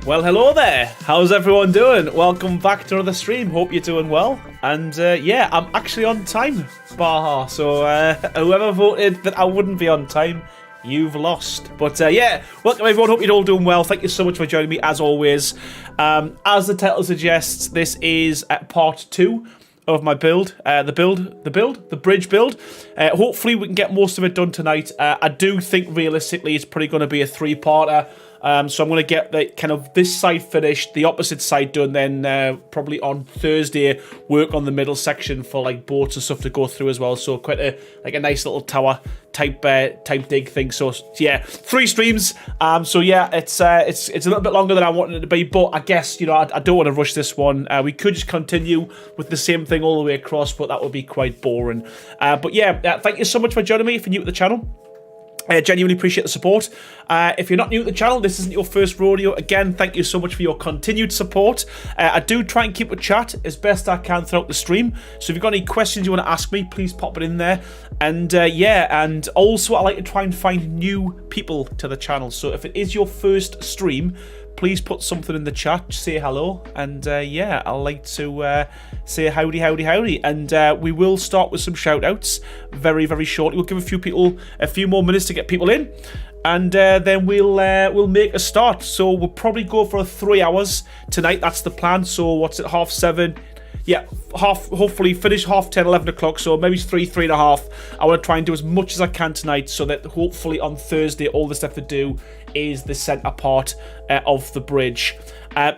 Well, hello there. How's everyone doing? Welcome back to another stream. Hope you're doing well. And yeah, I'm actually on time, Baha. So whoever voted that I wouldn't be on time, you've lost. But yeah, welcome everyone. Hope you're all doing well. Thank you so much for joining me as always. As the title suggests, this is part 2 of my build, the bridge build. Hopefully we can get most of it done tonight. I do think realistically it's probably going to be a 3-parter. So I'm going to get the kind of this side finished, the opposite side done, then probably on Thursday work on the middle section for like boats and stuff to go through as well. So quite a nice little tower type dig thing. So yeah, 3 streams. So yeah, it's a little bit longer than I wanted it to be, but I guess I don't want to rush this one. We could just continue with the same thing all the way across, but that would be quite boring. But yeah, thank you so much for joining me if you're new to the channel. I genuinely appreciate the support. If you're not new to the channel, this isn't your first rodeo. Again, thank you so much for your continued support. I do try and keep a chat as best I can throughout the stream. So if you've got any questions you want to ask me, please pop it in there. And yeah, and also I like to try and find new people to the channel. So if it is your first stream, please put something in the chat, say hello, and yeah, I'd like to say howdy, howdy, howdy, and we will start with some shout-outs very, very shortly. We'll give a few people a few more minutes to get people in, and then we'll make a start. So we'll probably go for 3 hours tonight. That's the plan. So what's it, 7:30? Yeah, hopefully finish 10:30, 11 o'clock, so maybe 3:30. I want to try and do as much as I can tonight so that hopefully on Thursday all the stuff to do is the centre part of the bridge.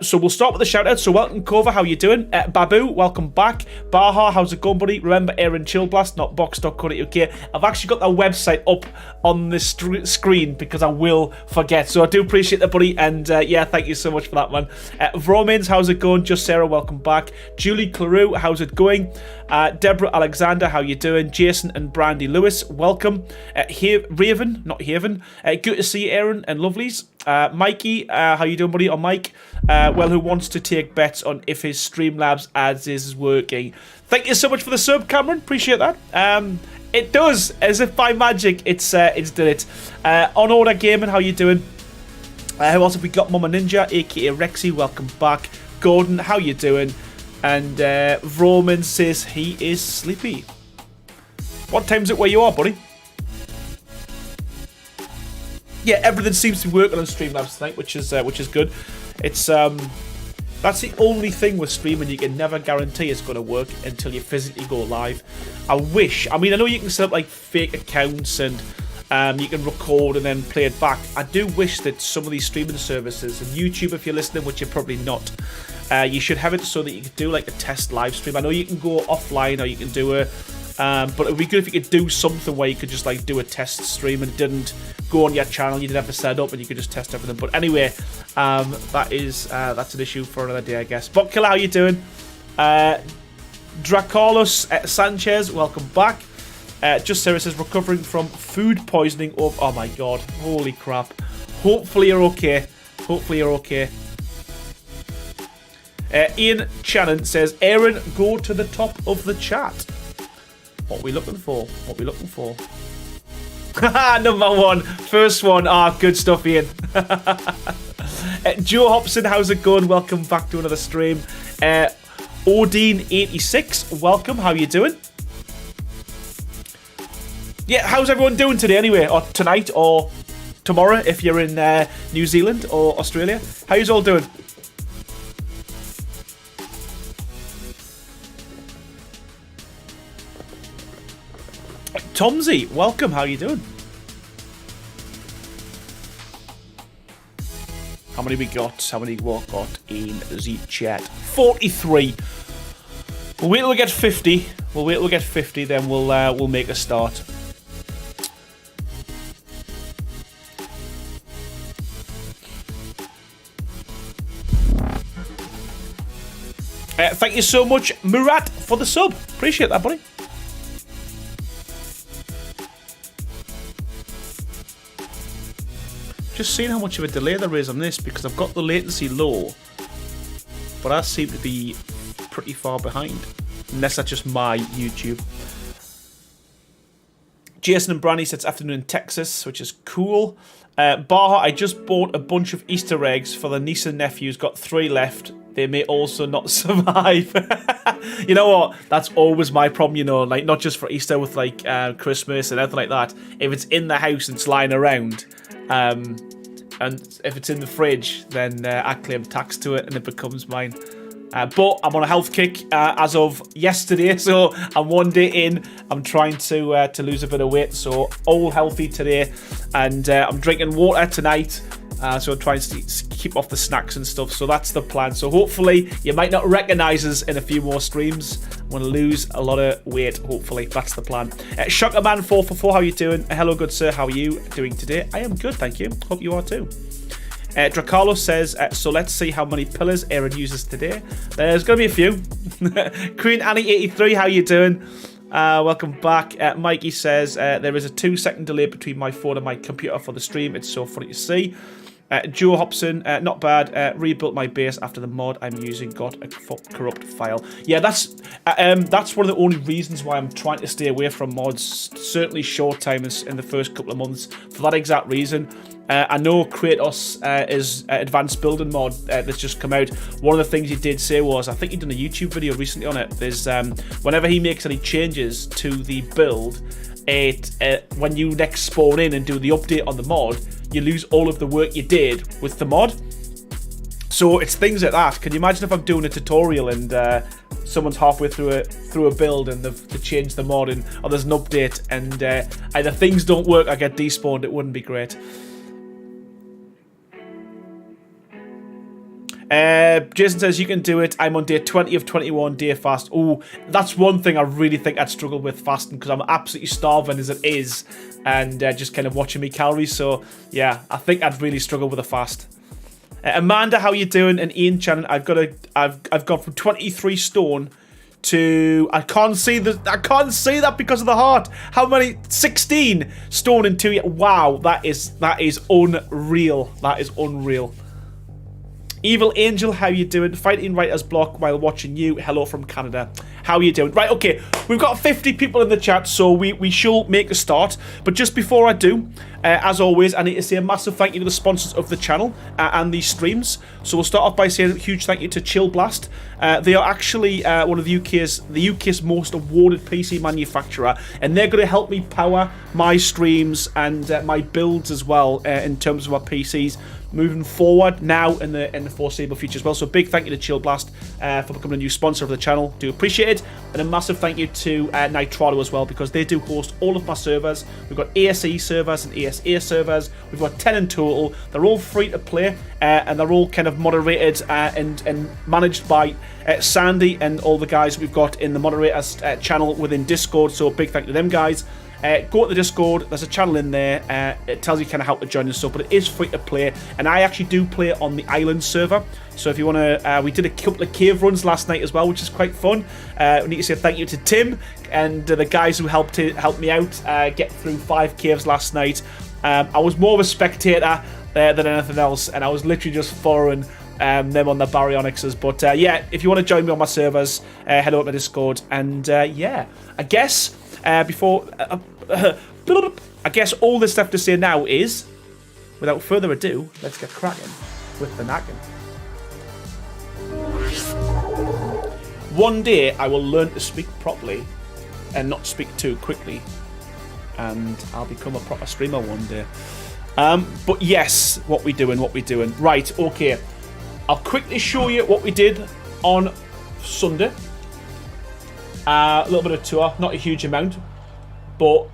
So we'll start with the shout-out. So welcome, Cova, how you doing? Babu, welcome back. Baha, how's it going, buddy? Remember Aaron Chillblast, not box.co.uk. I've actually got their website up on the screen because I will forget. So I do appreciate that, buddy. And yeah, thank you so much for that, man. Vromins, how's it going? Just Sarah, welcome back. Julie Clarew, how's it going? Deborah Alexander, how you doing? Jason and Brandy Lewis, welcome. Raven, not Haven. Good to see you, Aaron and lovelies. Mikey, how you doing, buddy? Or Mike, well, who wants to take bets on if his Streamlabs ads is working? Thank you so much for the sub, Cameron. Appreciate that. It does, as if by magic, it's did it. On Order Gaming, how you doing? Who else have we got? Mama Ninja, aka Rexy, welcome back. Gordon, how you doing? And Vroman says he is sleepy. What time's it where you are, buddy? Yeah, everything seems to be working on Streamlabs tonight, which is good. It's that's the only thing with streaming. You can never guarantee it's going to work until you physically go live. I mean, I know you can set up like fake accounts and you can record and then play it back. I do wish that some of these streaming services, and YouTube if you're listening, which you're probably not, you should have it so that you can do like a test live stream. I know you can go offline or you can do a but it would be good if you could do something where you could just like do a test stream and it didn't go on your channel, you didn't have to set up and you could just test everything. But anyway, that's an issue for another day, I guess. But Killer, how you doing? Dracarlos Sanchez, welcome back. Just Sarah says recovering from food poisoning of, oh my god, holy crap. Hopefully you're okay. Ian Shannon says, Aaron, go to the top of the chat. What are we looking for? Number 1. First one. Good stuff, Ian. Joe Hobson, how's it going? Welcome back to another stream. Odin86, welcome. How you doing? Yeah, how's everyone doing today anyway? Or tonight or tomorrow if you're in New Zealand or Australia? How you all doing? Tomsy, welcome. How you doing? How many we got? How many we got in the chat? 43. We'll wait till we get 50. We'll wait till we get 50, then we'll make a start. Thank you so much, Murat, for the sub. Appreciate that, buddy. Just seeing how much of a delay there is on this, because I've got the latency low, but I seem to be pretty far behind. Unless that's just my YouTube. Jason and Brandy says afternoon in Texas, which is cool. Baha, I just bought a bunch of Easter eggs for the niece and nephews. Got 3 left. They may also not survive. You know what? That's always my problem, you know. Like, not just for Easter with, like, Christmas and everything like that. If it's in the house and it's lying around, and if it's in the fridge, then I claim tax to it and it becomes mine. But I'm on a health kick as of yesterday, so I'm 1 day in. I'm trying to lose a bit of weight, so all healthy today. And I'm drinking water tonight, so I'm trying to keep off the snacks and stuff. So that's the plan. So hopefully you might not recognise us in a few more streams. I'm going to lose a lot of weight, hopefully. That's the plan. Shockerman444, how are you doing? Hello, good sir. How are you doing today? I am good, thank you. Hope you are too. Dracalo says, so let's see how many pillars Aaron uses today. There's going to be a few. Queen Annie83, how you doing? Welcome back. Mikey says, there is a 2-second delay between my phone and my computer for the stream. It's so funny to see. Joe Hobson, not bad. Rebuilt my base after the mod I'm using got a corrupt file. Yeah, that's one of the only reasons why I'm trying to stay away from mods. Certainly short time in the first couple of months for that exact reason. I know Kratos is advanced building mod that's just come out. One of the things he did say was, I think he did a YouTube video recently on it. There's whenever he makes any changes to the build, when you next spawn in and do the update on the mod, you lose all of the work you did with the mod. So it's things like that. Can you imagine if I'm doing a tutorial and someone's halfway through a build and they've changed the mod and there's an update and either things don't work or get despawned? It wouldn't be great. Jason says you can do it. I'm on day 20 of 21 day fast. Oh, that's one thing I really think I'd struggle with fasting, because I'm absolutely starving as it is, and just kind of watching me calories. So yeah, I think I'd really struggle with a fast. Amanda, how you doing? And Ian Shannon, I've gone from 23 stone to I can't see that because of the heart. How many? 16 stone in 2 years. Wow, that is unreal. That is unreal. Evil Angel, how you doing? Fighting writer's block while watching you. Hello from Canada. How you doing? Right, okay. We've got 50 people in the chat, so we shall make a start. But just before I do, as always, I need to say a massive thank you to the sponsors of the channel and these streams. So we'll start off by saying a huge thank you to Chill Blast. They are actually one of the UK's most awarded PC manufacturer, and they're going to help me power my streams and my builds as well in terms of our PCs moving forward now in the foreseeable future as well. So big thank you to Chill Blast for becoming a new sponsor of the channel. Do appreciate it. And a massive thank you to Nitrado as well, because they do host all of my servers. We've got ASE servers and ASA servers. We've got 10 in total. They're all free to play, and they're all kind of moderated and managed by Sandy and all the guys we've got in the moderators channel within Discord. So big thank you to them guys. Go to the Discord, there's a channel in there, it tells you kind of how to join and stuff, but it is free to play, and I actually do play on the island server, so if you want to, we did a couple of cave runs last night as well, which is quite fun. We need to say thank you to Tim and the guys who helped me out get through 5 caves last night. I was more of a spectator than anything else, and I was literally just following them on the baryonyxes, but yeah, if you want to join me on my servers, head over to Discord, and yeah, I guess before I guess all that's left to say now is, without further ado, let's get cracking with the nagging. One day I will learn to speak properly and not speak too quickly, and I'll become a proper streamer one day. But yes, what we doing? Right, okay. I'll quickly show you what we did on Sunday. A little bit of tour, not a huge amount, but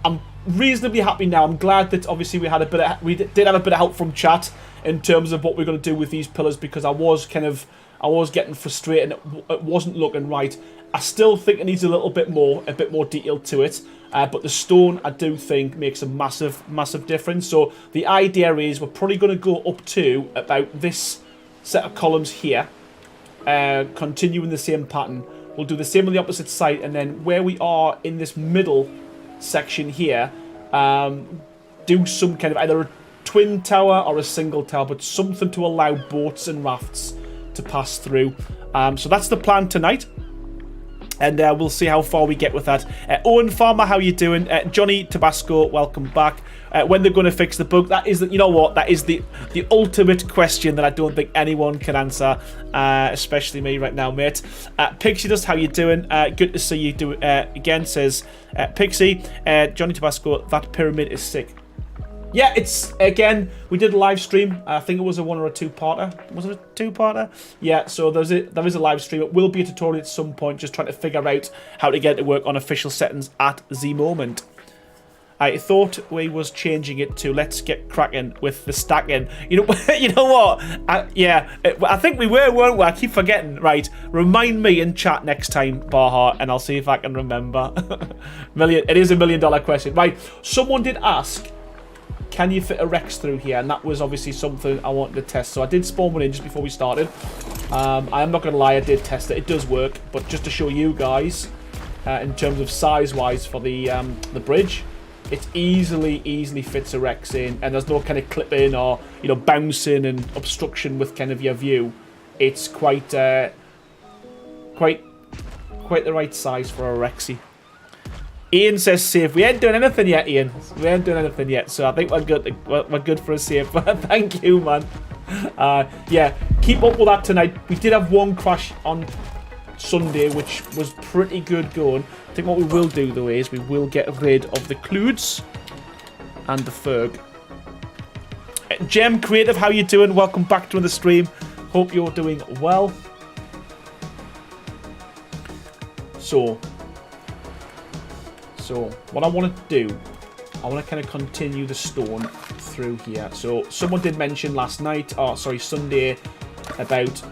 I'm reasonably happy now. I'm glad that obviously we did have a bit of help from chat in terms of what we're going to do with these pillars, because I was kind of I was getting frustrated and it wasn't looking right. I still think it needs a bit more detail to it. But the stone, I do think, makes a massive difference. So the idea is we're probably going to go up to about this set of columns here. Continuing the same pattern. We'll do the same on the opposite side, and then where we are in this middle section here, do some kind of either a twin tower or a single tower, but something to allow boats and rafts to pass through. So that's the plan tonight. And we'll see how far we get with that. Owen Farmer, how you doing? Johnny Tabasco, welcome back. When they're going to fix the bug, that is, you know what? That is the ultimate question that I don't think anyone can answer, especially me right now, mate. Pixie Dust, how you doing? Good to see you do again. Says Pixie. Johnny Tabasco, that pyramid is sick. Yeah, it's, again, we did a live stream. I think it was a 1 or a 2-parter. Was it a 2-parter? Yeah, so there is a live stream. It will be a tutorial at some point, just trying to figure out how to get it to work on official settings at the moment. I thought we was changing it to let's get cracking with the stacking. You know, you know what? I think we were, weren't we? I keep forgetting. Right, remind me in chat next time, Baha, and I'll see if I can remember. It is $1 million question. Right, someone did ask, can you fit a Rex through here? And that was obviously something I wanted to test. So I did spawn one in just before we started. I am not going to lie, I did test it. It does work. But just to show you guys, in terms of size-wise for the bridge, it easily fits a Rex in. And there's no kind of clipping or, you know, bouncing and obstruction with kind of your view. It's quite the right size for a Rexy. Ian says save. We ain't doing anything yet, Ian. We ain't doing anything yet, so I think we're good for a save. Thank you, man. Yeah, keep up with that tonight. We did have one crash on Sunday, which was pretty good going. I think what we will do, though, is we will get rid of the Cludes and the Ferg. Gem Creative, how you doing? Welcome back to the stream. Hope you're doing well. So what I want to do, I want to kind of continue the stone through here. So someone did mention Sunday, about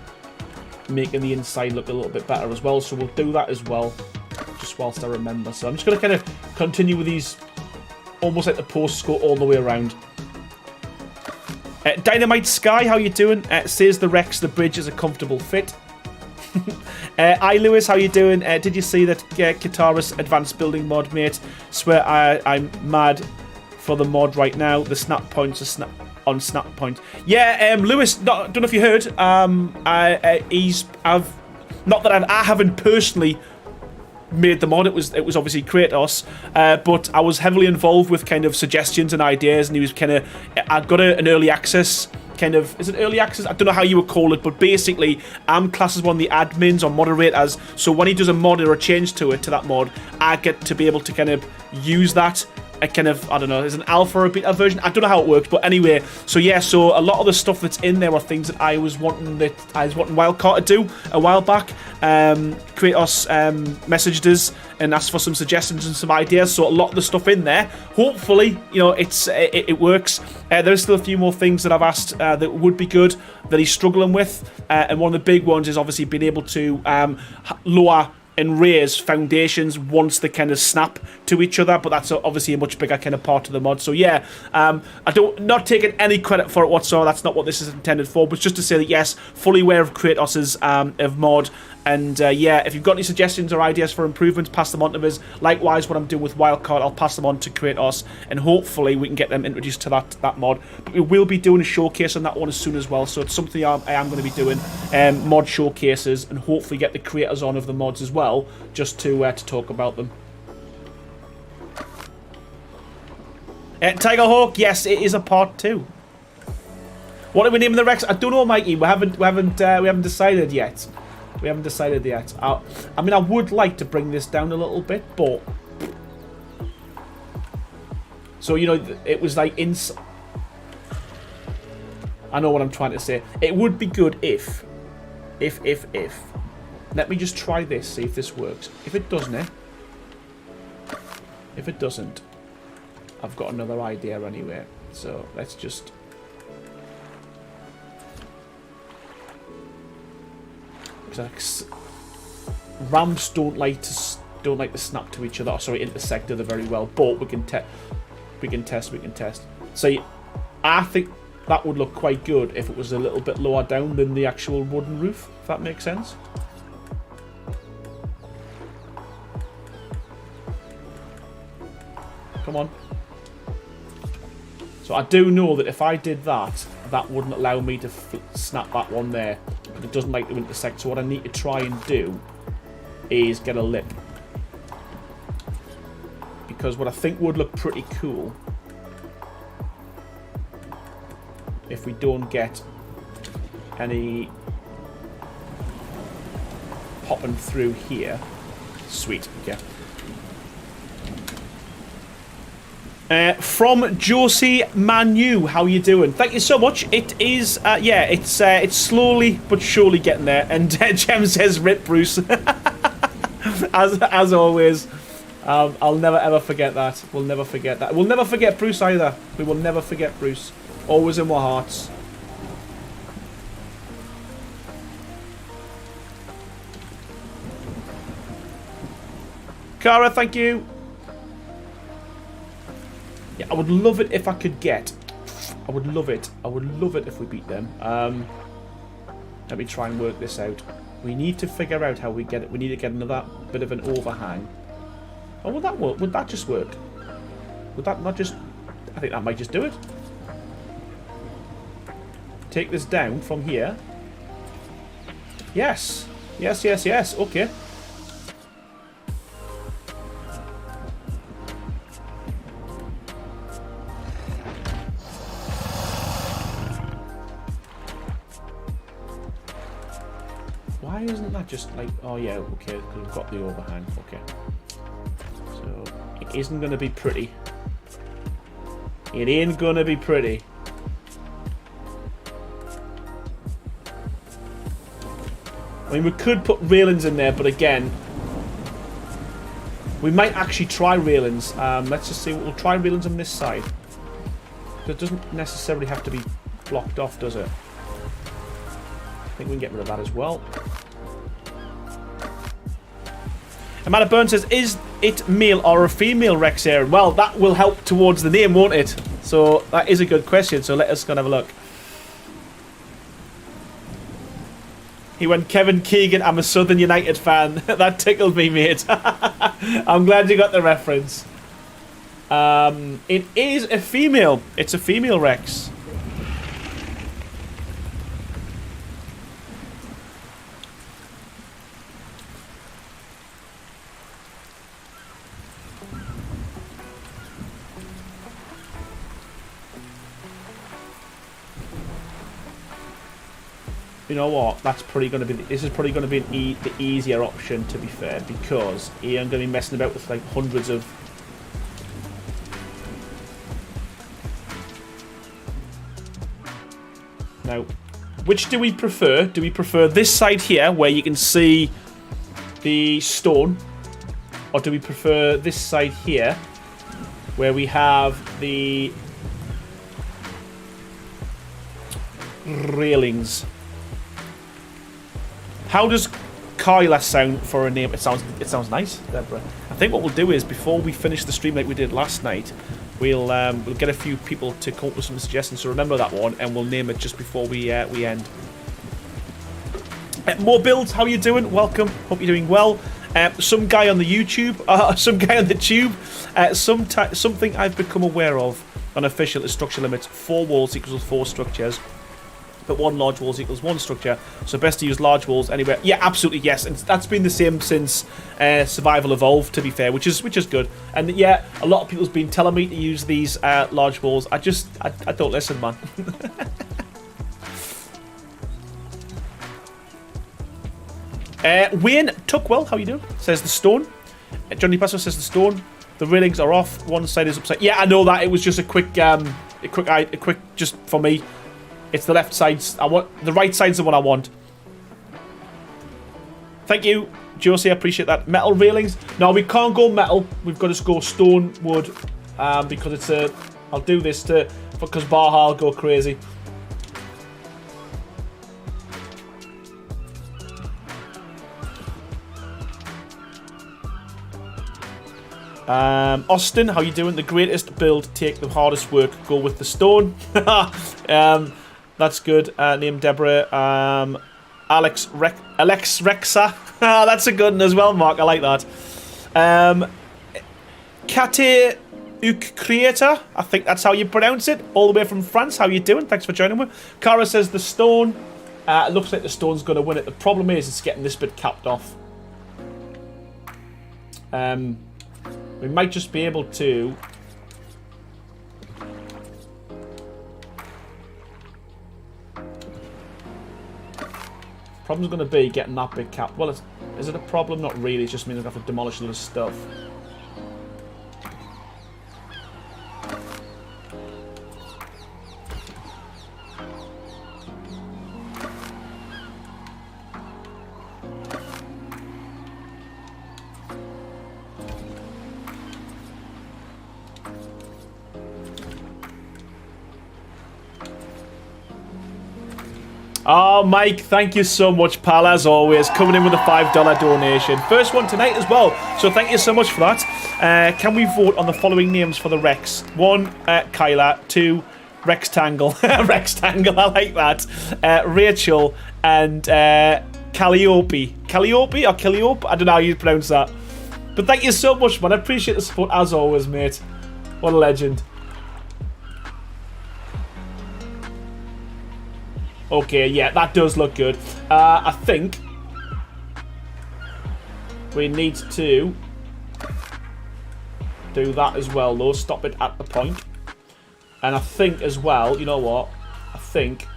making the inside look a little bit better as well. So we'll do that as well, just whilst I remember. So I'm just going to kind of continue with these, almost like the posts go all the way around. Dynamite Sky, how you doing? Says the Rex, the bridge is a comfortable fit. Lewis, how you doing? Did you see that Guitarist Advanced Building mod, mate? Swear I'm mad for the mod right now. The snap points are on snap point. Yeah, Lewis, don't know if you heard. I haven't personally made the mod. It was obviously Kratos, but I was heavily involved with kind of suggestions and ideas, and he was kind of, I got an early access kind of, is it early access? I don't know how you would call it, but basically I'm classed as one of the admins or moderators, so when he does a mod or a change to that mod, I get to be able to kind of use that. I kind of, I don't know, is an alpha or a beta version? I don't know how it works, but anyway, so yeah, so a lot of the stuff that's in there are things that I was wanting Wildcard to do a while back. Kratos messaged us and asked for some suggestions and some ideas, so a lot of the stuff in there, hopefully, you know, it works. There's still a few more things that I've asked that would be good, that he's struggling with, and one of the big ones is obviously being able to lower and raise foundations once they kind of snap to each other, but that's obviously a much bigger kind of part of the mod. So yeah, not taking any credit for it whatsoever. That's not what this is intended for, but just to say that yes, fully aware of Kratos's of mod. And yeah, if you've got any suggestions or ideas for improvements, pass them on to us. Likewise, what I'm doing with Wildcard, I'll pass them on to Kratos, and hopefully we can get them introduced to that mod. But we will be doing a showcase on that one as soon as well, so it's something I am going to be doing, mod showcases, and hopefully get the creators on of the mods as well, just to talk about them. Tiger Hawk, yes, it is a part 2. What are we naming the Rex? I don't know, Mikey. We haven't decided yet. We haven't decided yet. I mean, I would like to bring this down a little bit, but so you know, it was like I know what I'm trying to say. It would be good if. Let me just try this. See if this works. If it doesn't, If it doesn't, I've got another idea anyway. So let's just. because ramps don't like to snap to each other. Or sorry, intersect other very well. But we can test. So I think that would look quite good if it was a little bit lower down than the actual wooden roof. If that makes sense. Come on. So I do know that if I did that, that wouldn't allow me to snap that one there. But it doesn't like to intersect. So what I need to try and do is get a lip. Because what I think would look pretty cool, if we don't get any popping through here. Sweet, okay. From Josie Manu, how you doing? Thank you so much. It is, yeah, it's slowly but surely getting there. And Jem says, "Rip Bruce," as always. I'll never ever forget that. We'll never forget that. We'll never forget Bruce either. We will never forget Bruce. Always in our hearts. Cara, thank you. Yeah, I would love it if I could get. I would love it. I would love it if we beat them. Let me try and work this out. We need to figure out how we get it. We need to get another bit of an overhang. Oh, would that work? Would that just work? Would that not just... I think that might just do it. Take this down from here. Yes. Yes, yes, yes. Okay. Why isn't that just like... Oh, yeah, okay, because we've got the overhang. Okay. So, it isn't going to be pretty. It ain't going to be pretty. I mean, we could put railings in there, but again... We might actually try railings. Let's just see. We'll try railings on this side. It doesn't necessarily have to be blocked off, does it? I think we can get rid of that as well. Amanda Burns says, "Is it male or a female Rex Aaron?" Well, that will help towards the name, won't it? So that is a good question. So let us go and have a look. He went, "Kevin Keegan, I'm a Southern United fan." That tickled me, mate. I'm glad you got the reference. It is a female. It's a female Rex. You know what? That's probably going to be. This is probably going to be the easier option, to be fair, because he ain't going to be messing about with like hundreds of. Now, which do we prefer? Do we prefer this side here, where you can see the stone, or do we prefer this side here, where we have the railings? How does Kyla sound for a name? It sounds nice, Deborah. I think what we'll do is, before we finish the stream like we did last night, we'll get a few people to come up with some suggestions. So remember that one, and we'll name it just before we end. More builds. How are you doing? Welcome. Hope you're doing well. Some guy on the YouTube, some guy on the tube. Something I've become aware of unofficial is structure limits. 4 walls equals 4 structures. But 1 large walls equals 1 structure, so best to use large walls anywhere. Yeah, absolutely, yes, and that's been the same since Survival Evolved, to be fair, which is good. And yeah, a lot of people's been telling me to use these large walls. I don't listen, man. Wayne Tuckwell, how you doing? Says the stone. Johnny Passo says the stone. The railings are off. One side is upside. Yeah, I know that. It was just a quick just for me. It's the left sides. The right side's the one I want. Thank you, Josie. I appreciate that. Metal railings. No, we can't go metal. We've got to go stone, wood, because it's a. I'll do this because Baha will go crazy. Austin, how you doing? The greatest build, take the hardest work, go with the stone. That's good. Name Deborah. Alex Rexa. That's a good one as well, Mark. I like that. Kate Creator, I think that's how you pronounce it. All the way from France. How you doing? Thanks for joining me. Cara says the stone. It looks like the stone's going to win it. The problem is it's getting this bit capped off. We might just be able to... Problem's going to be getting that bit capped. Well, is it a problem? Not really. It just means I have to demolish a lot of stuff. Oh, Mike, thank you so much, pal, as always. Coming in with a $5 donation. First one tonight as well, so thank you so much for that. Can we vote on the following names for the Rex? 1, Kyla. 2, Rextangle. Rextangle, I like that. Rachel and Calliope. Calliope or Calliope? I don't know how you pronounce that. But thank you so much, man. I appreciate the support as always, mate. What a legend. Okay, yeah, that does look good. I think we need to do that as well, though. Stop it at the point. And I think as well, you know what? I think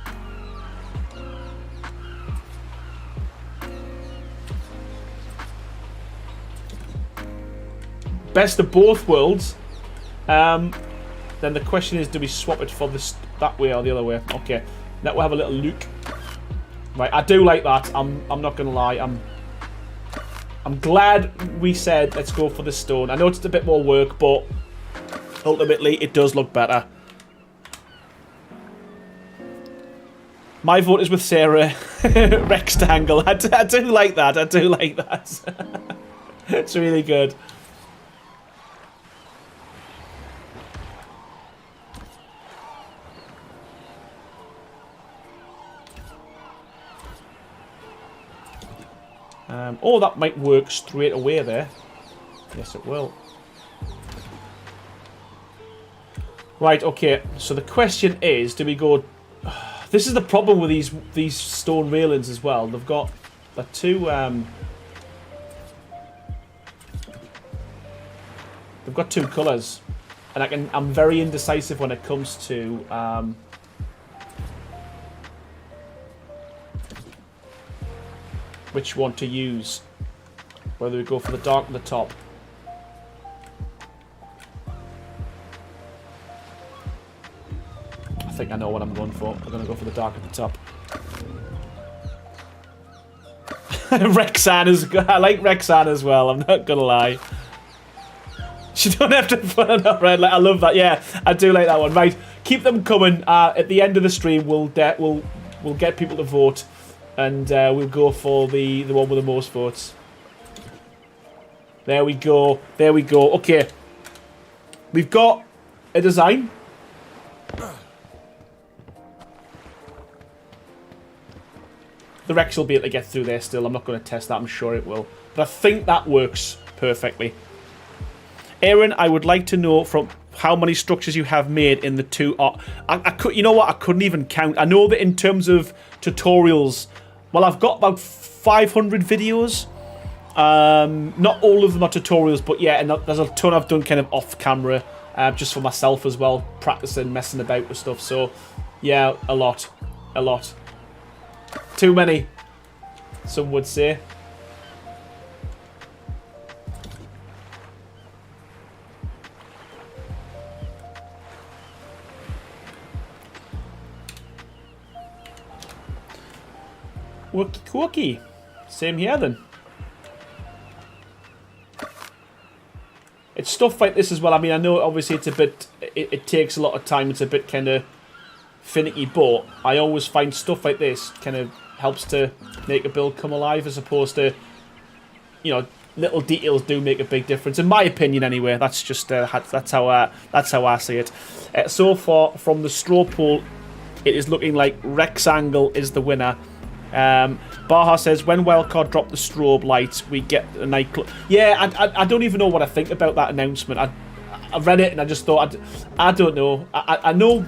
best of both worlds. Then the question is, do we swap it for this that way or the other way? Okay. Now we'll have a little look. Right, I do like that. I'm not gonna lie. I'm glad we said let's go for the stone. I know it's a bit more work, but ultimately it does look better. My vote is with Sarah. Rectangle. I do like that. I do like that. It's really good. Oh, that might work straight away there. Yes, it will. Right, okay. So the question is, do we go... This is the problem with these stone railings as well. They've got the two... They've got two colours. And I'm very indecisive when it comes to... which one to use, whether we go for the dark at the top. I think I know what I'm going for. I'm going to go for the dark at the top. Rexan is good. I like Rexan as well, I'm not going to lie. You don't have to put it up, right? I love that. Yeah, I do like that one. Right, keep them coming. At the end of the stream, we'll get people to vote. And we'll go for the one with the most votes. There we go. There we go. Okay. We've got a design. The Rex will be able to get through there still. I'm not going to test that. I'm sure it will. But I think that works perfectly. Aaron, I would like to know from how many structures you have made in the two... I could, you know what? I couldn't even count. I know that in terms of tutorials... Well, I've got about 500 videos. Not all of them are tutorials, but yeah, and there's a ton I've done kind of off camera, just for myself as well, practicing, messing about with stuff. So, yeah, a lot. A lot. Too many, some would say. Wookie. Same here then. It's stuff like this as well. I mean, I know obviously it's a bit... It takes a lot of time. It's a bit kind of finicky, but I always find stuff like this kind of helps to make a build come alive as opposed to, you know, little details do make a big difference, in my opinion. Anyway, that's just that's how I see it. So far from the straw poll, it is looking like Rexangle is the winner. Baha says, when Wildcard drop the strobe lights, we get a nightclub. Yeah, I don't even know what I think about that announcement. I read it and I just thought, I don't know. I know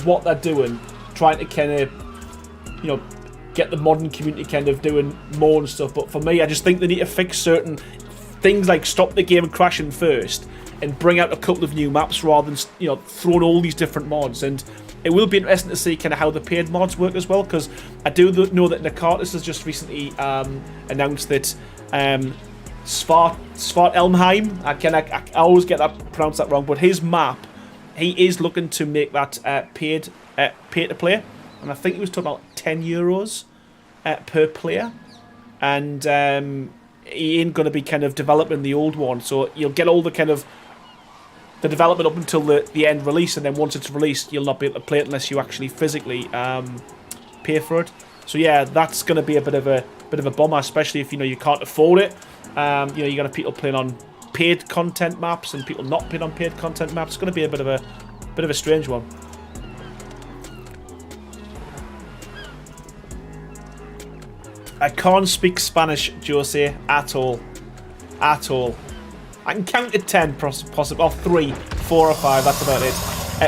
what they're doing, trying to kind of, you know, get the modern community kind of doing more and stuff. But for me, I just think they need to fix certain things, like stop the game crashing first and bring out a couple of new maps rather than, you know, throwing all these different mods. And it will be interesting to see kind of how the paid mods work as well, because I do know that Nitrado has just recently announced that Svartelmheim, I always get that pronounced that wrong, but his map, he is looking to make that paid to play, and I think he was talking about €10 per player, and he ain't going to be kind of developing the old one, so you'll get all the kind of the development up until the end release, and then once it's released, you'll not be able to play it unless you actually physically pay for it. So yeah, that's going to be a bit of a bummer, especially if, you know, you can't afford it. You know, you got people playing on paid content maps and people not playing on paid content maps. It's going to be a bit of a strange one. I can't speak Spanish, Jose, at all. At all. I can count to 10, possibly. Or 3, 4 or 5, that's about it.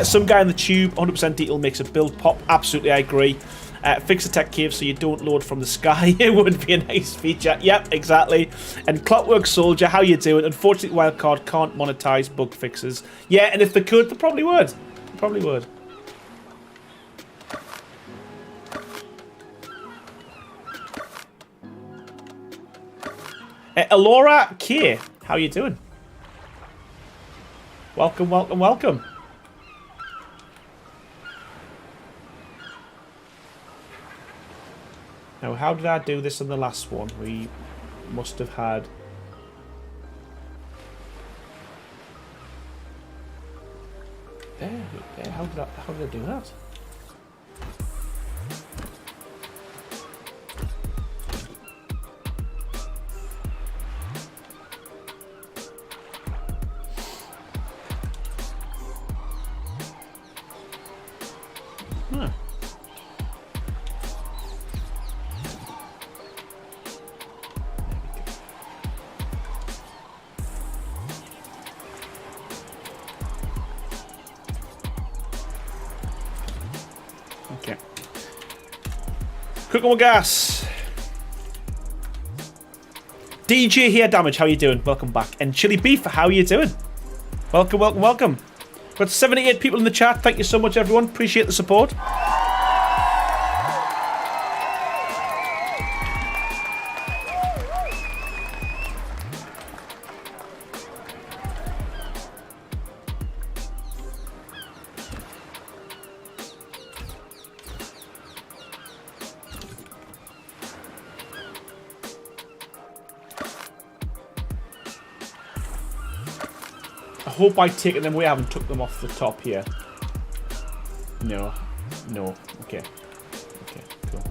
Some guy in the tube, 100% detail makes a build pop. Absolutely, I agree. Fix the tech cave so you don't load from the sky. It would be a nice feature. Yep, exactly. And Clockwork Soldier, how you doing? Unfortunately, Wildcard can't monetize bug fixes. Yeah, and if they could, they probably would. They probably would. Alora K, how you doing? Welcome, welcome, welcome. Now, how did I do this on the last one? We must have had... There, how did I do that? Huh. Okay. Cooking with gas. DJ here, Damage, how you doing? Welcome back. And Chili Beef, how you doing? Welcome, welcome, welcome. Got 78 people in the chat. Thank you so much, everyone. Appreciate the support. I hope I've taken them away. I haven't took them off the top here. No. No. Okay. Okay, cool.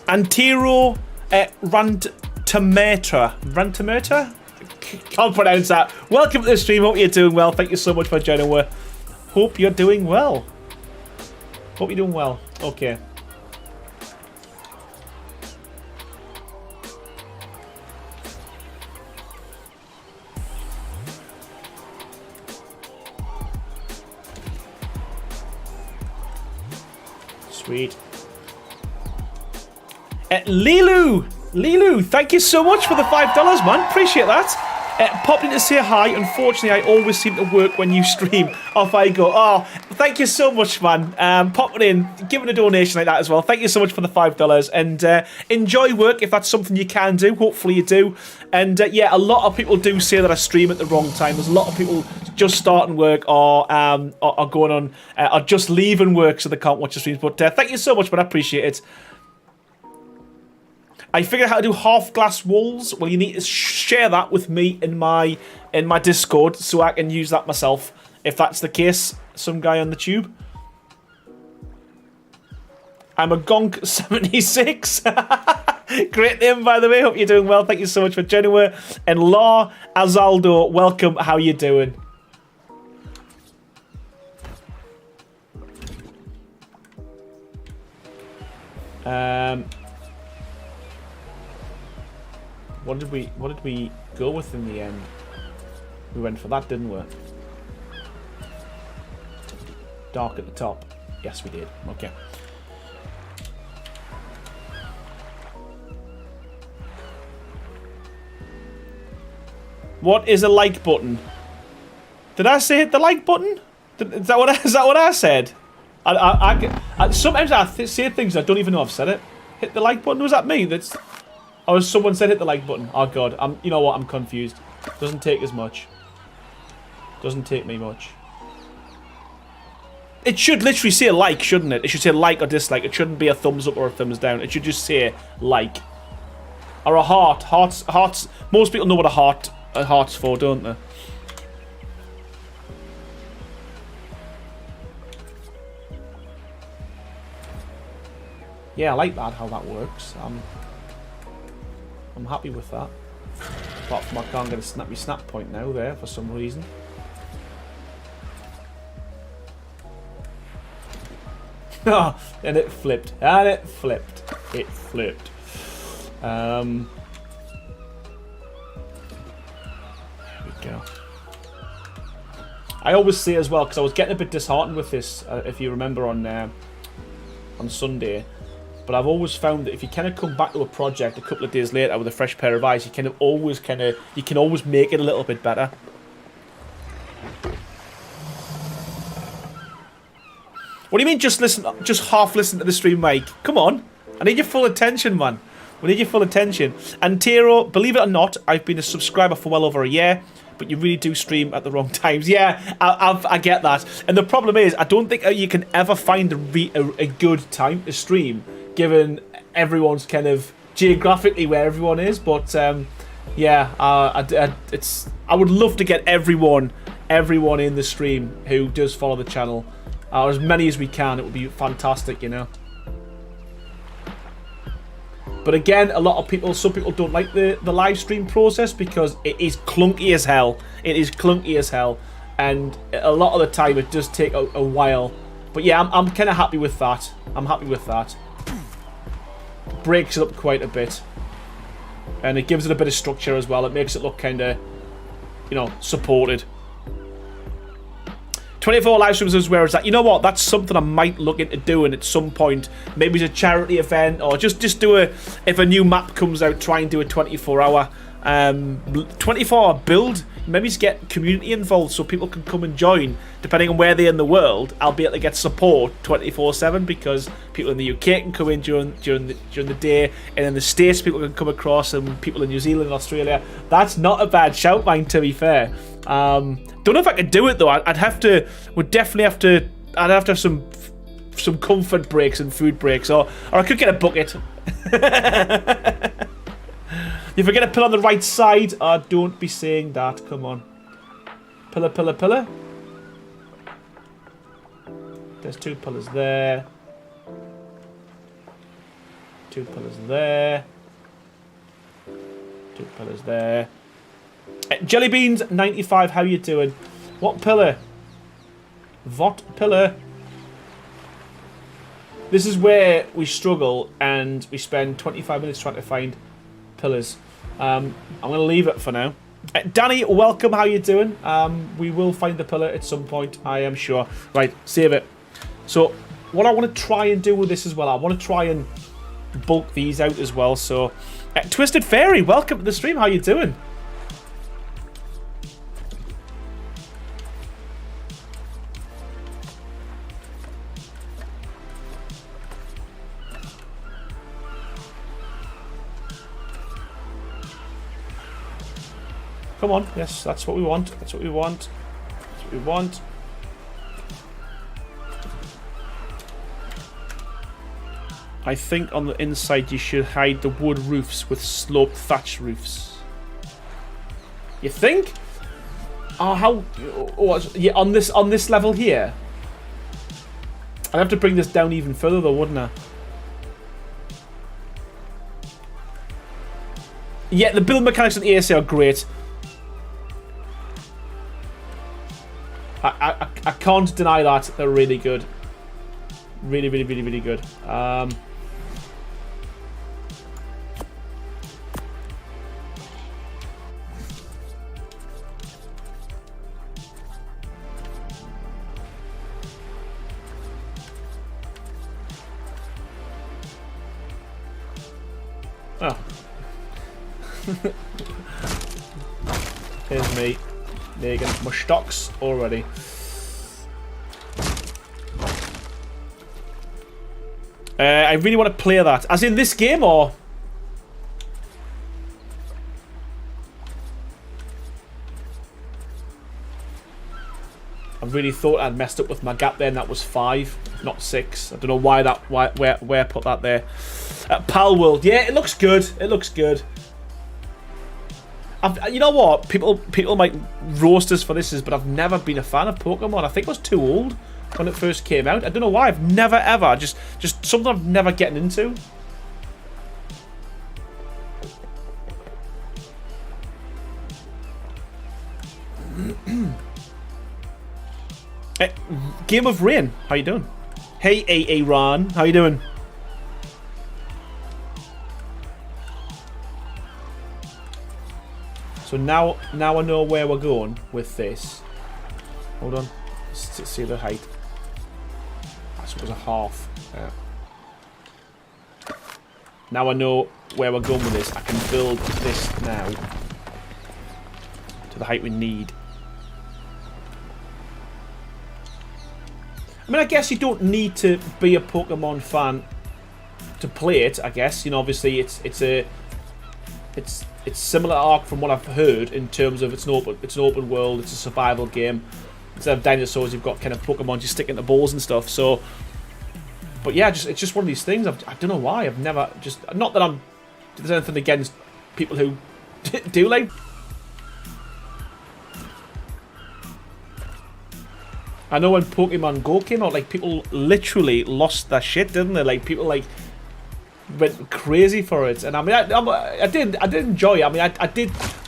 Antero Rantometer? Can't pronounce that. Welcome to the stream. Hope you're doing well. Thank you so much for joining. Hope you're doing well. Hope you're doing well. Okay. Sweet. Lilu, thank you so much for the $5, man. Appreciate that. Popped in to say hi. Unfortunately, I always seem to work when you stream. Off I go. Oh, thank you so much, man. Popping in, giving a donation like that as well. Thank you so much for the $5. And enjoy work if that's something you can do. Hopefully you do. And yeah, a lot of people do say that I stream at the wrong time. There's a lot of people just starting work or going on, or just leaving work so they can't watch the streams. But thank you so much, man. I appreciate it. I figured out how to do half glass walls. Well, you need to share that with me in my Discord so I can use that myself. If that's the case, some guy on the tube. I'm a Gonk 76. Great name, by the way. Hope you're doing well. Thank you so much for joining me. And Law Azaldo, welcome. How you doing? What did we go with in the end? We went for that, didn't we? Dark at the top. Yes, we did. Okay. What is a like button? Did I say hit the like button? Is that what I said? I sometimes I say things I don't even know I've said it. Hit the like button. Was that me? Or someone said hit the like button. Oh god, you know what? I'm confused. Doesn't take as much. Doesn't take me much. It should literally say like, shouldn't it? It should say like or dislike. It shouldn't be a thumbs up or a thumbs down. It should just say like. Or a heart. Hearts. Most people know what a heart's for, don't they? Yeah, I like that, how that works. I'm happy with that. Apart from I can't get a snappy snap point now there for some reason. Oh, and it flipped. And it flipped. It flipped. There we go. I always say as well, because I was getting a bit disheartened with this, if you remember on Sunday. But I've always found that if you kind of come back to a project a couple of days later with a fresh pair of eyes, you can always make it a little bit better. What do you mean just half listen to the stream, Mike? Come on. I need your full attention, man. We need your full attention. And Tero, believe it or not, I've been a subscriber for well over a year, but you really do stream at the wrong times. Yeah, I get that. And the problem is, I don't think you can ever find a good time to stream, given everyone's kind of geographically where everyone is. But yeah, I would love to get everyone in the stream who does follow the channel, as many as we can. It would be fantastic, you know. But again, some people don't like the live stream process because it is clunky as hell. It is clunky as hell, and a lot of the time it does take a while. But yeah, I'm kind of happy with that. I'm happy with that. Breaks it up quite a bit, and it gives it a bit of structure as well. It makes it look kind of, you know, supported. 24 live streams is where it's at. You know what? That's something I might look into doing at some point. Maybe it's a charity event, or just do if a new map comes out, try and do a 24-hour build. Maybe just get community involved so people can come and join. Depending on where they're in the world, I'll be able to get support 24/7 because people in the UK can come in during the day, and in the States people can come across, and people in New Zealand and Australia. That's not a bad shout, mind, to be fair. Don't know if I could do it though. I'd have to have some comfort breaks and food breaks, or I could get a bucket. You forget a pillar on the right side. Don't be saying that. Come on. Pillar, pillar, pillar. There's 2 pillars there. 2 pillars there. 2 pillars there. Jellybeans 95, how you doing? What pillar? What pillar? This is where we struggle and we spend 25 minutes trying to find pillars. I'm going to leave it for now. Danny, welcome, how you doing? We will find the pillar at some point, I am sure. Right, save it. So, what I want to try and do with this as well, I want to try and bulk these out as well. So, Twisted Fairy, welcome to the stream, how you doing? Come on, yes, that's what we want. That's what we want. That's what we want. I think on the inside you should hide the wood roofs with sloped thatch roofs. You think? Oh, how? Oh, yeah, on this level here. I'd have to bring this down even further though, wouldn't I? Yeah, the build mechanics in ASA are great. I can't deny that. They're really good. Really, really, really, really good. Oh. Here's me. Making my stocks already. I really want to play that. As in this game, or? I really thought I'd messed up with my gap there, and that was 5, not 6. I don't know why that, where I put that there. Pal World, yeah, it looks good. It looks good. You know what? People might roast us for this, but I've never been a fan of Pokemon. I think I was too old when it first came out. I don't know why. I've never ever just something I've never gotten into. Game of Rain, how you doing? Hey, Aaron, how you doing? So now I know where we're going with this. Hold on, let's see the height. I suppose a half. Yeah. Now I know where we're going with this. I can build this now to the height we need. I mean, I guess you don't need to be a Pokemon fan to play it. I guess, you know, obviously it's similar arc from what I've heard in terms of it's an open world, it's a survival game. Instead of dinosaurs, you've got kind of Pokemon you stick into balls and stuff. So, but yeah, it's just one of these things. I don't know why I've never not that there's anything against people who do like. I know when Pokemon Go came out, like, people literally lost their shit, didn't they? Like, people, like, went crazy for it. And I mean, I did enjoy it. I mean,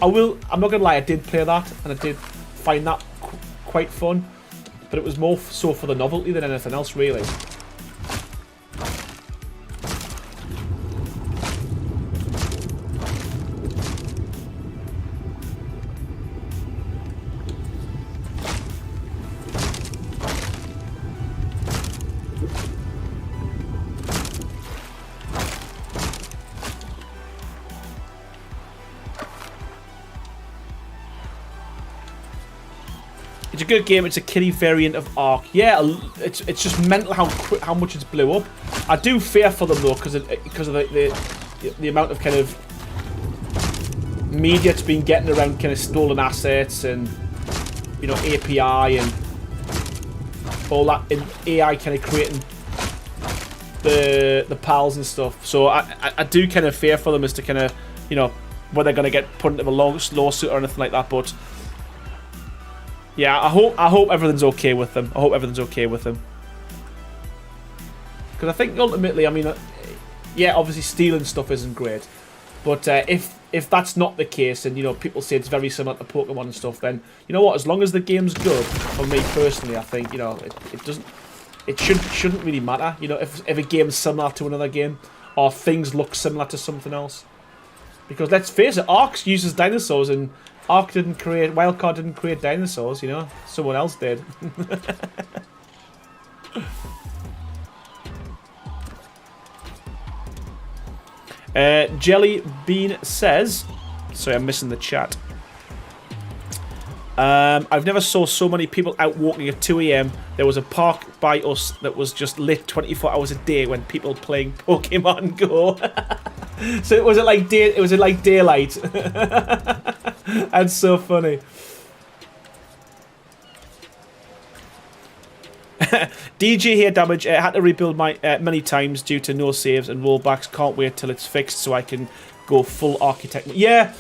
I'm not gonna lie, I did play that, and I did find that quite fun. But it was more so for the novelty than anything else, really. It's a good game. It's a kiddie variant of Ark. Yeah, it's just mental how much it's blew up. I do fear for them though, because of the amount of kind of media it's been getting around kind of stolen assets and, you know, API and all that, and AI kind of creating the pals and stuff. So I do kind of fear for them as to kind of, you know, whether they're going to get put into a lawsuit or anything like that. But yeah, I hope everything's okay with them. I hope everything's okay with them. Because I think ultimately, I mean, yeah, obviously stealing stuff isn't great. But if that's not the case, and, you know, people say it's very similar to Pokemon and stuff, then, you know what, as long as the game's good, for me personally, I think, you know, it shouldn't really matter, you know, if a game's similar to another game, or things look similar to something else. Because let's face it, Ark uses dinosaurs, and Wildcard didn't create dinosaurs, you know, someone else did. Jelly Bean says, sorry, I'm missing the chat. I've never saw so many people out walking at 2 AM. There was a park by us that was just lit 24 hours a day when people playing Pokemon Go. So was it like daylight? That's so funny. DJ here damage. I had to rebuild my many times due to no saves and rollbacks. Can't wait till it's fixed so I can go full architect. Yeah,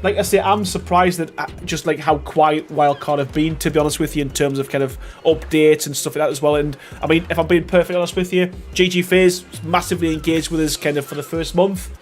like I say, I'm surprised that just like how quiet Wildcard have been, to be honest with you, in terms of kind of updates and stuff like that as well. And I mean, if I'm being perfectly honest with you, GG FaZe massively engaged with us kind of for the first month.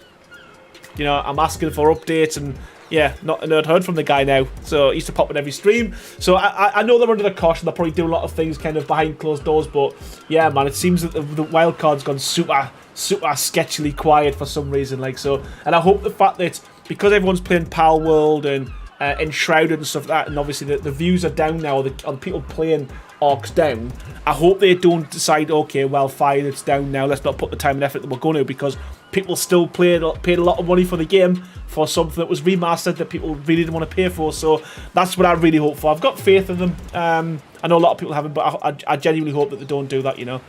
you know, I'm asking for updates and yeah, not heard from the guy now. So he used to pop in every stream. So I know they're under the caution. They're probably doing a lot of things kind of behind closed doors. But yeah, man, it seems that the wildcard's gone super sketchily quiet for some reason. Like so, and I hope the fact that because everyone's playing Pal World and Enshrouded and stuff like that, and obviously the views are down now, or the people playing Arc's down. I hope they don't decide, okay, well, fine, it's down now. Let's not put the time and effort that we're going to, because people still paid a lot of money for the game for something that was remastered that people really didn't want to pay for. So that's what I really hope for. I've got faith in them. I know a lot of people haven't, but I genuinely hope that they don't do that, you know.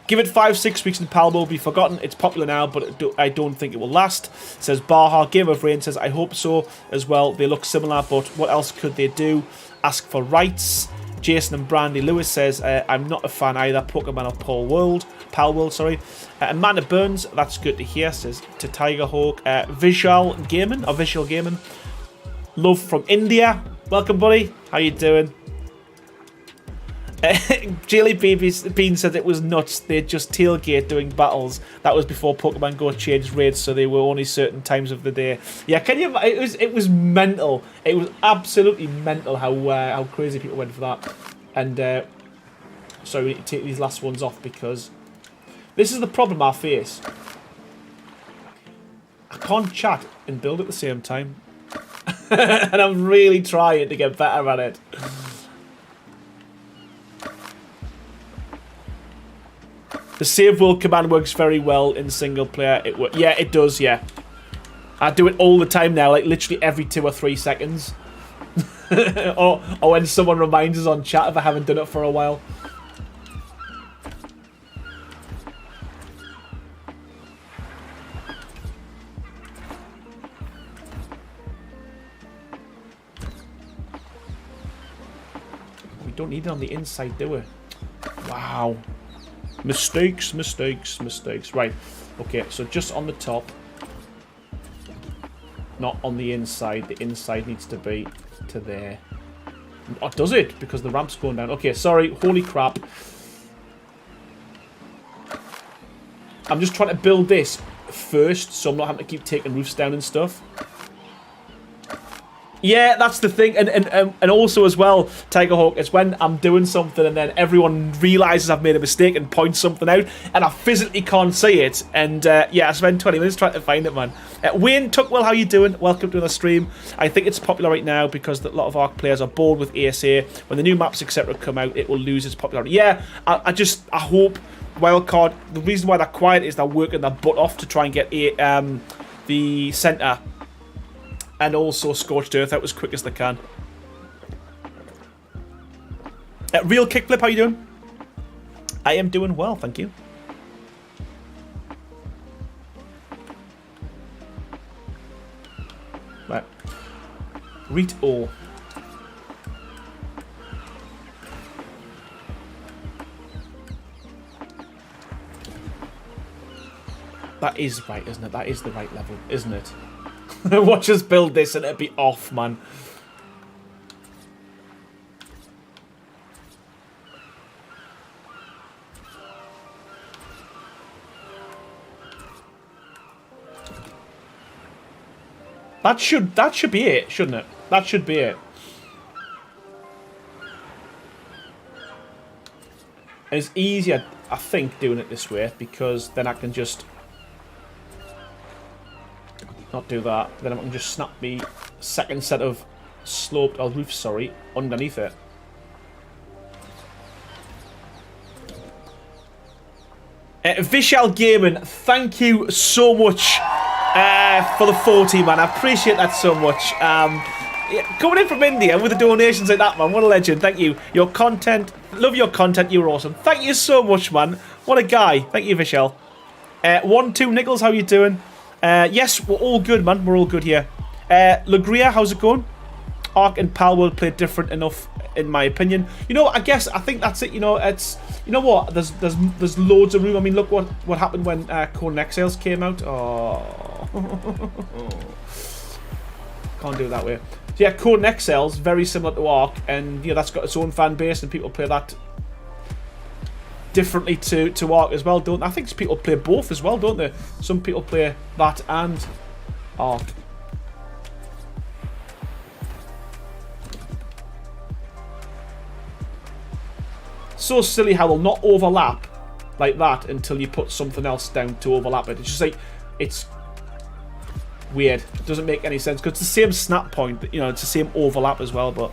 Give it 5-6 weeks and Palmo will be forgotten. It's popular now, but I don't think it will last. Says Baha. Game of Rain says, I hope so as well. They look similar, but what else could they do? Ask for rights. Jason and Brandy Lewis says, I'm not a fan either. Pokemon or Pal World, sorry. Amanda Burns, that's good to hear, says to Tiger Hawk. Visual Gaming. Love from India. Welcome, buddy. How you doing? Jelly Bean said it was nuts. They just tailgate doing battles. That was before Pokemon Go changed raids, so they were only certain times of the day. Yeah, can you? It was mental. It was absolutely mental how crazy people went for that. And sorry, we need to take these last ones off because this is the problem I face. I can't chat and build at the same time, and I'm really trying to get better at it. The save world command works very well in single player. Yeah, it does, yeah. I do it all the time now, like literally every 2 or 3 seconds. or when someone reminds us on chat if I haven't done it for a while. We don't need it on the inside, do we? Wow. Mistakes. Right. Okay, so just on the top. Not on the inside. The inside needs to be to there. Oh, does it? Because the ramp's going down. Okay, sorry. Holy crap. I'm just trying to build this first, so I'm not having to keep taking roofs down and stuff. Yeah, that's the thing, and also as well, Tiger Hawk, it's when I'm doing something and then everyone realises I've made a mistake and points something out, and I physically can't see it, and yeah, I spent 20 minutes trying to find it, man. Wayne Tuckwell, how you doing? Welcome to the stream. I think it's popular right now because a lot of Arc players are bored with ASA. When the new maps, etc. come out, it will lose its popularity. Yeah, I hope Wildcard, the reason why they're quiet is they're working their butt off to try and get the centre and also Scorched Earth out as quick as they can. Real Kickflip, how you doing? I am doing well, thank you. Right. Read-O. That is right, isn't it? That is the right level, isn't it? Watch us build this and it'll be off, man. That should be it, shouldn't it? That should be it. And it's easier, I think, doing it this way because then I can just not do that. Then I can just snap the second set of sloped or roofs, sorry, underneath it. Vishal Gaming, thank you so much for the 40, man. I appreciate that so much. Coming in from India with the donations like that, man. What a legend. Thank you. Your content, love your content. You're awesome. Thank you so much, man. What a guy. Thank you, Vishal. 1-2 Nichols, how you doing? Yes, we're all good, man. We're all good here. Legria, how's it going? Arc and Pal will play different enough, in my opinion. You know, I think that's it. You know, it's, you know what? There's loads of room. I mean, look what happened when Core and Exiles came out. Oh, can't do it that way. So yeah, Core and Exiles very similar to Arc, and you know that's got its own fan base, and people play that. differently to Arc as well, don't they? I think people play both as well, don't they? Some people play that and Arc. So silly how they'll not overlap like that until you put something else down to overlap it. It's just like, it's weird. It doesn't make any sense because it's the same snap point, you know, it's the same overlap as well. But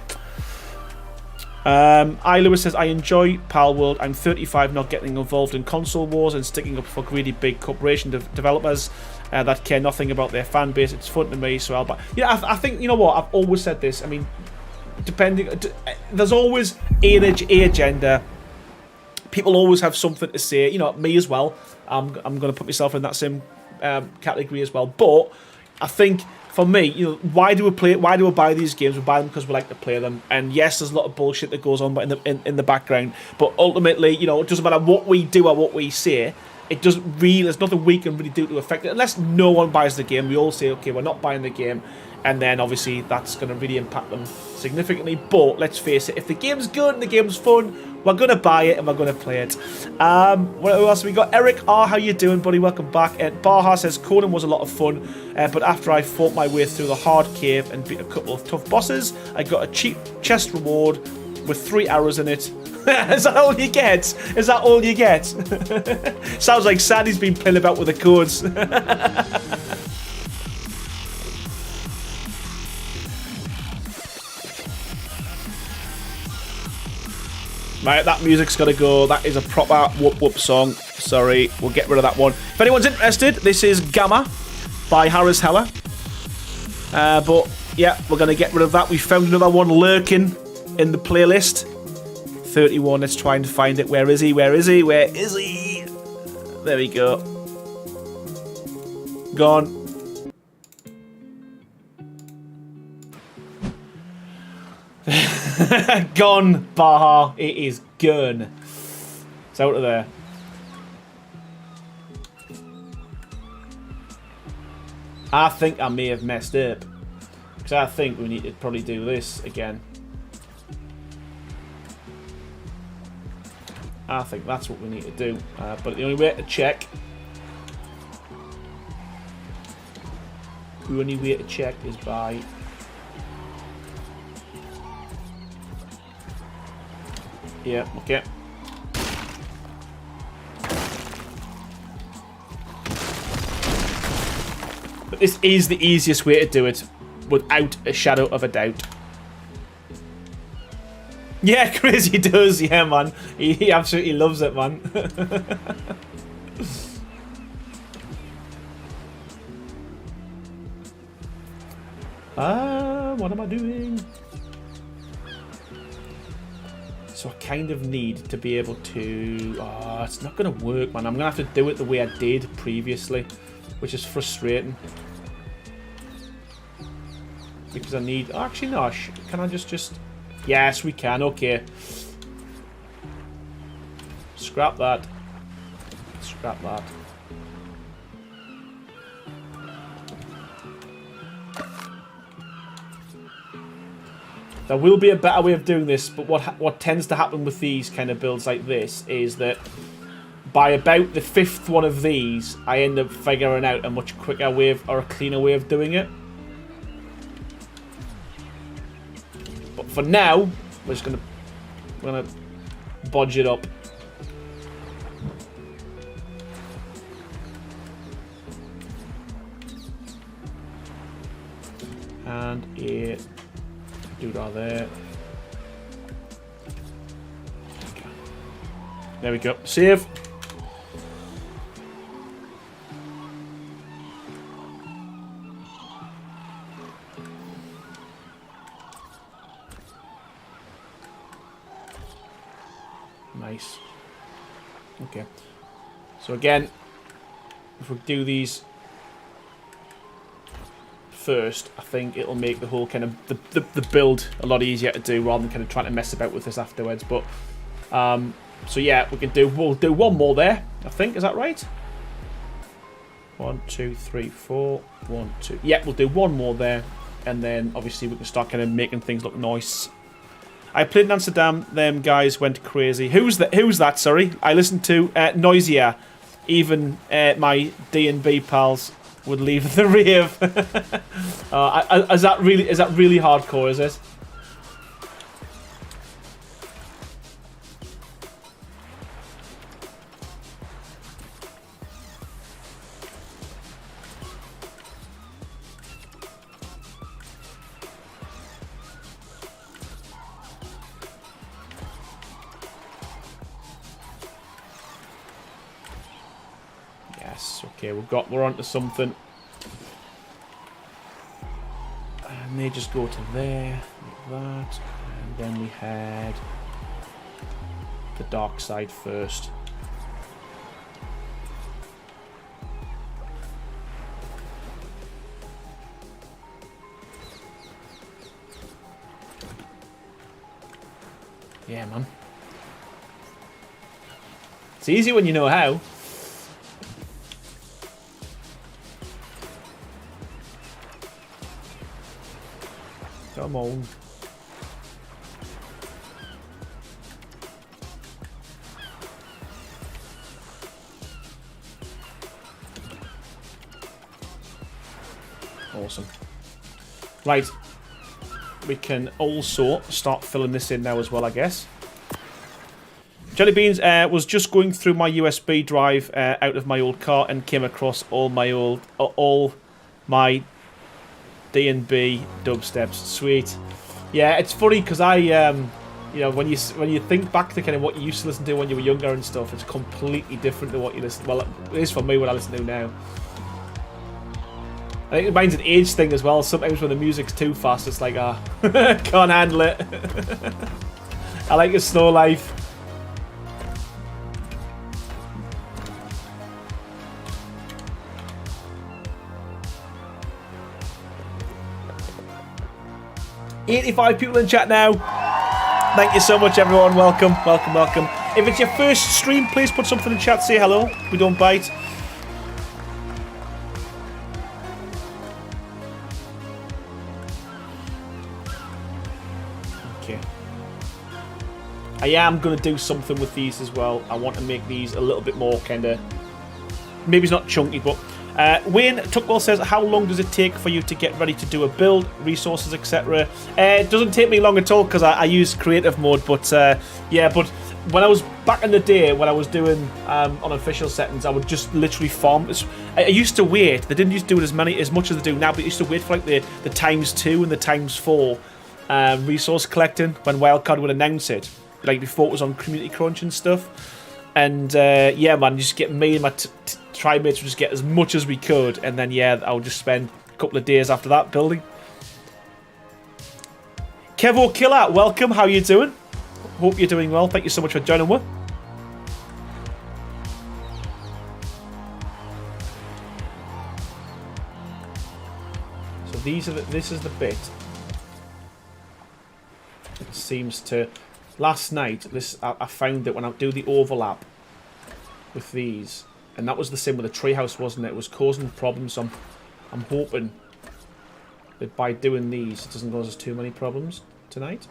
Lewis says, I enjoy Pal World. I'm 35, not getting involved in console wars and sticking up for greedy big corporation developers that care nothing about their fan base. It's fun to me, so I'll buy. Yeah, I think, you know what, I've always said this. I mean, there's always a agenda. People always have something to say. You know, me as well. I'm going to put myself in that same category as well. But I think for me, you know, why do we buy these games? We buy them because we like to play them. And yes, there's a lot of bullshit that goes on in the background. But ultimately, you know, it doesn't matter what we do or what we say. It doesn't really. There's nothing we can really do to affect it unless no one buys the game. We all say, okay, we're not buying the game. And then, obviously, that's going to really impact them significantly. But, let's face it, if the game's good and the game's fun, we're going to buy it and we're going to play it. What else have we got? Eric R, how you doing, buddy? Welcome back. Baha says, Conan was a lot of fun, but after I fought my way through the hard cave and beat a couple of tough bosses, I got a cheap chest reward with 3 arrows in it. Is that all you get? Is that all you get? Sounds like Sandy's been playing about with the codes. Right, that music's got to go. That is a proper whoop-whoop song. Sorry, we'll get rid of that one. If anyone's interested, this is Gamma by Harris Heller. But, yeah, we're going to get rid of that. We found another one lurking in the playlist. 31, let's try and find it. Where is he? Where is he? Where is he? There we go. Gone. Gone, Baha. It is gone. It's out of there. I think I may have messed up. Because I think we need to probably do this again. I think that's what we need to do. But the only way to check... The only way to check is by... Yeah, okay. But this is the easiest way to do it, without a shadow of a doubt. Yeah, Crazy does, yeah, man. He absolutely loves it, man. What am I doing? So I kind of need to be able to... Oh, it's not going to work, man. I'm going to have to do it the way I did previously, which is frustrating. Because I need... Oh, actually, no. Can I just... Yes, we can. Okay. Scrap that. Scrap that. There will be a better way of doing this, but what tends to happen with these kind of builds like this is that by about the 5th one of these, I end up figuring out a much quicker way of, or a cleaner way of doing it. But for now, we're just gonna bodge it up. And a doodah there. There we go. Save. Nice. Okay. So again, if we do these first, I think it'll make the whole kind of the build a lot easier to do rather than kind of trying to mess about with this afterwards. But so yeah, we'll do one more there, I think. Is that right? 1, 2, 3, 4. 1, 2. Yeah, we'll do one more there, and then obviously we can start kind of making things look nice. I played in Amsterdam. Them guys went crazy. Who's that? Sorry, I listened to Noisier. Even my D&B pals would leave the rave. Is that really hardcore? Is it? Okay, we're onto something. And they just go to there, like that, and then we had the dark side first. Yeah, man. It's easy when you know how. Come on. Awesome. Right. We can also start filling this in now as well, I guess. Jelly Beans was just going through my USB drive out of my old car and came across all my D&B dubsteps. Sweet. Yeah, it's funny because I you know, when you think back to kind of what you used to listen to when you were younger and stuff, it's completely different to what you listen. Well, it is for me what I listen to now. I think mine's an age thing as well. Sometimes when the music's too fast, it's like can't handle it. I like a slow life. $85 people in chat now. Thank you so much, everyone. Welcome, welcome, welcome. If it's your first stream, please put something in chat. Say hello. We don't bite. Okay. I am going to do something with these as well. I want to make these a little bit more kind of... Maybe it's not chunky, but... Wayne Tuckwell says, how long does it take for you to get ready to do a build, resources, etc.? It doesn't take me long at all because I use creative mode, but yeah, but when I was back in the day, when I was doing unofficial settings, I would just literally farm. I used to wait. They didn't used to do it as much as they do now, but I used to wait for like the ×2 and the ×4 resource collecting when Wildcard would announce it, like before it was on Community Crunch and stuff. And yeah, man, just get me and my tribe mates would just get as much as we could, and then yeah, I would just spend a couple of days after that building. Kevo Killer, welcome. How you doing? Hope you're doing well. Thank you so much for joining me. So this is the bit. It seems to. Last night, I found that when I do the overlap with these, and that was the same with the treehouse, wasn't it? It was causing problems. So I'm hoping that by doing these, it doesn't cause us too many problems tonight.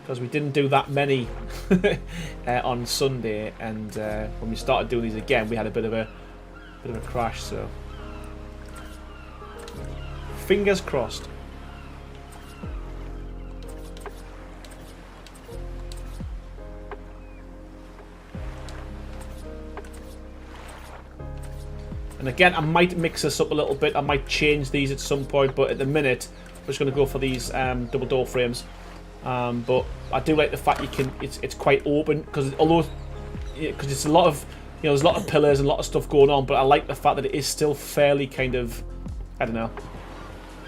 Because we didn't do that many on Sunday, and when we started doing these again, we had a bit of a crash. So fingers crossed. And again, I might mix this up a little bit. I might change these at some point, but at the minute, we're just going to go for these double door frames. But I do like the fact you can. It's quite open because it's a lot of there's a lot of pillars and a lot of stuff going on. But I like the fact that it is still fairly kind of, I don't know,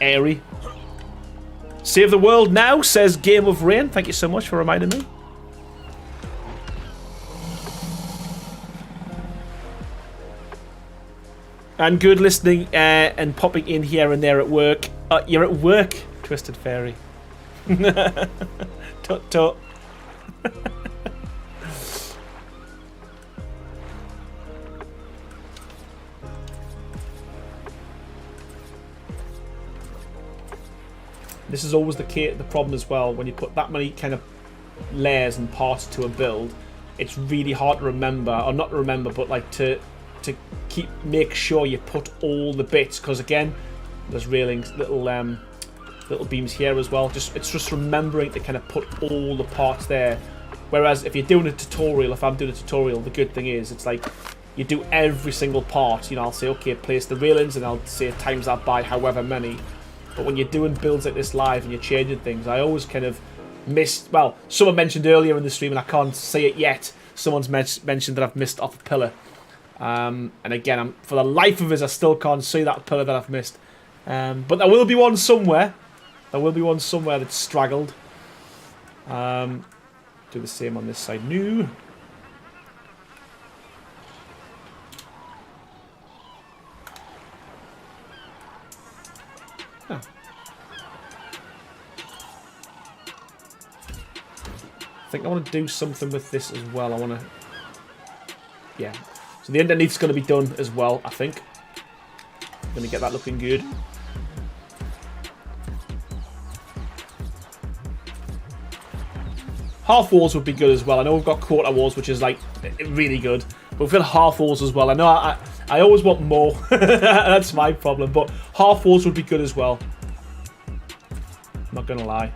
airy. Save the world now, says Game of Rain. Thank you so much for reminding me. And good listening and popping in here and there at work. You're at work, Twisted Fairy. Tut tut. This is always the problem as well. When you put that many kind of layers and parts to a build, it's really hard to remember, or not to remember, but like to make sure you put all the bits, because again, there's railings, little beams here as well. It's just remembering to kind of put all the parts there. Whereas if you're doing a tutorial, if I'm doing a tutorial, the good thing is it's like you do every single part. You know, I'll say, okay, place the railings, and I'll say times that by however many. But when you're doing builds like this live and you're changing things, I always kind of missed. Well, someone mentioned earlier in the stream, and I can't say it yet. Someone's mentioned that I've missed off a pillar. And again, for the life of us, I still can't see that pillar that I've missed. But there will be one somewhere. There will be one somewhere that's straggled. Do the same on this side. New. Huh. I think I want to do something with this as well. I want to... Yeah. So the underneath's going to be done as well, I think. I'm going to get that looking good. Half walls would be good as well. I know we've got quarter walls, which is like really good. But we've got half walls as well. I know I always want more. That's my problem. But half walls would be good as well. I'm not going to lie.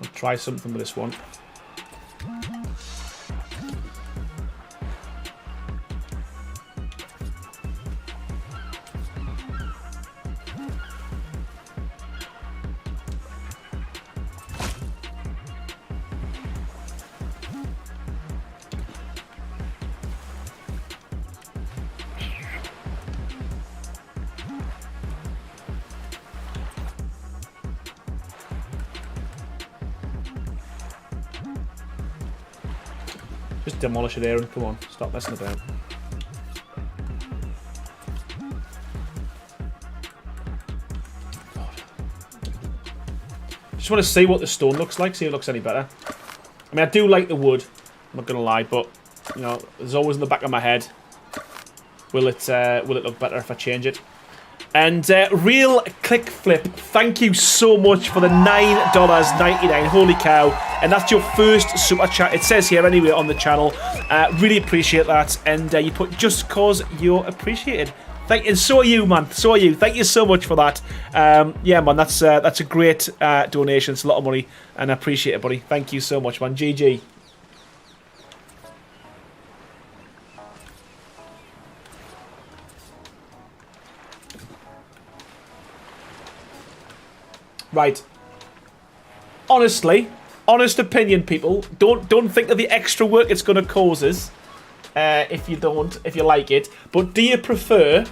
I'll try something with this one. Just demolish it, Aaron. Come on, stop messing about. Just want to see what the stone looks like, see if it looks any better. I mean, I do like the wood, I'm not going to lie, but, you know, there's always in the back of my head, will it look better if I change it? And Real Click Flip, thank you so much for the $9.99. Holy cow. And that's your first super chat. It says here anyway on the channel. Really appreciate that. And you put just cause you're appreciated. And so are you, man. So are you. Thank you so much for that. Yeah, man, that's a great donation. It's a lot of money. And I appreciate it, buddy. Thank you so much, man. GG. Right. Honestly, honest opinion, people. Don't think of the extra work it's going to cause us. If you like it. But do you prefer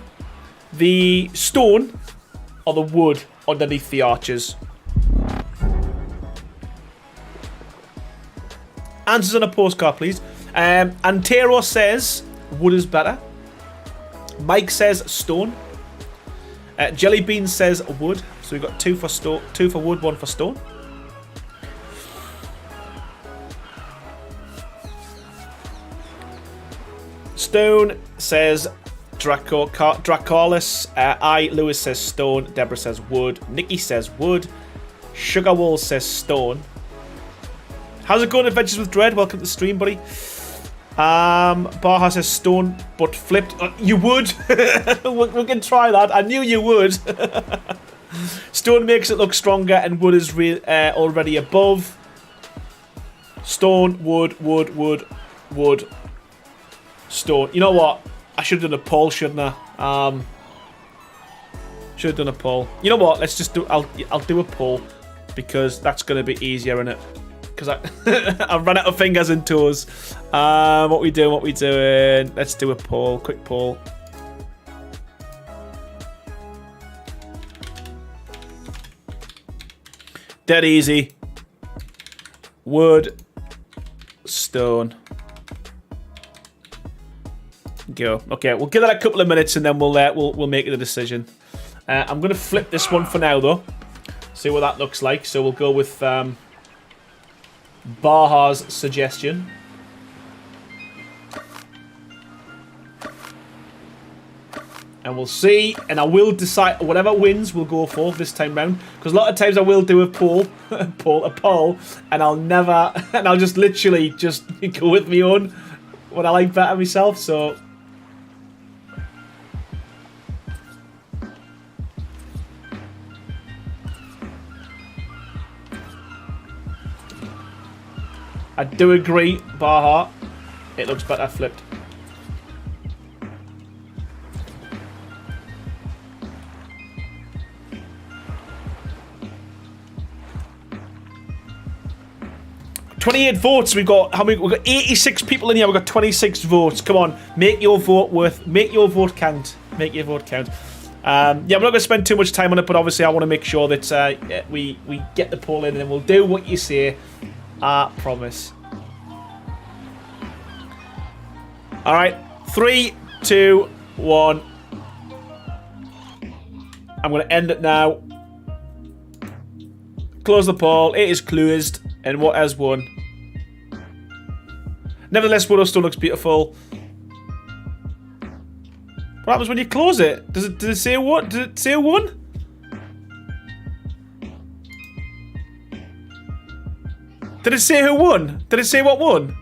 the stone or the wood underneath the arches? Answers on a postcard, please. Antero says wood is better. Mike says stone. Jellybean says wood. So we've got two for wood, one for stone. Stone says Dracalis. Lewis says stone. Deborah says wood. Nikki says wood. Sugarwall says stone. How's it going, Adventures with Dread? Welcome to the stream, buddy. Baha says stone, but flipped. You would. We can try that. I knew you would. Stone makes it look stronger, and wood is already above. Stone, wood, wood, wood, wood, stone. You know what? I should have done a poll, shouldn't I? Should have done a poll. You know what? Let's just do. I'll do a poll because that's going to be easier, innit? Because I've run out of fingers and toes. What we doing? What we doing? Let's do a poll. Quick poll. Dead easy. Wood, stone. Go. Okay, we'll give that a couple of minutes and then we'll make the decision. I'm going to flip this one for now, though. See what that looks like. So we'll go with Baha's suggestion. And we'll see, and I will decide whatever wins we'll go for this time round. Because a lot of times I will do a poll, and I'll just literally just go with my own, what I like better myself. So I do agree, Baha. It looks better flipped. $28 votes. We've got how many? We've got 86 people in here. We've got 26 votes. Come on, make your vote make your vote count. Make your vote count. Yeah, I'm not going to spend too much time on it, but obviously I want to make sure that we get the poll in, and then we'll do what you say. I promise. All right, 3, 2, 1. I'm going to end it now. Close the poll. It is closed. And what has won? Nevertheless, Wood still looks beautiful. What happens when you close it? Does it say what? Does it say who won? Did it say who won? Did it say what won?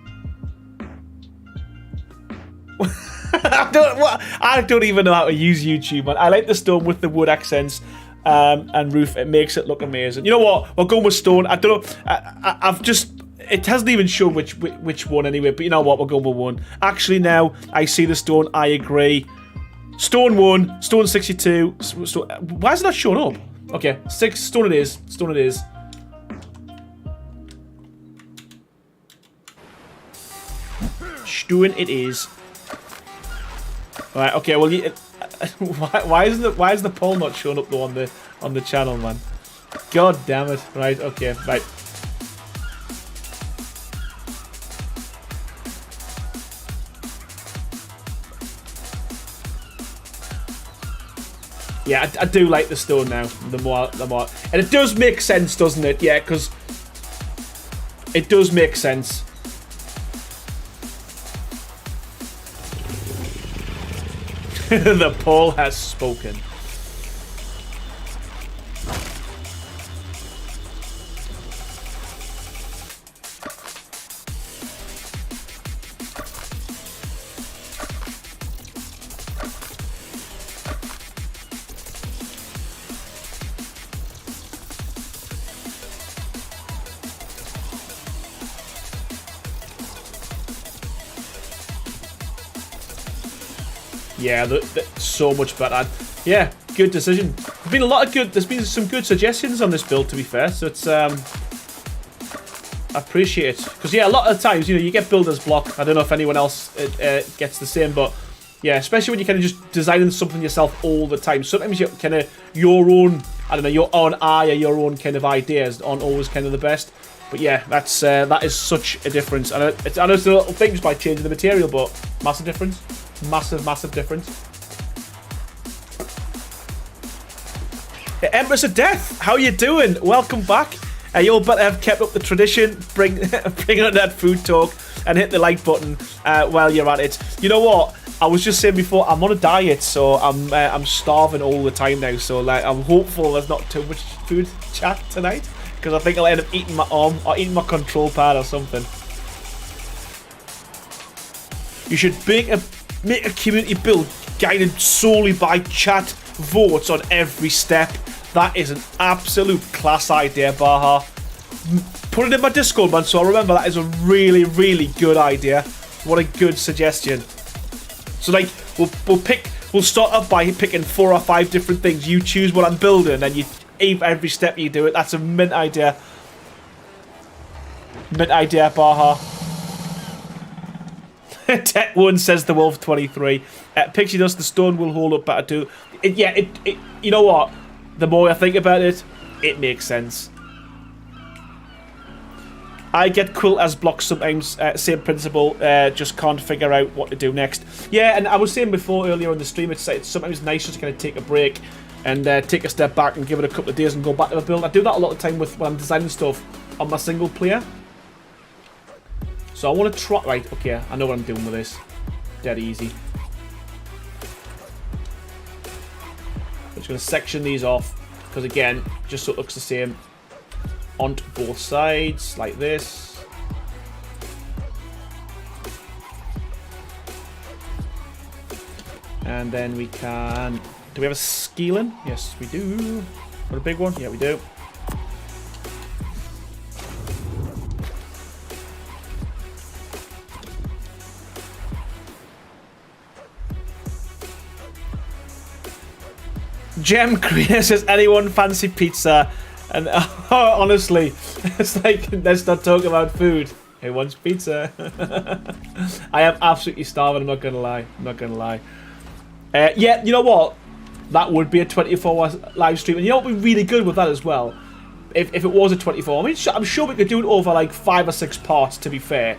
I don't even know how to use YouTube, man. I like the stone with the wood accents. And roof, it makes it look amazing. You know what? We'll go with stone. I don't know. I've just. It hasn't even shown which one anyway. But you know what? We'll go with one. Actually, now I see the stone. I agree. Stone 1, stone 62. Stone, why is it not showing up? Okay, 6 stone. It is. Stone it is. Stone it is. All right. Okay. Well. Why is the poll not showing up though on the channel, man? God damn it! Right, okay, right. Yeah, I do like the stone now. The more, and it does make sense, doesn't it? Yeah, because it does make sense. The poll has spoken. Yeah, so much better. Yeah, good decision. There's been a lot of good. There's been some good suggestions on this build, to be fair. So it's I appreciate it, because yeah, a lot of times you get builder's block. I don't know if anyone else gets the same, but yeah, especially when you're kind of just designing something yourself all the time. Sometimes you kind of your own, I don't know, your own eye or your own kind of ideas aren't always kind of the best. But yeah, that is such a difference. And I know it's a little things by changing the material, but massive difference. Massive difference. Empress of Death, how you doing? Welcome back. You all better have kept up the tradition. Bring on that food talk and hit the like button while you're at it. You know what? I was just saying before, I'm on a diet, so I'm starving all the time now. So like, I'm hopeful there's not too much food chat tonight, because I think I'll end up eating my arm or eating my control pad or something. You should make a community build guided solely by chat votes on every step. That is an absolute class idea, Baha. Put it in my Discord, man, so I remember that is a really good idea. What a good suggestion. So like, we'll start off by picking 4 or 5 different things. You choose what I'm building, and you every step you do it. That's a mint idea. Mint idea, Baha. Tech 1 says the Wolf 23. Pixie Dust, the stone will hold up better too. You know what? The more I think about it, it makes sense. I get quilt as blocks sometimes. Same principle. Just can't figure out what to do next. Yeah, and I was saying before earlier on the stream, it's sometimes nice just to kind of take a break. and take a step back and give it a couple of days and go back to the build. I do that a lot of time when I'm designing stuff on my single player. So I want to try... Right, okay, I know what I'm doing with this. Dead easy. I'm just going to section these off, because again, just so it looks the same on both sides, like this. And then we can... Do we have a scaling? Yes, we do. Got a big one? Yeah, we do. Gem Creator says, anyone fancy pizza? And honestly, it's like, let's not talk about food. Who wants pizza? I am absolutely starving, I'm not going to lie. I'm not going to lie. Yeah, you know what? That would be a 24-hour live stream. And you know what would be really good with that as well? If it was a 24. I mean, I'm sure we could do it over like 5 or 6 parts, to be fair.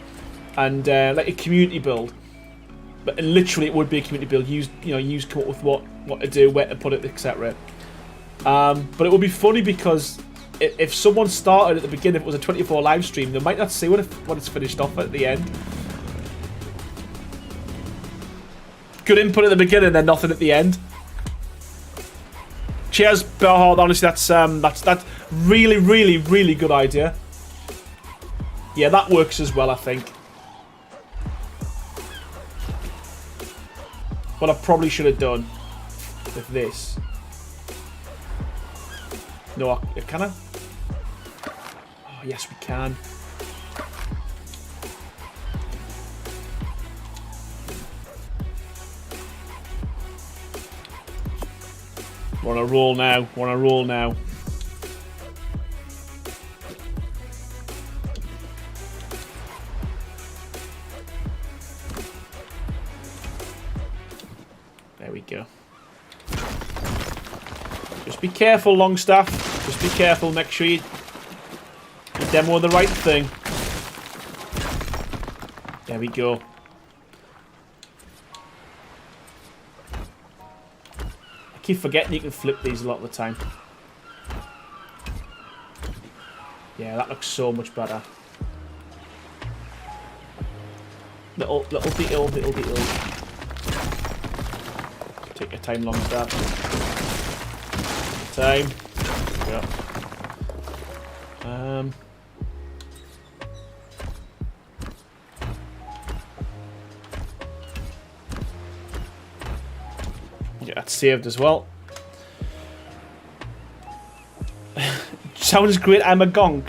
And like a community build. But literally, it would be a community build. Use come up with what to do, where to put it, etc. But it would be funny because if someone started at the beginning, if it was a 24 live stream, they might not see when it's finished off at the end. Good input at the beginning, then nothing at the end. Cheers, Bellhard. Honestly, that's really, really, really good idea. Yeah, that works as well, I think. What I probably should have done with this. No, can I? Oh, yes, we can. We're on a roll now. We're on a roll now. There we go. Just be careful, Longstaff. Just be careful. Make sure you demo the right thing. There we go. I keep forgetting you can flip these a lot of the time. Yeah, that looks so much better. Little detail. Take your time, Longstaff. Time. Yeah. Yeah, that's saved as well. Sounds great. I'm a gonk.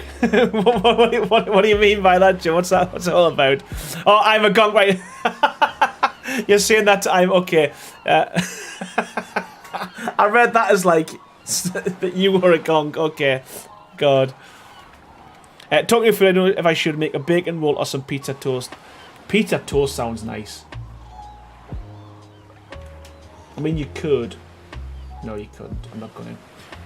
what do you mean by that, Joe? What's that? What's it all about? Oh, I'm a gonk, right? You're saying that I'm okay. I read that as like that you were a gonk. Okay, God. Talking if I know if I should make a bacon roll or some pizza toast. Pizza toast sounds nice. I mean, you could. No, you couldn't. I'm not going to.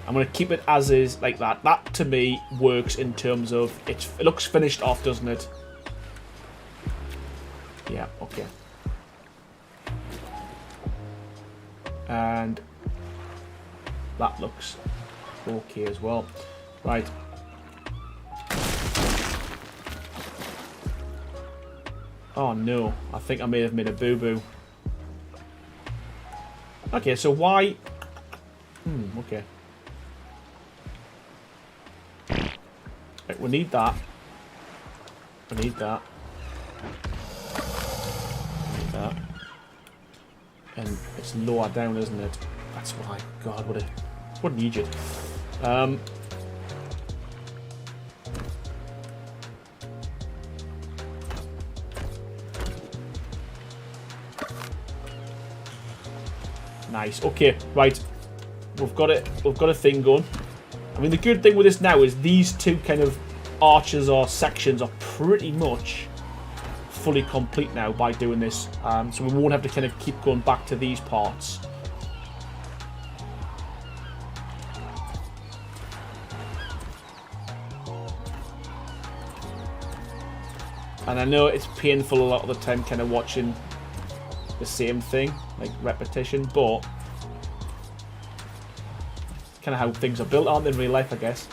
I'm going to keep it as is, like that. That, to me, works in terms of... It looks finished off, doesn't it? Yeah, okay. And... that looks okay as well. Right. Oh, no. I think I may have made a boo-boo. Okay, so why... okay. Right, we need that. We need that. We need that. And it's lower down, isn't it? That's why. God, what an idiot. Nice. Okay, right. We've got it. We've got a thing going. I mean, the good thing with this now is these two kind of arches or sections are pretty much fully complete now by doing this. So we won't have to kind of keep going back to these parts. And I know it's painful a lot of the time kind of watching the same thing, like repetition, but kind of how things are built, aren't they, in real life, I guess.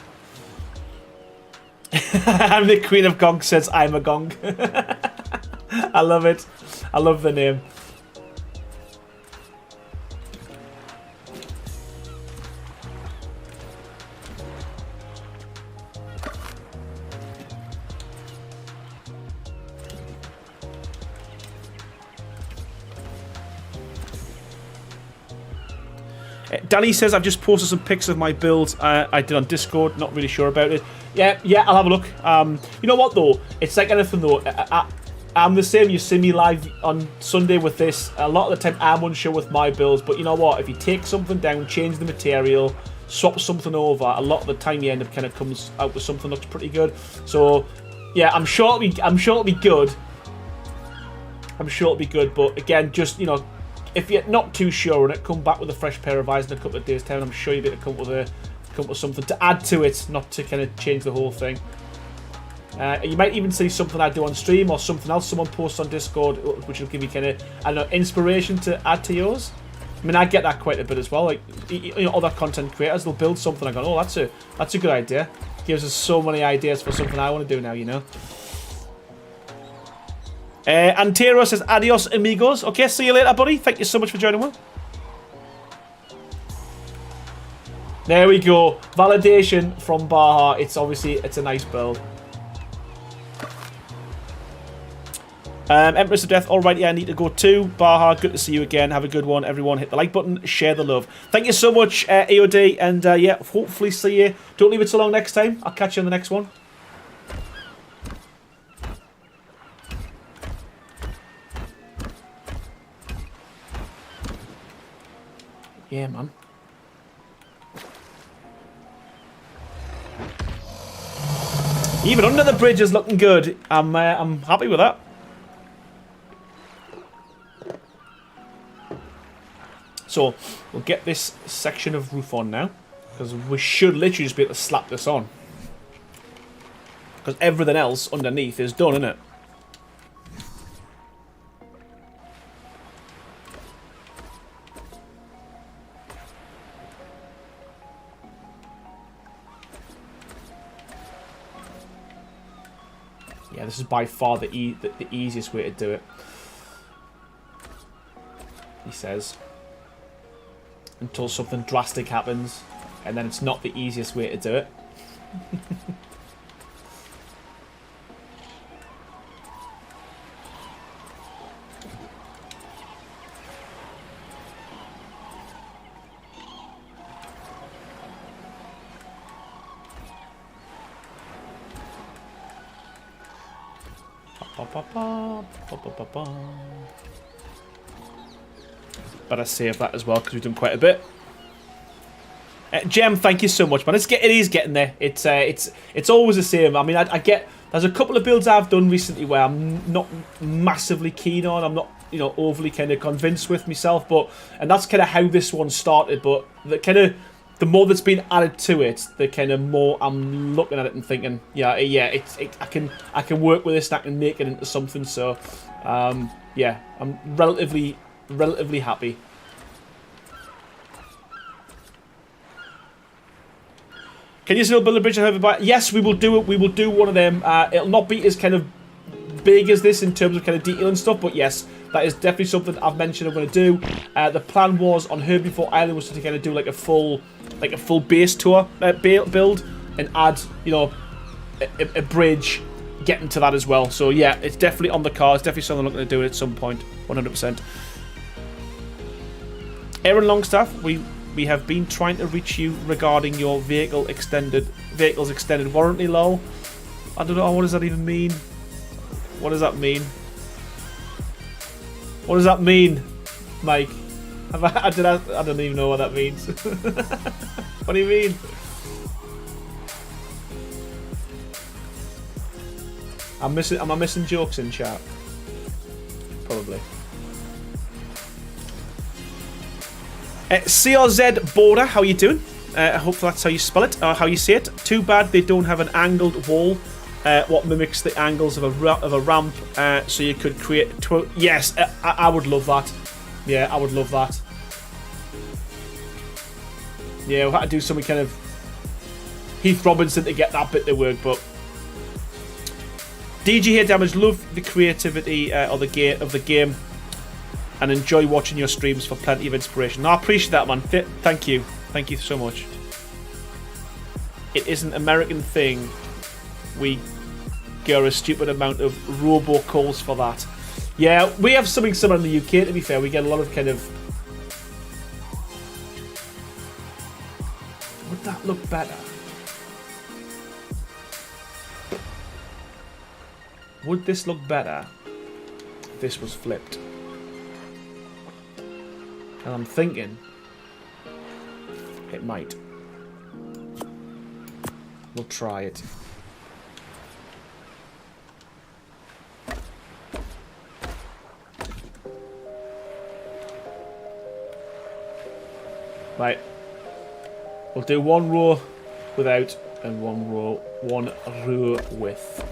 I'm the Queen of Gong says I'm a gong. I love it. I love the name. Danny says, I've just posted some pics of my build I did on Discord. Not really sure about it. Yeah, I'll have a look. You know what, though? It's like anything, though. I'm the same. You see me live on Sunday with this. A lot of the time, I'm unsure with my builds. But you know what? If you take something down, change the material, swap something over, a lot of the time you end up kind of comes out with something that looks pretty good. So, yeah, I'm sure it'll be good. I'm sure it'll be good. But, again, just, you know, if you're not too sure on it, come back with a fresh pair of eyes in a couple of days' time. I'm sure you'll be able to come up with something to add to it, not to kind of change the whole thing. You might even see something I do on stream or something else someone posts on Discord, which will give you kind of, I don't know, inspiration to add to yours. I mean, I get that quite a bit as well. Like, you know, other content creators, they'll build something. I go, oh, that's a good idea. Gives us so many ideas for something I want to do now, you know. Antero says, adios, amigos. Okay, see you later, buddy. Thank you so much for joining me. There we go. Validation from Baha. It's a nice build. Empress of Death, alright, yeah, I need to go too. Baha, good to see you again. Have a good one, everyone. Hit the like button, share the love. Thank you so much, AOD, and yeah, hopefully see you. Don't leave it so long next time. I'll catch you on the next one. Yeah, man. Even under the bridge is looking good. I'm happy with that. So we'll get this section of roof on now, because we should literally just be able to slap this on, because everything else underneath is done, isn't it? Yeah, this is by far the easiest way to do it, he says. Until something drastic happens, and then it's not the easiest way to do it. Better save that as well, because we've done quite a bit. Gem, thank you so much, man. It is getting there. It's always the same. I mean, I get, there's a couple of builds I've done recently where I'm not massively keen on. I'm not, you know, overly kind of convinced with myself, and that's kind of how this one started. But the more that's been added to it, the kind of more I'm looking at it and thinking, yeah, I can work with this and I can make it into something. So, yeah, I'm relatively happy. Can you still build a bridge and have it back? Yes, we will do it. We will do one of them. It'll not be as kind of big as this in terms of kind of detail and stuff, but yes, that is definitely something I've mentioned I'm going to do. The plan was on Herbie Fort Island was to kind of do like a full base tour build and add, you know, a bridge getting to that as well. So yeah, it's definitely on the cards. Definitely something I'm looking to do at some point. 100%. Aaron Longstaff, we have been trying to reach you regarding your vehicle's extended warranty, lol. I don't know, what does that even mean? What does that mean? What does that mean, Mike? I don't even know what that means. What do you mean? Am I missing jokes in chat? Probably. CRZ Border, how you doing? I hope that's how you spell it, or how you say it. Too bad they don't have an angled wall, what mimics the angles of a ramp, so you could create... Yes, I would love that. Yeah, I would love that. Yeah, we'll have to do something kind of Heath Robinson to get that bit to work, but DG here, Damage, love the creativity of the game and enjoy watching your streams for plenty of inspiration. No, I appreciate that, man. Thank you. Thank you so much. It is an American thing. We get a stupid amount of robocalls for that. Yeah, we have something similar in the UK, to be fair. We get a lot of kind of... Would that look better? Would this look better if this was flipped? And I'm thinking it might. We'll try it. Right. We'll do one row without and one row with.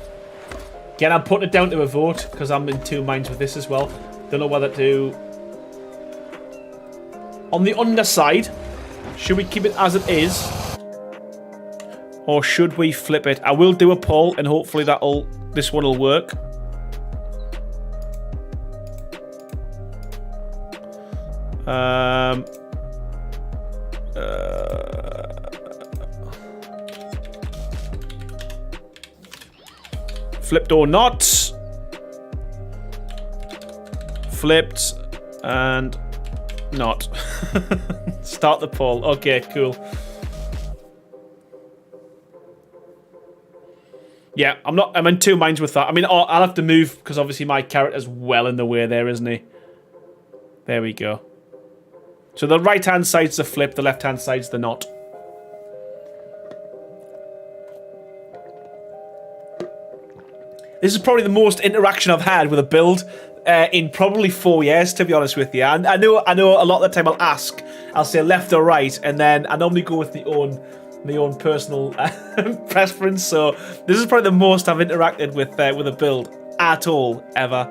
Again, I'm putting it down to a vote because I'm in two minds with this as well. Don't know whether to... On the underside, should we keep it as it is? Or should we flip it? I will do a poll and hopefully this one will work. Flipped or not. Flipped and not. Start the poll. Okay, cool. Yeah, I'm in two minds with that. I mean, I'll have to move because obviously my character's well in the way there, isn't he? There we go. So the right-hand side's the flip, the left-hand side's the not. This is probably the most interaction I've had with a build in probably 4 years, to be honest with you. And I know a lot of the time I'll say left or right, and then I normally go with my own personal preference. So this is probably the most I've interacted with a build at all, ever.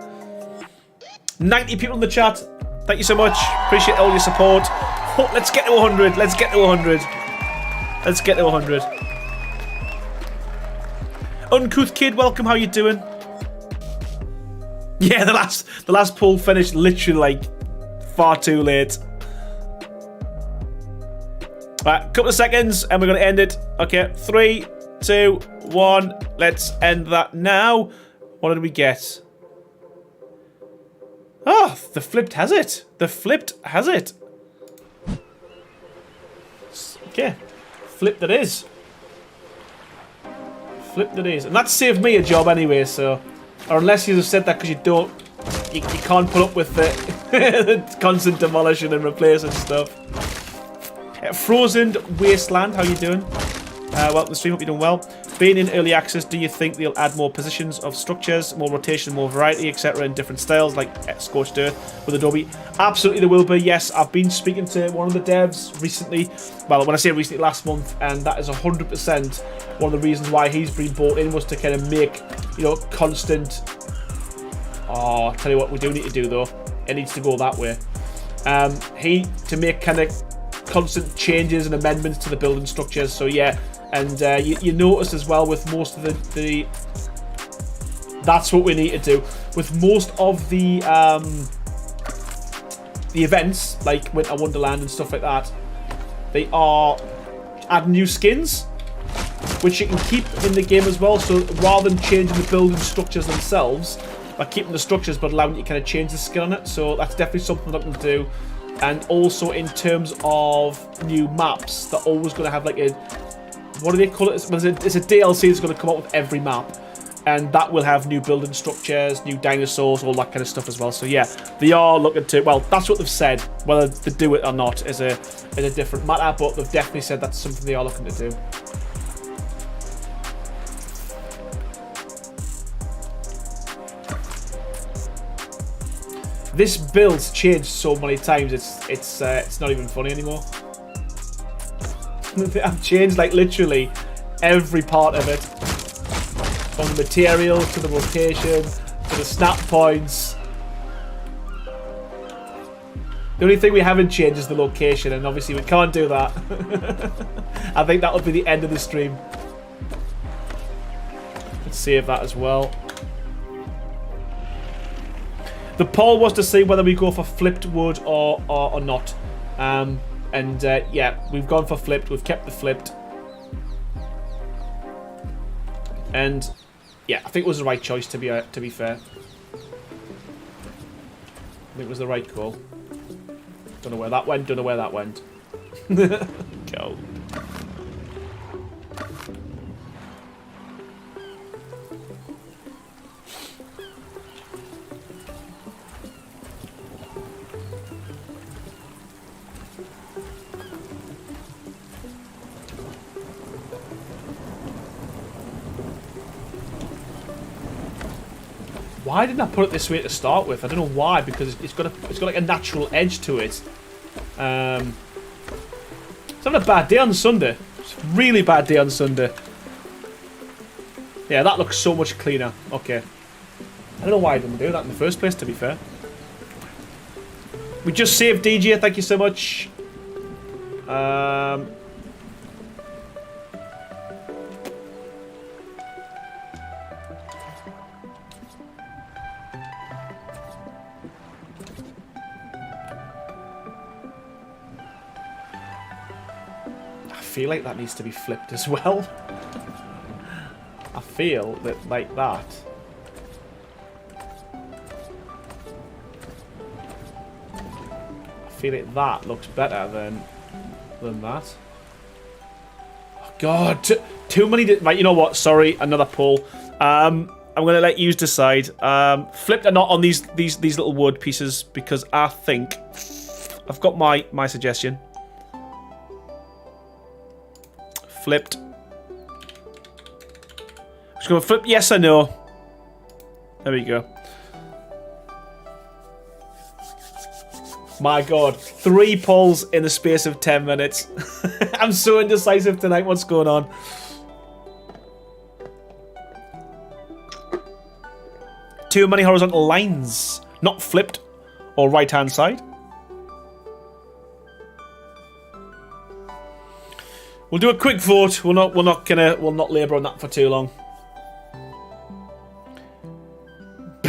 90 people in the chat. Thank you so much. Appreciate all your support. Oh, let's get to 100. Let's get to 100. Let's get to 100. Uncouth Kid, welcome. How you doing? Yeah, the last poll finished literally like far too late. Right, couple of seconds and we're going to end it. Okay, 3, 2, 1. Let's end that now. What did we get? Oh, the flipped has it. The flipped has it. Okay, flipped it is. Flipped it is. And that saved me a job anyway, so... Or unless you have said that because you can't put up with the constant demolishing and replacing stuff. Frozen Wasteland, how you doing? Welcome to the stream, hope you're doing well. Being in early access, do you think they'll add more positions of structures, more rotation, more variety, etc. in different styles like Scorched Earth with Adobe? Absolutely there will be, yes. I've been speaking to one of the devs recently, well, when I say recently, last month, and that is 100% one of the reasons why he's been brought in, was to kind of make, you know, constant... Oh, I'll tell you what we do need to do though. It needs to go that way. To make kind of constant changes and amendments to the building structures, so yeah. And you notice as well with most of the that's what we need to do with most of the events like Winter Wonderland and stuff like that. They are adding new skins, which you can keep in the game as well. So rather than changing the building structures themselves, by keeping the structures but allowing you to kind of change the skin on it. So that's definitely something that I can do. And also in terms of new maps, they're always going to have like a, what do they call it? It's a DLC that's going to come out with every map, and that will have new building structures, new dinosaurs, all that kind of stuff as well. So yeah, they are looking to, well, that's what they've said. Whether they do it or not is a different matter, but they've definitely said that's something they are looking to do. This build's changed so many times. It's not even funny anymore. I've changed like literally every part of it, from the materials to the rotation to the snap points. The only thing we haven't changed is the location, and obviously we can't do that. I think that would be the end of the stream. Let's save that as well. The poll was to see whether we go for flipped wood or not. Yeah, we've gone for flipped. We've kept the flipped. And yeah, I think it was the right choice, to be fair. I think it was the right call. Don't know where that went. Don't know where that went. Go. Why didn't I put it this way to start with? I don't know why, because it's got like a natural edge to it. It's having a bad day on Sunday. It's a really bad day on Sunday. Yeah, that looks so much cleaner. Okay. I don't know why I didn't do that in the first place, to be fair. We just saved DJ, thank you so much. I feel like that needs to be flipped as well. I feel that like that. I feel like that looks better than that. Oh God, too many. Right, you know what? Sorry, another poll. I'm gonna let you decide. Flipped or not on these little wood pieces, because I think I've got my suggestion. Flipped. Just gonna flip yes or no. There we go. My God, 3 polls in the space of 10 minutes. I'm so indecisive tonight. What's going on? Too many horizontal lines. Not flipped or right hand side. We'll do a quick vote. We'll not labour on that for too long.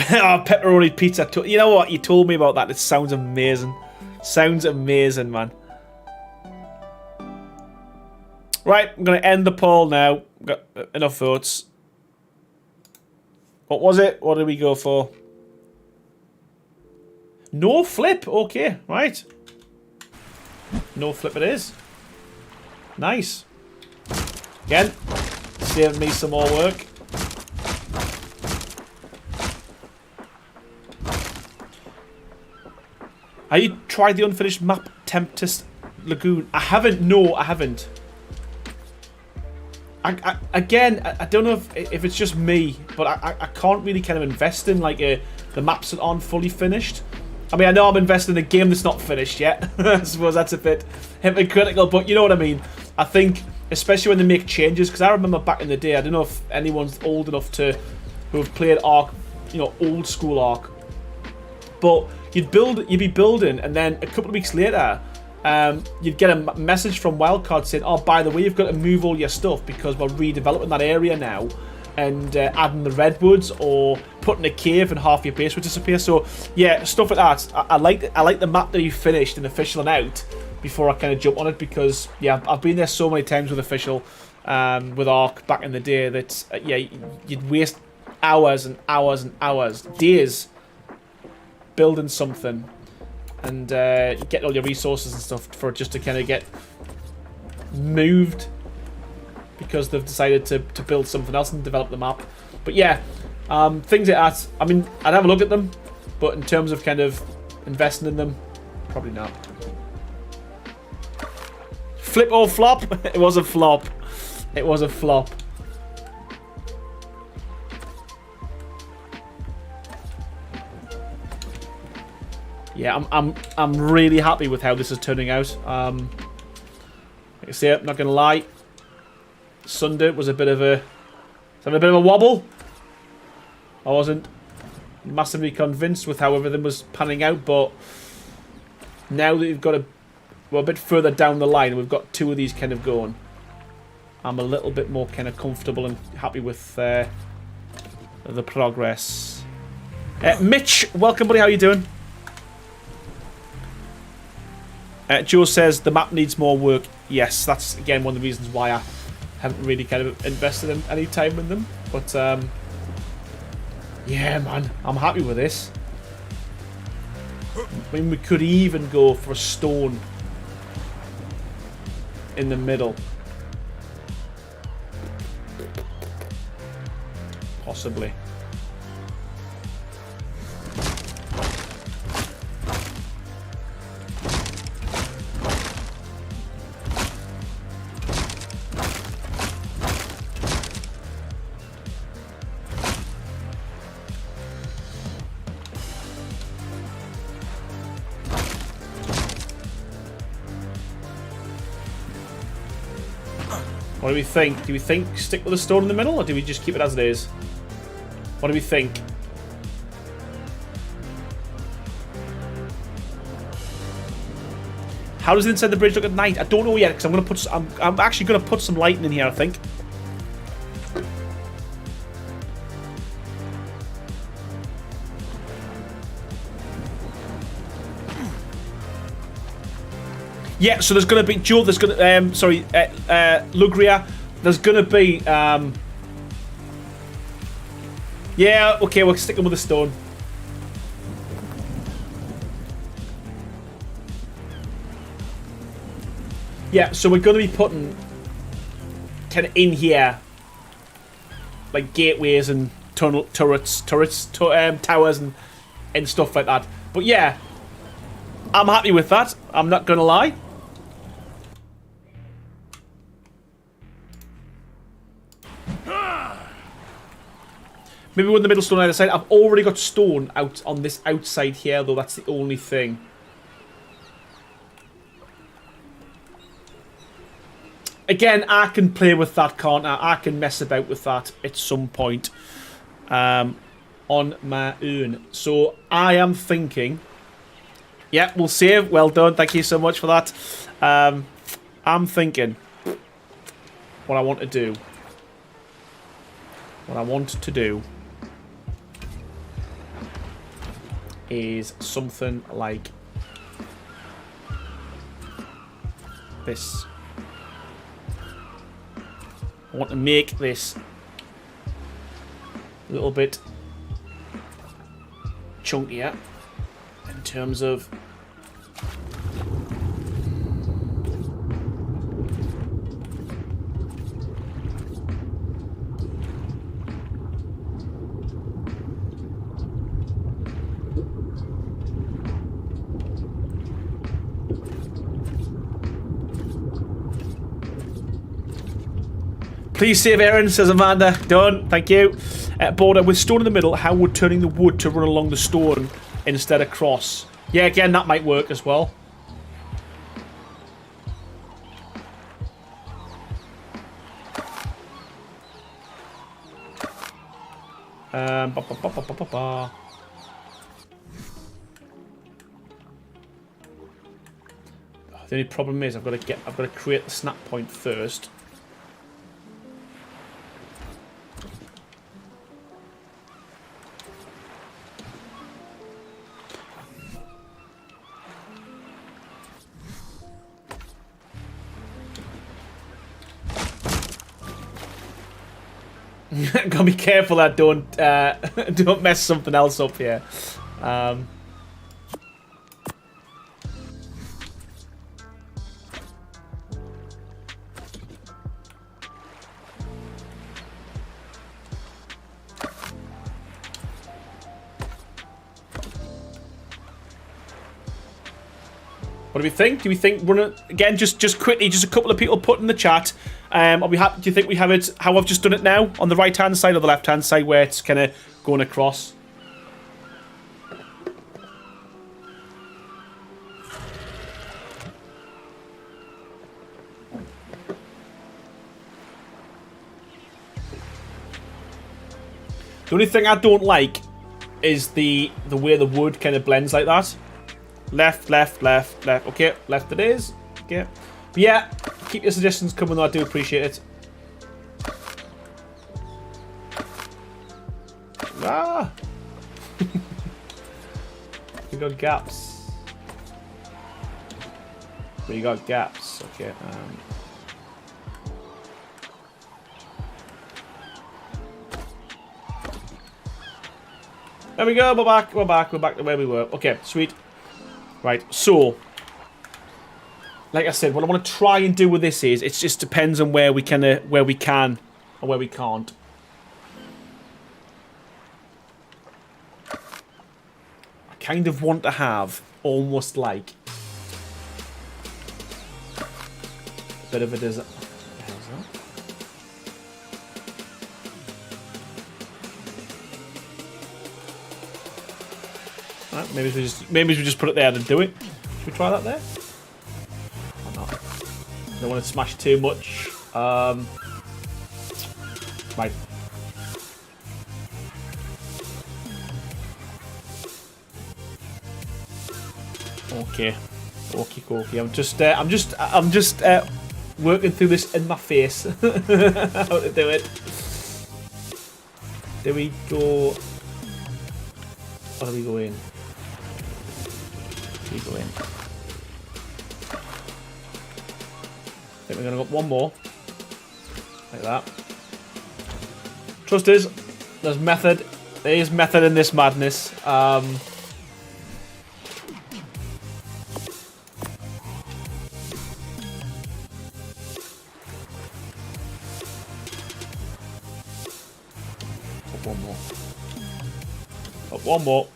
Oh, pepperoni pizza. You know what? You told me about that. It sounds amazing. Sounds amazing, man. Right, I'm going to end the poll now. Got enough votes. What was it? What did we go for? No flip. Okay, right. No flip it is. Nice. Again, saving me some more work. Have you tried the unfinished map Tempest Lagoon? I haven't. No, I haven't. Again, I don't know if it's just me, but I can't really kind of invest in like the maps that aren't fully finished. I mean, I know I'm investing in a game that's not finished yet. I suppose that's a bit hypocritical, but you know what I mean. I think, especially when they make changes, because I remember back in the day, I don't know if anyone's old enough who have played Ark, you know, old school Ark, but you'd be building, and then a couple of weeks later, you'd get a message from Wildcard saying, "Oh, by the way, you've got to move all your stuff because we're redeveloping that area now, and adding the redwoods or putting a cave and half your base would disappear." So yeah, stuff like that. I like the map that you finished and official and out before I kind of jump on it, because yeah, I've been there so many times with official, with Ark back in the day that yeah, you'd waste hours and hours and hours, days building something, and get all your resources and stuff for just to kind of get moved because they've decided to build something else and develop the map. But yeah, things like that, I mean, I'd have a look at them, but in terms of kind of investing in them, probably not. Flip or flop? It was a flop. It was a flop. Yeah, I'm really happy with how this is turning out. Like I say, I'm not gonna lie. Sunday was a bit of a wobble. I wasn't massively convinced with how everything was panning out, but now that we've got we're a bit further down the line, we've got 2 of these kind of going, I'm a little bit more kind of comfortable and happy with the progress. Mitch, welcome, buddy. How you doing? Joe says the map needs more work. Yes, that's again one of the reasons why I haven't really kind of invested in any time in them. But yeah, man, I'm happy with this. I mean, we could even go for a stone in the middle. Possibly. What do we think? Do we think stick with the stone in the middle, or do we just keep it as it is? What do we think? How does the inside the bridge look at night? I don't know yet, because I'm gonna put. I'm actually gonna put some lighting in here, I think. Yeah, so there's going to be... Joe, there's going to... sorry, Lugria. There's going to be... yeah, okay, we're sticking with the stone. Yeah, so we're going to be putting... kind of in here... like gateways and towers and stuff like that. But yeah, I'm happy with that. I'm not going to lie. Maybe one in the middle, stone on either side. I've already got stone out on this outside here, though. That's the only thing. Again, I can play with that, can't I? I can mess about with that at some point on my own. So I am thinking... yeah, we'll save. Well done. Thank you so much for that. I'm thinking what I want to do. What I want to do is something like this. I want to make this a little bit chunkier in terms of please save Aaron, says Amanda. Done. Thank you. Border with stone in the middle. How would turning the wood to run along the stone instead of cross? Yeah, again, that might work as well. The only problem is I've got to create the snap point first. Gotta be careful that don't mess something else up here. What do we think? Do we think run it again? Just quickly, just a couple of people put in the chat. Are we happy? Do you think we have it how I've just done it now on the right hand side or the left hand side where it's kind of going across? The only thing I don't like is the way the wood kind of blends like that. Left, left, left, left. Okay, left it is. Okay. But yeah, keep your suggestions coming though. I do appreciate it. Ah! We got gaps. We got gaps. Okay. There we go. We're back. We're back. We're back to where we were. Okay, sweet. Right. So, like I said, what I want to try and do with this is it just depends on where we can and where we can't. I kind of want to have almost like a bit of a design. What the hell is that? Right, maybe we just put it there and do it. Should we try that there? Or not? Don't want to smash too much. Right. Okay. Okie dokie. I'm just working through this in my face. How to do it. Do we go? Or do we go in? We go in. I think we're gonna go one more. Like that. Trust us, there's method. There is method in this madness. One more. Up one more.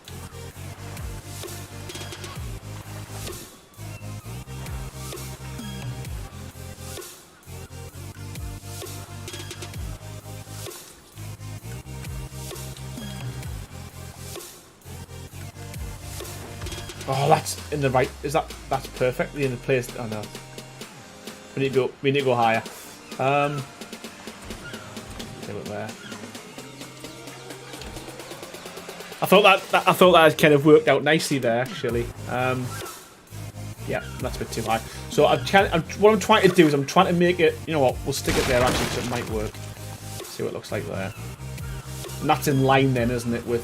Oh, that's in the right. Is that's perfectly in the place? Oh no. We need to go higher. Do it there. I thought that kind of worked out nicely there, actually. Yeah, that's a bit too high. So what I'm trying to do is I'm trying to make it. You know what? We'll stick it there actually, so it might work. See what it looks like there. And that's in line then, isn't it? With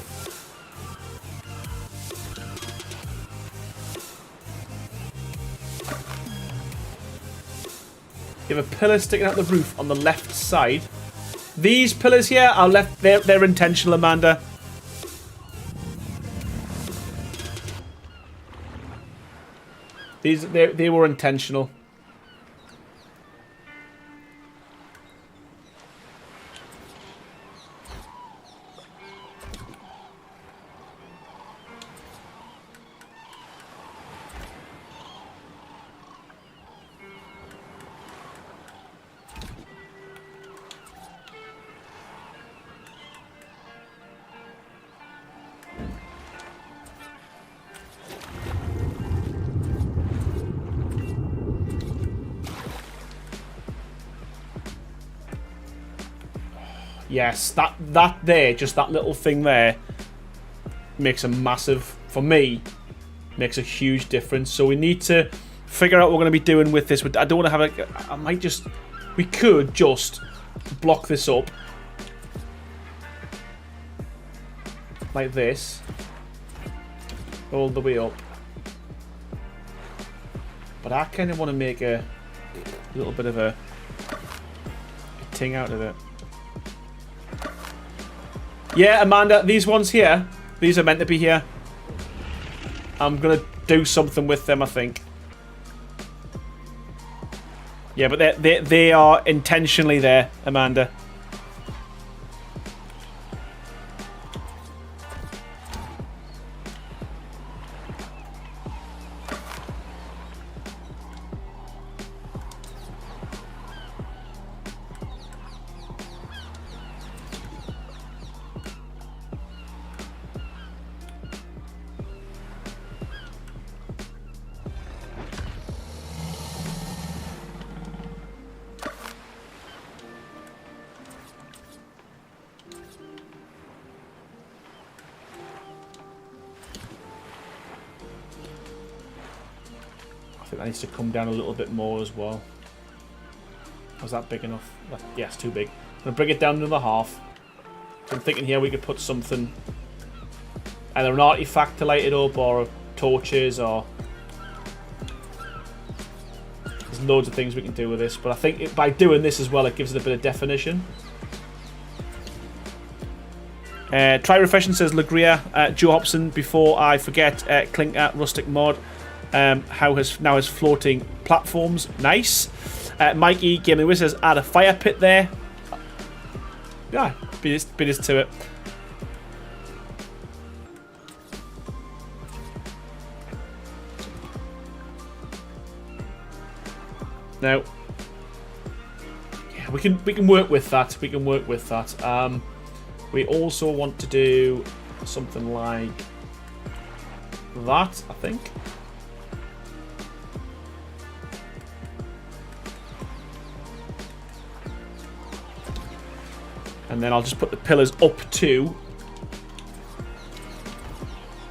you have a pillar sticking out the roof on the left side. These pillars here are left. They're intentional, Amanda. They were intentional. Yes, that there, just that little thing there, makes a massive, for me, makes a huge difference. So we need to figure out what we're going to be doing with this. I don't want to have we could just block this up like this, all the way up. But I kind of want to make a little bit of a ting out of it. Yeah, Amanda, these ones here, these are meant to be here. I'm going to do something with them, I think. Yeah, but they are intentionally there, Amanda. think that needs to come down a little bit more as well. Was that big enough? Yeah, it's too big. I'm going to bring it down another half. So I'm thinking here we could put something, either an artifact to light it up, or torches, or... There's loads of things we can do with this, but I think by doing this as well, it gives it a bit of definition. Try refreshing, says Legria. Joe Hobson, before I forget, Clinker Rustic Mod now has floating platforms. Nice. Mikey Gaming Wiz says add a fire pit there. Yeah, bit is to it. Now, yeah, we can work with that. We can work with that. We also want to do something like that, I think. And then I'll just put the pillars up to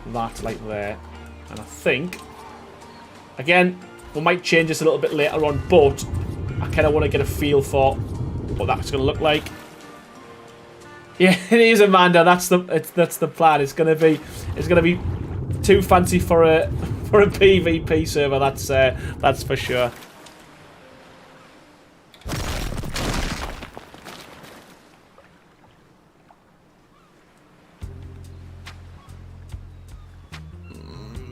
that, like there. And I think, again, we might change this a little bit later on, but I kind of want to get a feel for what that's going to look like. Yeah, it is, Amanda. That's the plan. It's gonna be too fancy for a PvP server. That's for sure.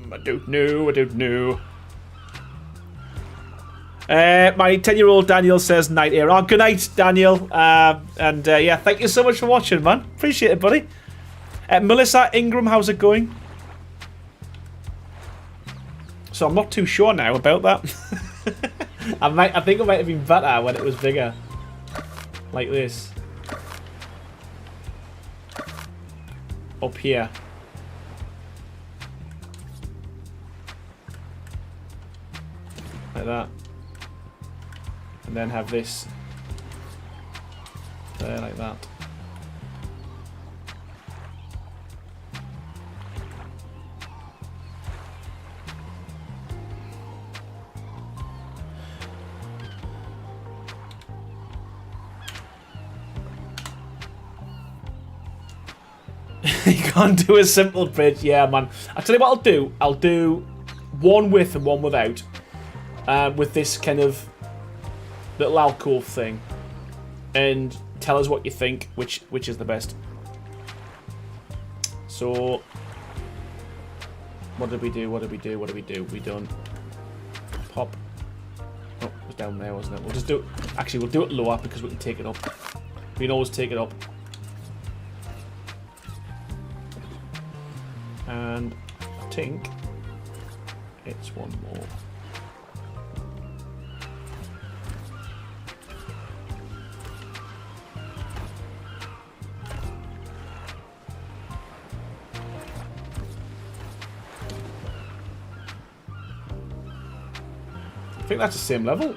I don't know. My 10-year-old Daniel says night air. Oh, good night, Daniel. Yeah, thank you so much for watching, man. Appreciate it, buddy. Melissa Ingram, how's it going? So I'm not too sure now about that. I think it might have been better when it was bigger, like this. Up here. Like that. And then have this there, like that. You can't do a simple bridge, yeah, man. I'll tell you what I'll do. I'll do one with and one without. With this kind of little alcove thing, and tell us what you think, which is the best. So, what did we do? We done pop. Oh, it was down there, wasn't it? We'll just do it. Actually, we'll do it lower because we can take it up. We can always take it up. And I think it's one more. I think that's the same level.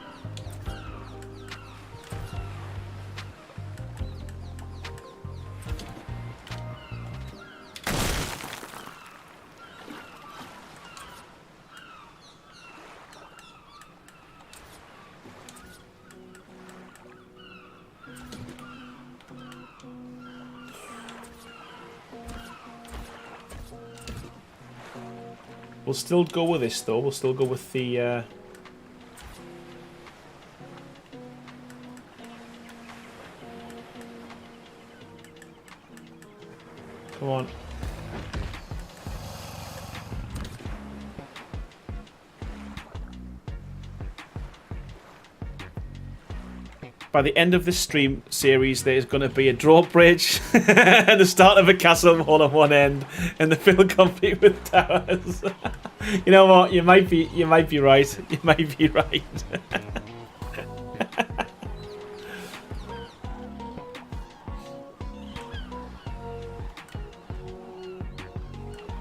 We'll still go with this though. We'll still go with the come on. By the end of this stream series, there's going to be a drawbridge and the start of a castle wall on one end, and the fill complete with towers. You know what? You might be right. You might be right.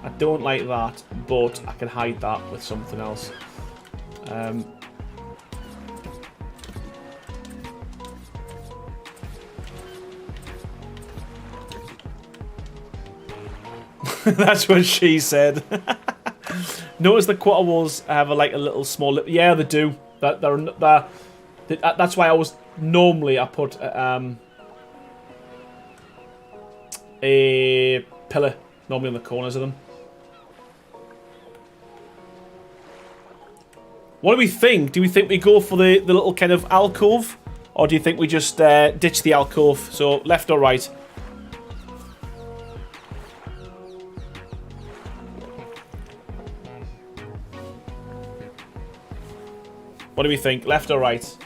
I don't like that, but I can hide that with something else. That's what she said. Notice the quarter walls have like a little small lip. Yeah, they do. That's why I put a pillar normally on the corners of them. What do we think? Do we think we go for the little kind of alcove? Or do you think we just ditch the alcove? So left or right? What do we think? Left or right?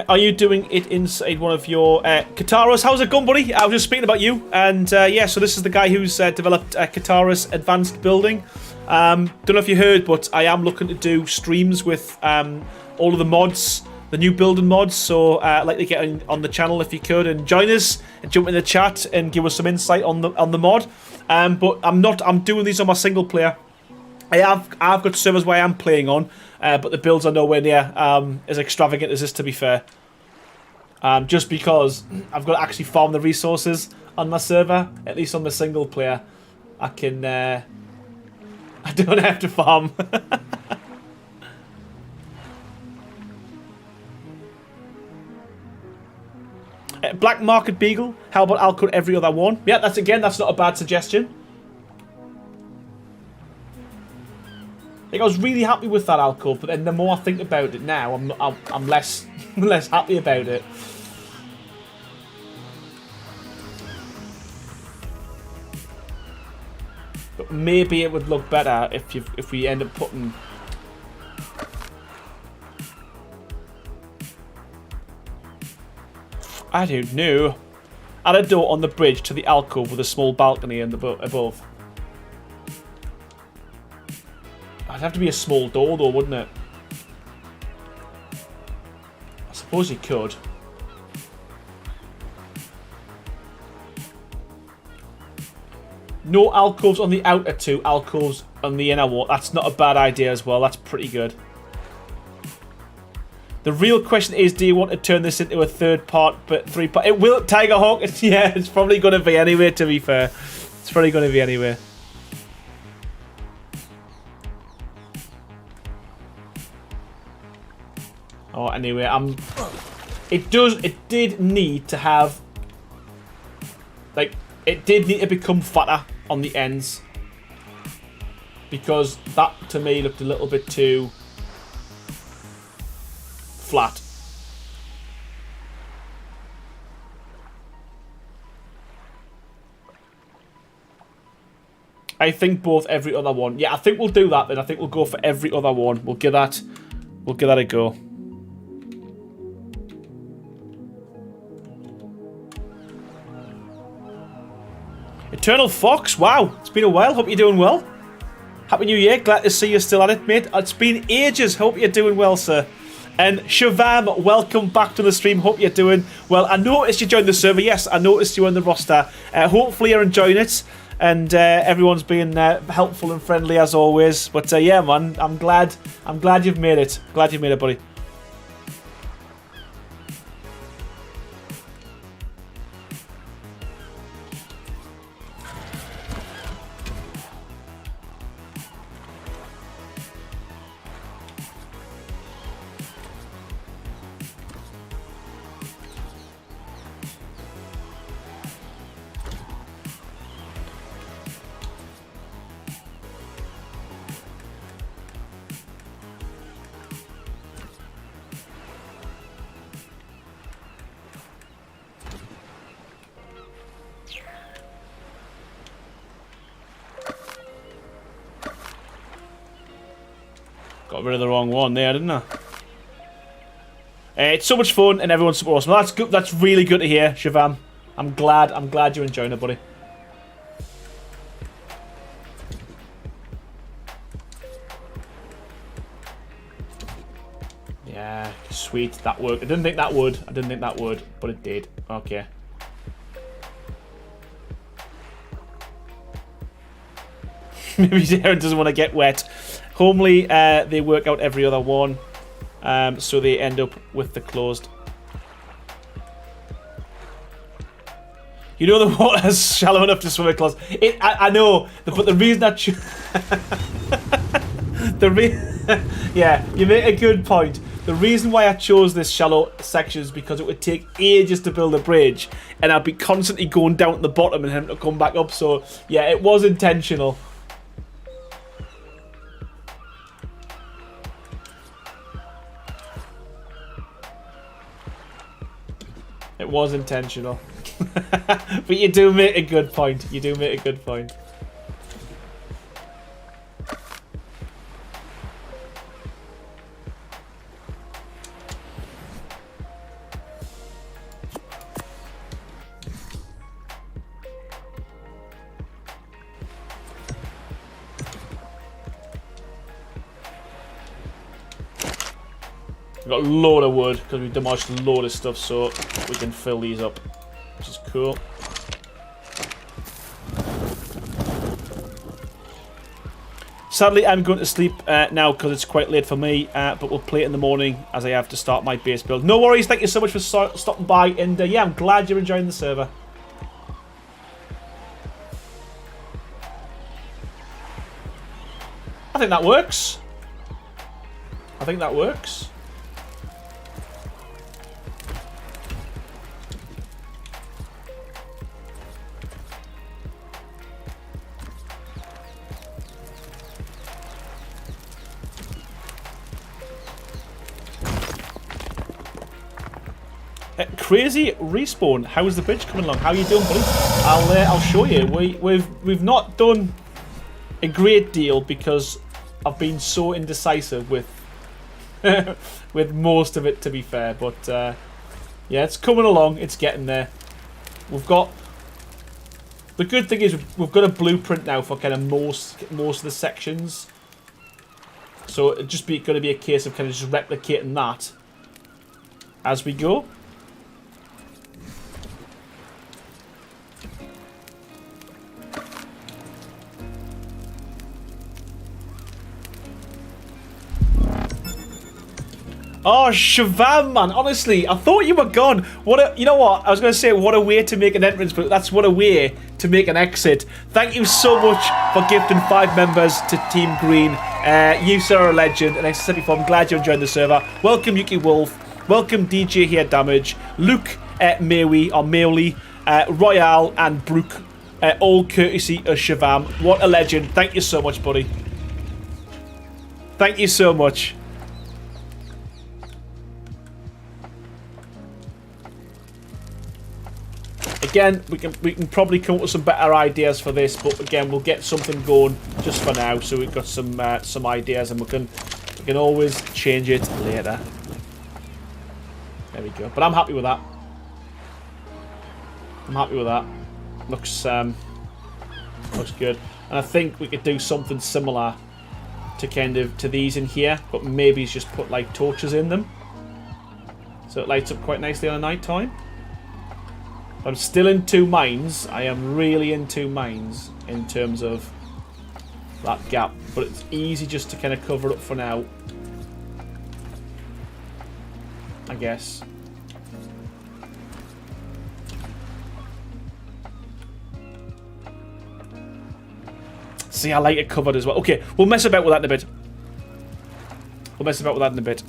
Are you doing it inside one of your Kataras? How's it going, buddy? I was just speaking about you. And yeah, so this is the guy who's developed Kataras Advanced Building. Don't know if you heard, but I am looking to do streams with all of the mods, the new building mods. So I'd like to get on the channel if you could and join us and jump in the chat and give us some insight on the mod. But I'm doing these on my single player. I've got servers where I am playing on, but the builds are nowhere near as extravagant as this, to be fair. Just because I've got to actually farm the resources on my server, at least on the single player, I can. I don't have to farm. Black Market Beagle. How about I'll cut every other one? Yeah, that's not a bad suggestion. Like, I was really happy with that alcove, but then the more I think about it now, I'm less less happy about it. But maybe it would look better if we end up putting. I don't know. Add a door on the bridge to the alcove with a small balcony and above. It'd have to be a small door, though, wouldn't it? I suppose you could. No alcoves on the outer two, alcoves on the inner wall. That's not a bad idea as well. That's pretty good. The real question is, do you want to turn this into a third part, but 3 part? It will, Tiger Hawk. Yeah, it's probably going to be anyway, to be fair. It's probably going to be anyway. Oh, anyway, it did need to have, like, it did need to become fatter on the ends, because that to me looked a little bit too flat. I think both every other one. Yeah, I think we'll do that then. I think we'll go for every other one. We'll give that a go. Eternal Fox, wow, it's been a while. Hope you're doing well. Happy New Year, glad to see you still at it, mate. It's been ages. Hope you're doing well, sir. And Shavam, welcome back to the stream. Hope you're doing well. I noticed you joined the server. Yes, I noticed you on the roster. Hopefully you're enjoying it, and everyone's being helpful and friendly as always. But yeah, man, I'm glad you've made it. Glad you've made it, buddy. Got rid of the wrong one there, didn't I? It's so much fun and everyone's super awesome. That's good. That's really good to hear, Shavam. I'm glad you're enjoying it, buddy. Yeah, sweet. That worked. I didn't think that would, but it did. Okay. Maybe Darren doesn't want to get wet. Homely, they work out every other one, so they end up with the closed You know the water's shallow enough to swim across. I know, but the reason I yeah, you make a good point. The reason why I chose this shallow section is because it would take ages to build a bridge, and I'd be constantly going down to the bottom and having to come back up. So yeah, it was intentional. It was intentional. But you do make a good point. You do make a good point. We've got a load of wood because we've demolished a load of stuff, so we can fill these up, which is cool. Sadly, I'm going to sleep now because it's quite late for me, but we'll play it in the morning as I have to start my base build. No worries, thank you so much for stopping by, and yeah, I'm glad you're enjoying the server. I think that works. I think that works. Crazy Respawn, how's the bridge coming along? How are you doing, buddy? I'll show you. We've not done a great deal because I've been so indecisive with with most of it, to be fair. But yeah, it's coming along. It's getting there. We've got the good thing is we've got a blueprint now for kind of most of the sections. So it's just going to be a case of kind of just replicating that as we go. Oh, Shavam, man. Honestly, I thought you were gone. You know what? I was going to say, what a way to make an entrance, but that's what a way to make an exit. Thank you so much for gifting 5 members to Team Green. You, sir, are a legend. And as I said before, I'm glad you enjoyed the server. Welcome, Yuki Wolf. Welcome, DJ Here Damage. Luke Maui, or Maoli, Royale, and Brooke. All courtesy of Shavam. What a legend. Thank you so much, buddy. Thank you so much. Again, we can probably come up with some better ideas for this, but again, we'll get something going just for now. So we've got some ideas, and we can always change it later. There we go. But I'm happy with that. I'm happy with that. Looks good. And I think we could do something similar to these in here, but maybe just put like torches in them, so it lights up quite nicely on a night time. I'm still in 2 mines. I am really in 2 mines in terms of that gap. But it's easy just to kind of cover up for now, I guess. See, I like it covered as well. Okay, we'll mess about with that in a bit. We'll mess about with that in a bit.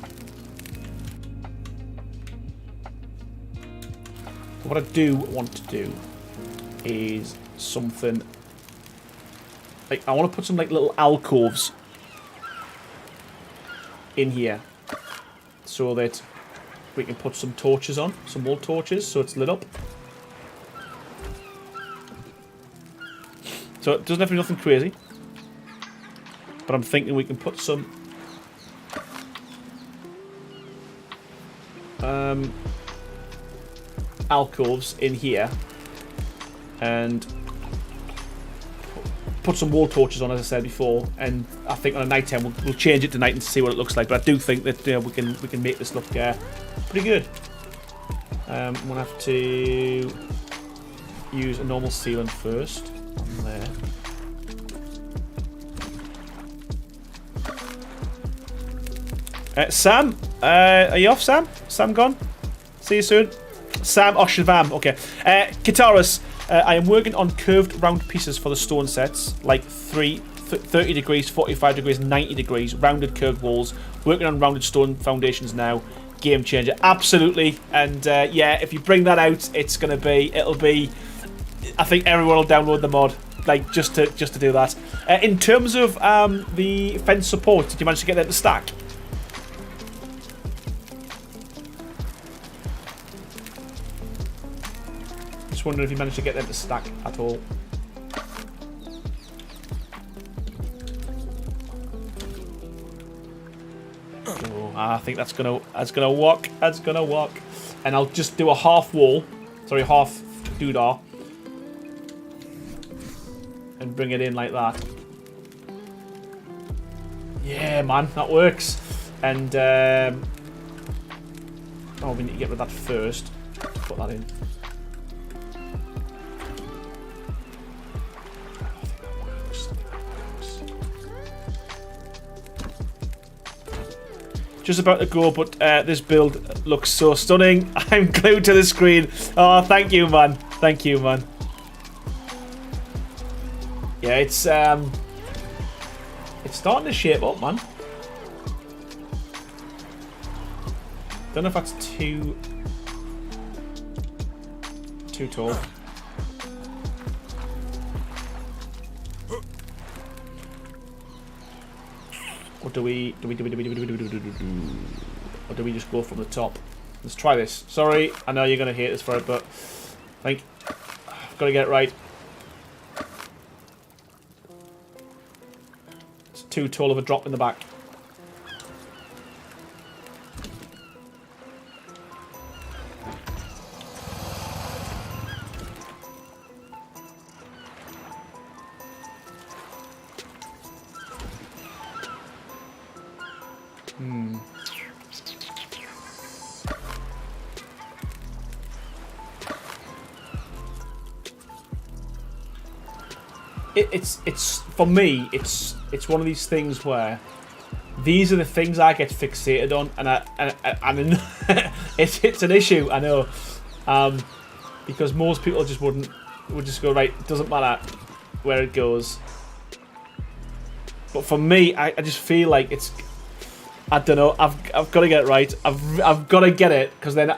What I do want to do is something like I want to put some like little alcoves in here so that we can put some torches on, some more torches, so it's lit up. So it doesn't have to be nothing crazy, but I'm thinking we can put some alcoves in here and put some wall torches on, as I said before, and I think on a night time we'll change it tonight and see what it looks like. But I do think that we can make this look pretty good. I'm gonna have to use a normal sealant first on there. Sam, are you off, Sam? Sam gone? See you soon. Sam Oshavam. Okay. Kitaris, I am working on curved round pieces for the stone sets, like 30 degrees, 45 degrees, 90 degrees, rounded curved walls. Working on rounded stone foundations now. Game changer. Absolutely. And yeah, if you bring that out, it'll be, I think everyone will download the mod. Like, just to do that. In terms of the fence support, did you manage to get them to stack? Just wondering if you managed to get them to stack at all. Oh, I think that's gonna work. That's gonna work. And I'll just do a half wall. Sorry, half doodah. And bring it in like that. Yeah, man, that works. And oh, we need to get rid of that first. Put that in. I think that works. Just about to go, but this build looks so stunning. I'm glued to the screen. Oh, thank you, man. Thank you, man. Yeah, it's starting to shape up, man. Don't know if that's too tall. Or do we just go from the top? Let's try this. Sorry, I know you're gonna hate this for it, but I think I've got to get it right. Too tall of a drop in the back. It's for me. It's one of these things where these are the things I get fixated on, and it's an issue. I know, because most people would just go, right. It doesn't matter where it goes. But for me, I just feel like it's. I don't know. I've got to get it right. I've got to get it, because then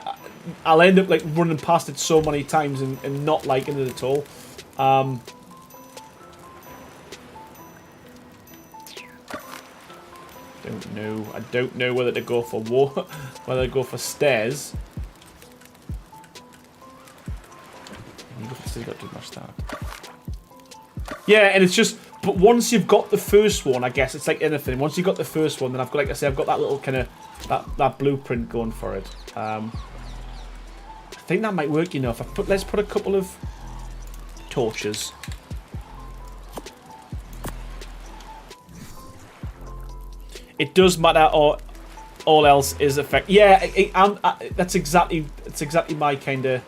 I'll end up like running past it so many times and not liking it at all. I don't know whether to go for whether to go for stairs. Still got too much that. Yeah, and it's just. But once you've got the first one, I guess it's like anything. Once you've got the first one, then I've got, like I say, I've got that little kind of that blueprint going for it. I think that might work. You know, if let's put a couple of torches. It does matter, or all else is effect. Yeah, that's exactly my kind of.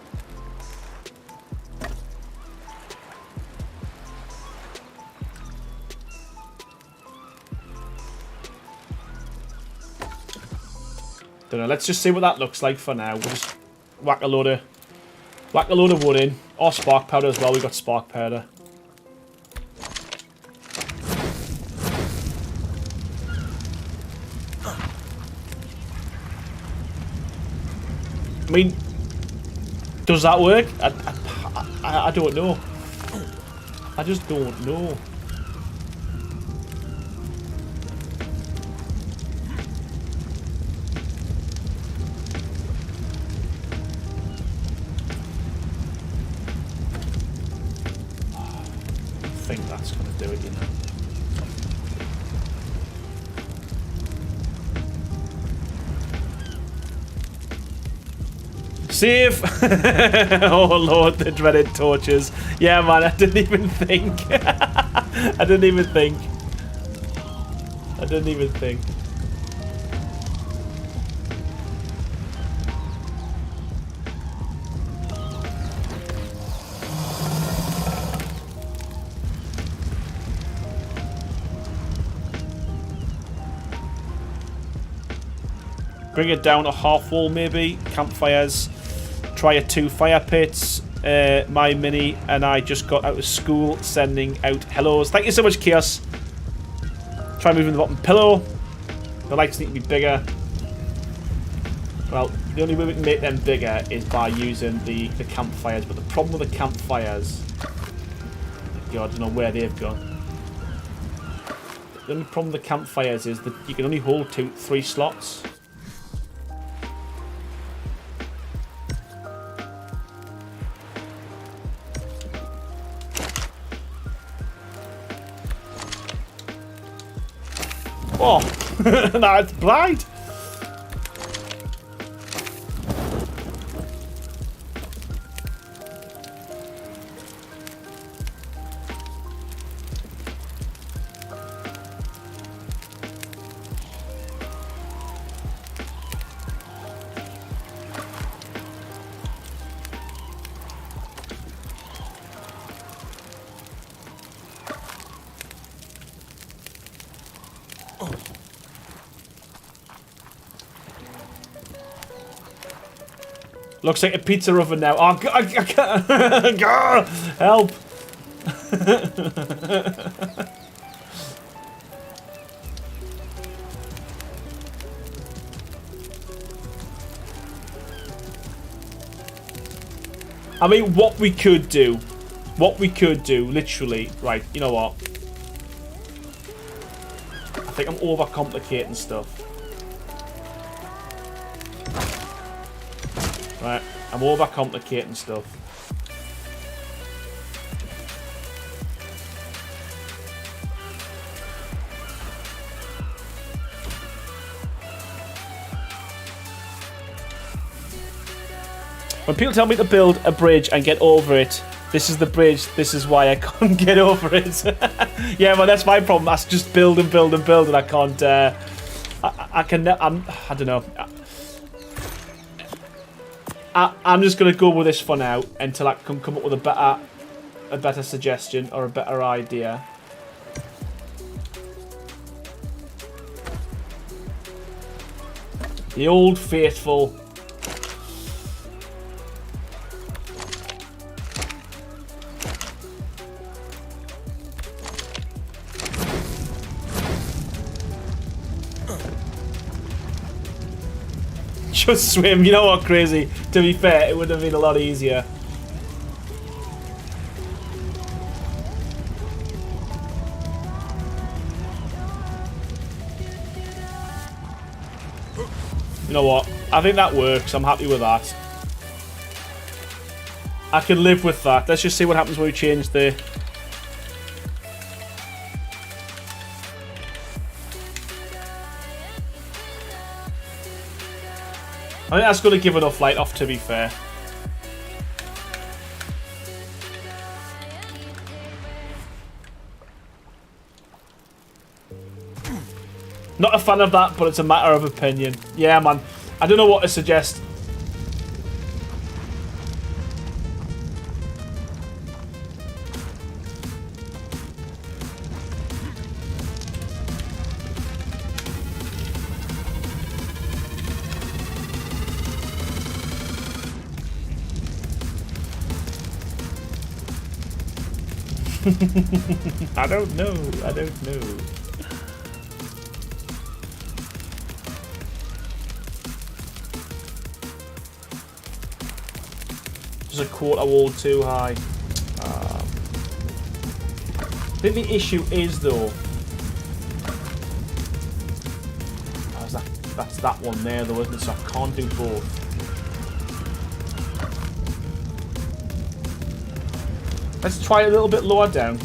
Don't know. Let's just see what that looks like for now. We'll just whack a load of wood in, or spark powder as well. We got spark powder. I mean, does that work? I don't know. I just don't know. I think that's going to do it, you know. Save! Oh lord, the dreaded torches. Yeah, man, I didn't even think. I didn't even think. Bring it down a half wall, maybe. Campfires. Try a 2 fire pits. My mini and I just got out of school sending out hellos. Thank you so much, Chaos. Try moving the bottom pillow. The lights need to be bigger. Well, the only way we can make them bigger is by using the campfires. But the problem with the campfires... God, I don't know where they've gone. The only problem with the campfires is that you can only hold 3 slots. Oh, that's blind. Looks like a pizza oven now. Oh, I can't. Help. I mean, what we could do, literally, right, you know what? I think I'm overcomplicating stuff. Right, I'm overcomplicating stuff. When people tell me to build a bridge and get over it, this is the bridge, this is why I can't get over it. Yeah, well, that's my problem. That's just build and build and build, and I can't, I don't know. I'm just going to go with this for now until I can come up with a better suggestion or a better idea. The old faithful. Just swim, you know what, crazy? To be fair, it would have been a lot easier. You know what? I think that works. I'm happy with that. I can live with that. Let's just see what happens when we change the... I think that's going to give enough light off, to be fair. Not a fan of that, but it's a matter of opinion. Yeah, man. I don't know what to suggest. I don't know. I don't know. Just a quarter wall too high. I think the issue is though. That's that one there though, isn't it? So I can't do both. Let's try a little bit lower down.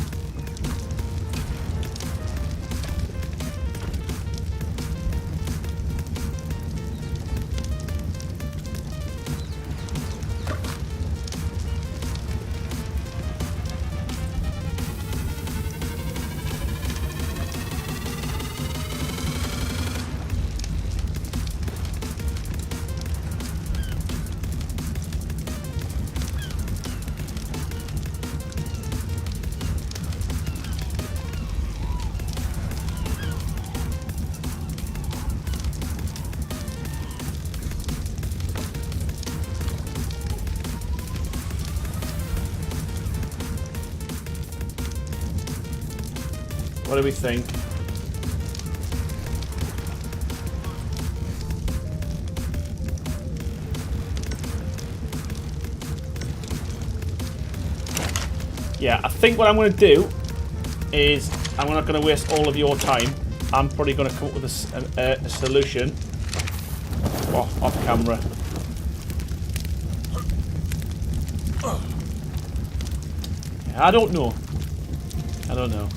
What do we think? Yeah, I think what I'm going to do is I'm not going to waste all of your time. I'm probably going to come up with a solution. Oh, off camera. Yeah, I don't know. I don't know.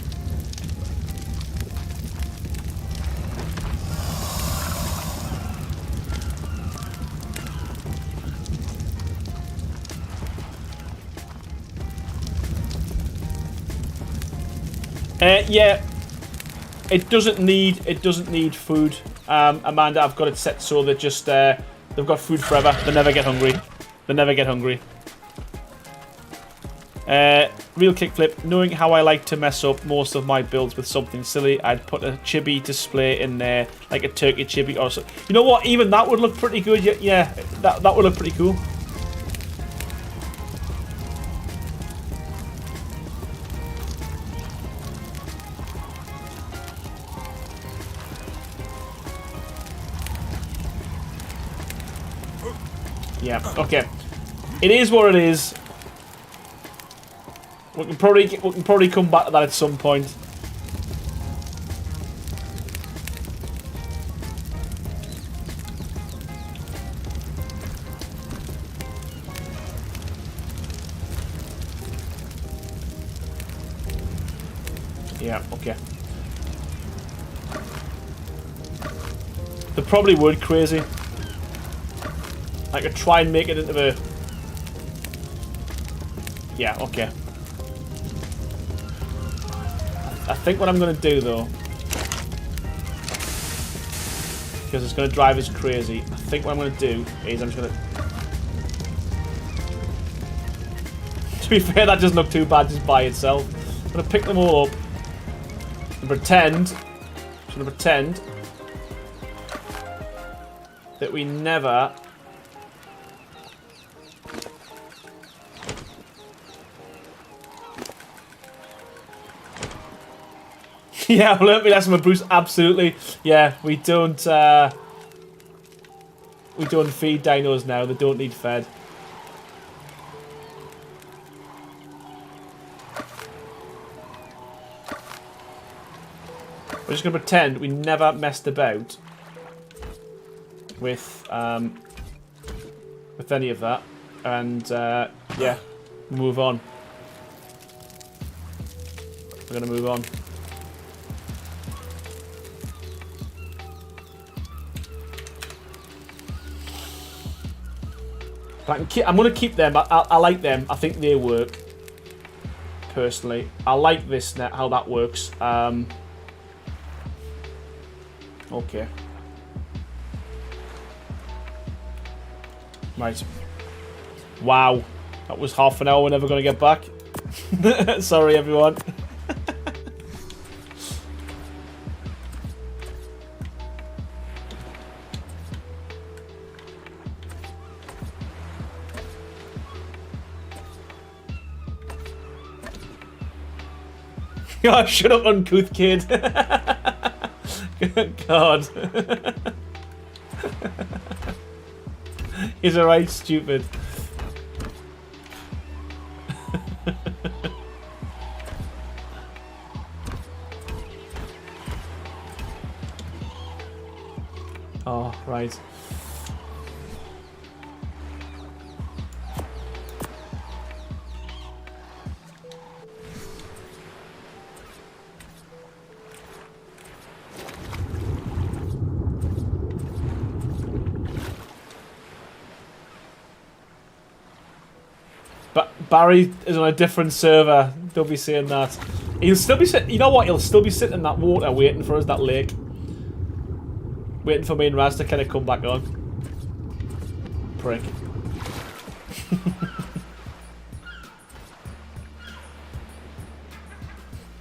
Yeah, it doesn't need food. Amanda, I've got it set so that just they've got food forever. They never get hungry. They never get hungry. Real kickflip. Knowing how I like to mess up most of my builds with something silly, I'd put a chibi display in there, like a turkey chibi or so. You know what? Even that would look pretty good. Yeah, that would look pretty cool. Yeah, okay. It is what it is. We can probably come back to that at some point. Yeah, okay. They probably would, crazy. I could try and make it into the... Yeah, okay. I think what I'm going to do, though, because it's going to drive us crazy, I think what I'm going to do is I'm just going to be fair, that doesn't look too bad just by itself. I'm going to pick them all up and pretend... I'm going to pretend that we never... Yeah, I've learnt my lesson with Bruce, absolutely. Yeah, we don't feed dinos now, they don't need fed. We're just going to pretend we never messed about with any of that. And, yeah, move on. We're going to move on. I'm going to keep them. I like them. I think they work. Personally, I like this net, how that works. Okay. Right. Wow. That was half an hour. We're never going to get back. Sorry, everyone. Oh, shut up, uncouth kid. God. He's alright, stupid. Oh, right. Barry is on a different server. Don't be saying that. He'll still be sitting. You know what? He'll still be sitting in that water, waiting for us. That lake, waiting for me and Raz to kind of come back on. Prick.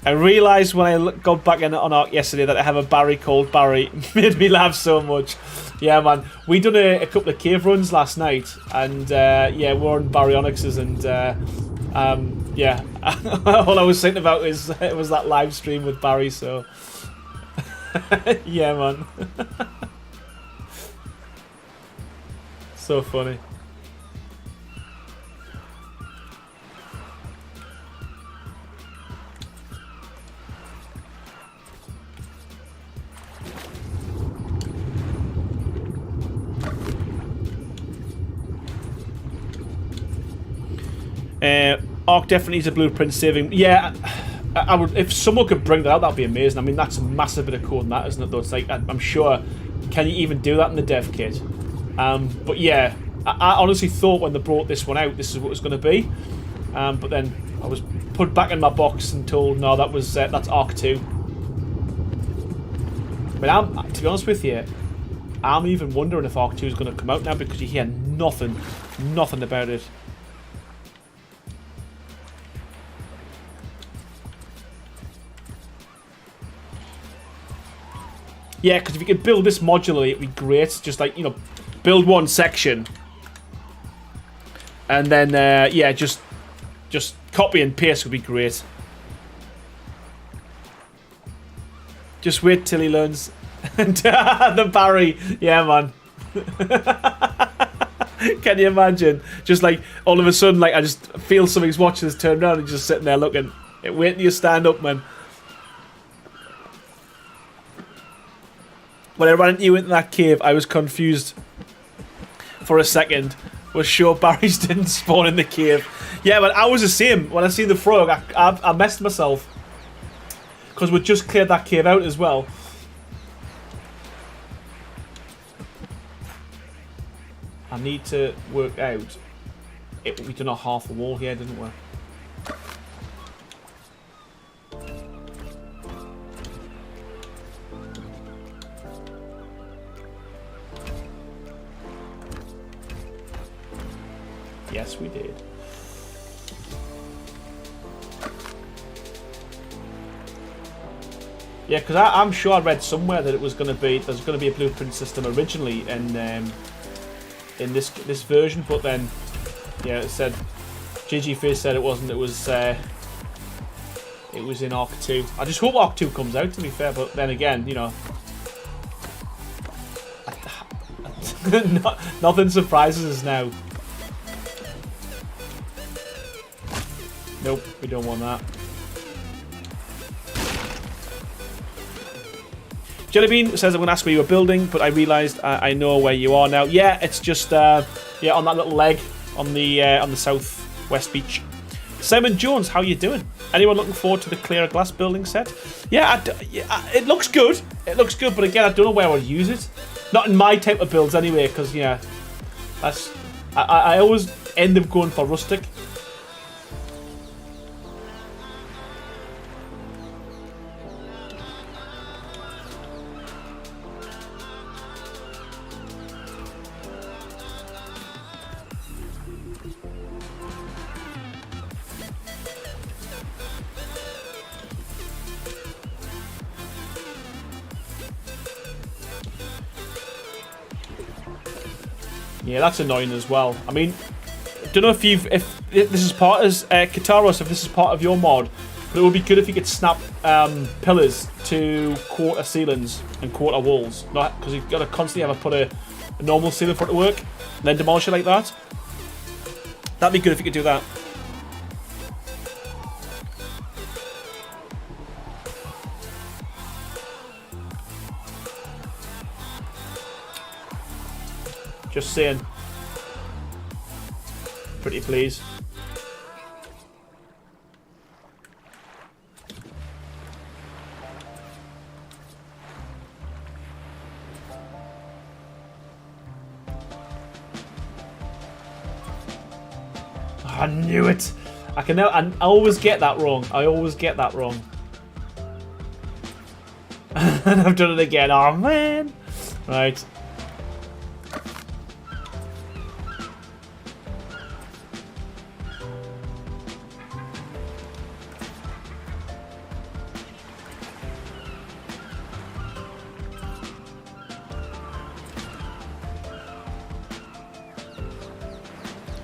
I realised when I got back in on Arc yesterday that I have a Barry called Barry. Made me laugh so much. Yeah, man. We done a couple of cave runs last night, and yeah, we're on Baryonyxes, and Yeah, all I was thinking about is it was that live stream with Barry, so yeah, man. So funny. Arc definitely needs a blueprint saving. Yeah, I would, if someone could bring that out, that'd be amazing. I mean, that's a massive bit of code in that, isn't it? Though it's like, I'm sure, can you even do that in the dev kit? But yeah, I honestly thought when they brought this one out, this is what it was going to be. But then I was put back in my box and told, no, that's Arc 2. But to be honest with you, I'm even wondering if Arc 2 is going to come out now, because you hear nothing about it. Yeah, because if you could build this modularly, it'd be great. Just like, you know, build one section, and then yeah, just copy and paste would be great. Just wait till he learns. The Barry, yeah, man. Can you imagine? Just like all of a sudden, like I just feel something's watching us turn around and just sitting there looking, waiting till you stand up, man. When I ran into you into that cave, I was confused for a second. Was sure Barry's didn't spawn in the cave. Yeah, but I was the same. When I seen the frog, I messed myself. Because we just cleared that cave out as well. I need to work out. We done a half a wall here, didn't we? Yes, we did. Yeah, because I'm sure I read somewhere that it was going to be there's going to be a blueprint system originally in this version, but then yeah, it said GGFizz said it wasn't. It was in Arc 2. I just hope Arc 2 comes out, to be fair. But then again, you know, nothing surprises us now. Nope, we don't want that. Jellybean says, I'm going to ask where you were building, but I realised I know where you are now. Yeah, it's just yeah, on that little leg on the southwest beach. Simon Jones, how you doing? Anyone looking forward to the clear glass building set? Yeah, it looks good. It looks good, but again, I don't know where I would use it. Not in my type of builds anyway, because yeah, that's I always end up going for rustic. Yeah, that's annoying as well. I mean, I don't know if this is part of Kataros, if this is part of your mod, but it would be good if you could snap pillars to quarter ceilings and quarter walls, not because you've got to constantly have to put a normal ceiling for it to work, and then demolish it like that. That'd be good if you could do that. Just saying. Pretty please. I knew it. I always get that wrong. I always get that wrong. And I've done it again. Oh man. Right.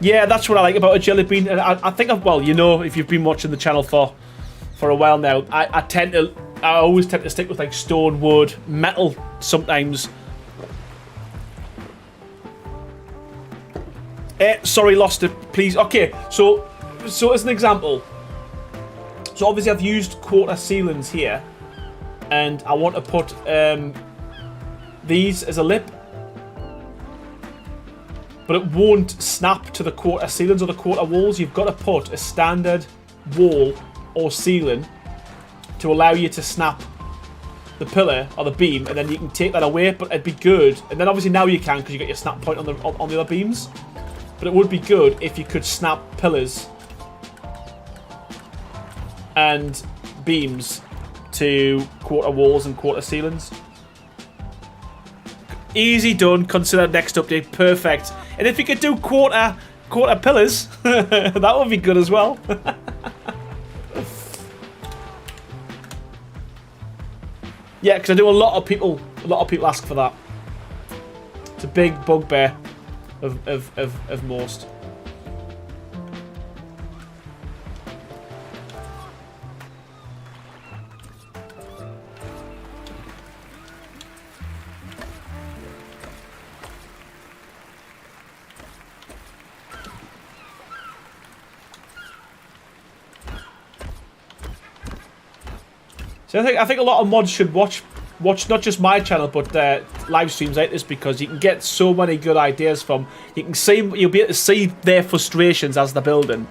Yeah, that's what I like about a jelly bean. And I think, well, you know, if you've been watching the channel for a while now, I always tend to stick with like stone, wood, metal sometimes. Sorry, lost it, please. Okay, so as an example, so obviously I've used quarter ceilings here, and I want to put these as a lip, but it won't snap to the quarter ceilings or the quarter walls. You've got to put a standard wall or ceiling to allow you to snap the pillar or the beam, and then you can take that away. But it'd be good, and then obviously now you can because you got your snap point on the other beams. But it would be good if you could snap pillars and beams to quarter walls and quarter ceilings. Easy done. Consider next update. Perfect. And if you could do quarter pillars, that would be good as well. Yeah, because I do a lot of people ask for that. It's a big bugbear of most. So I think a lot of mods should watch not just my channel but live streams like this, because you can get so many good ideas from. You'll be able to see their frustrations as they're building,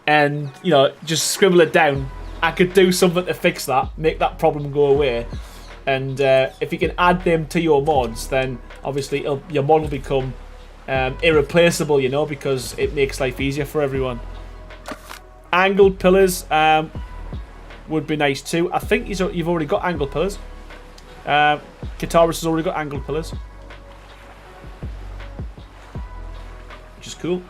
and you know, just scribble it down. I could do something to fix that, make that problem go away, and if you can add them to your mods, then obviously your mod will become irreplaceable. You know, because it makes life easier for everyone. Angled pillars would be nice too. I think you've already got angled pillars. Guitarist has already got angled pillars, which is cool.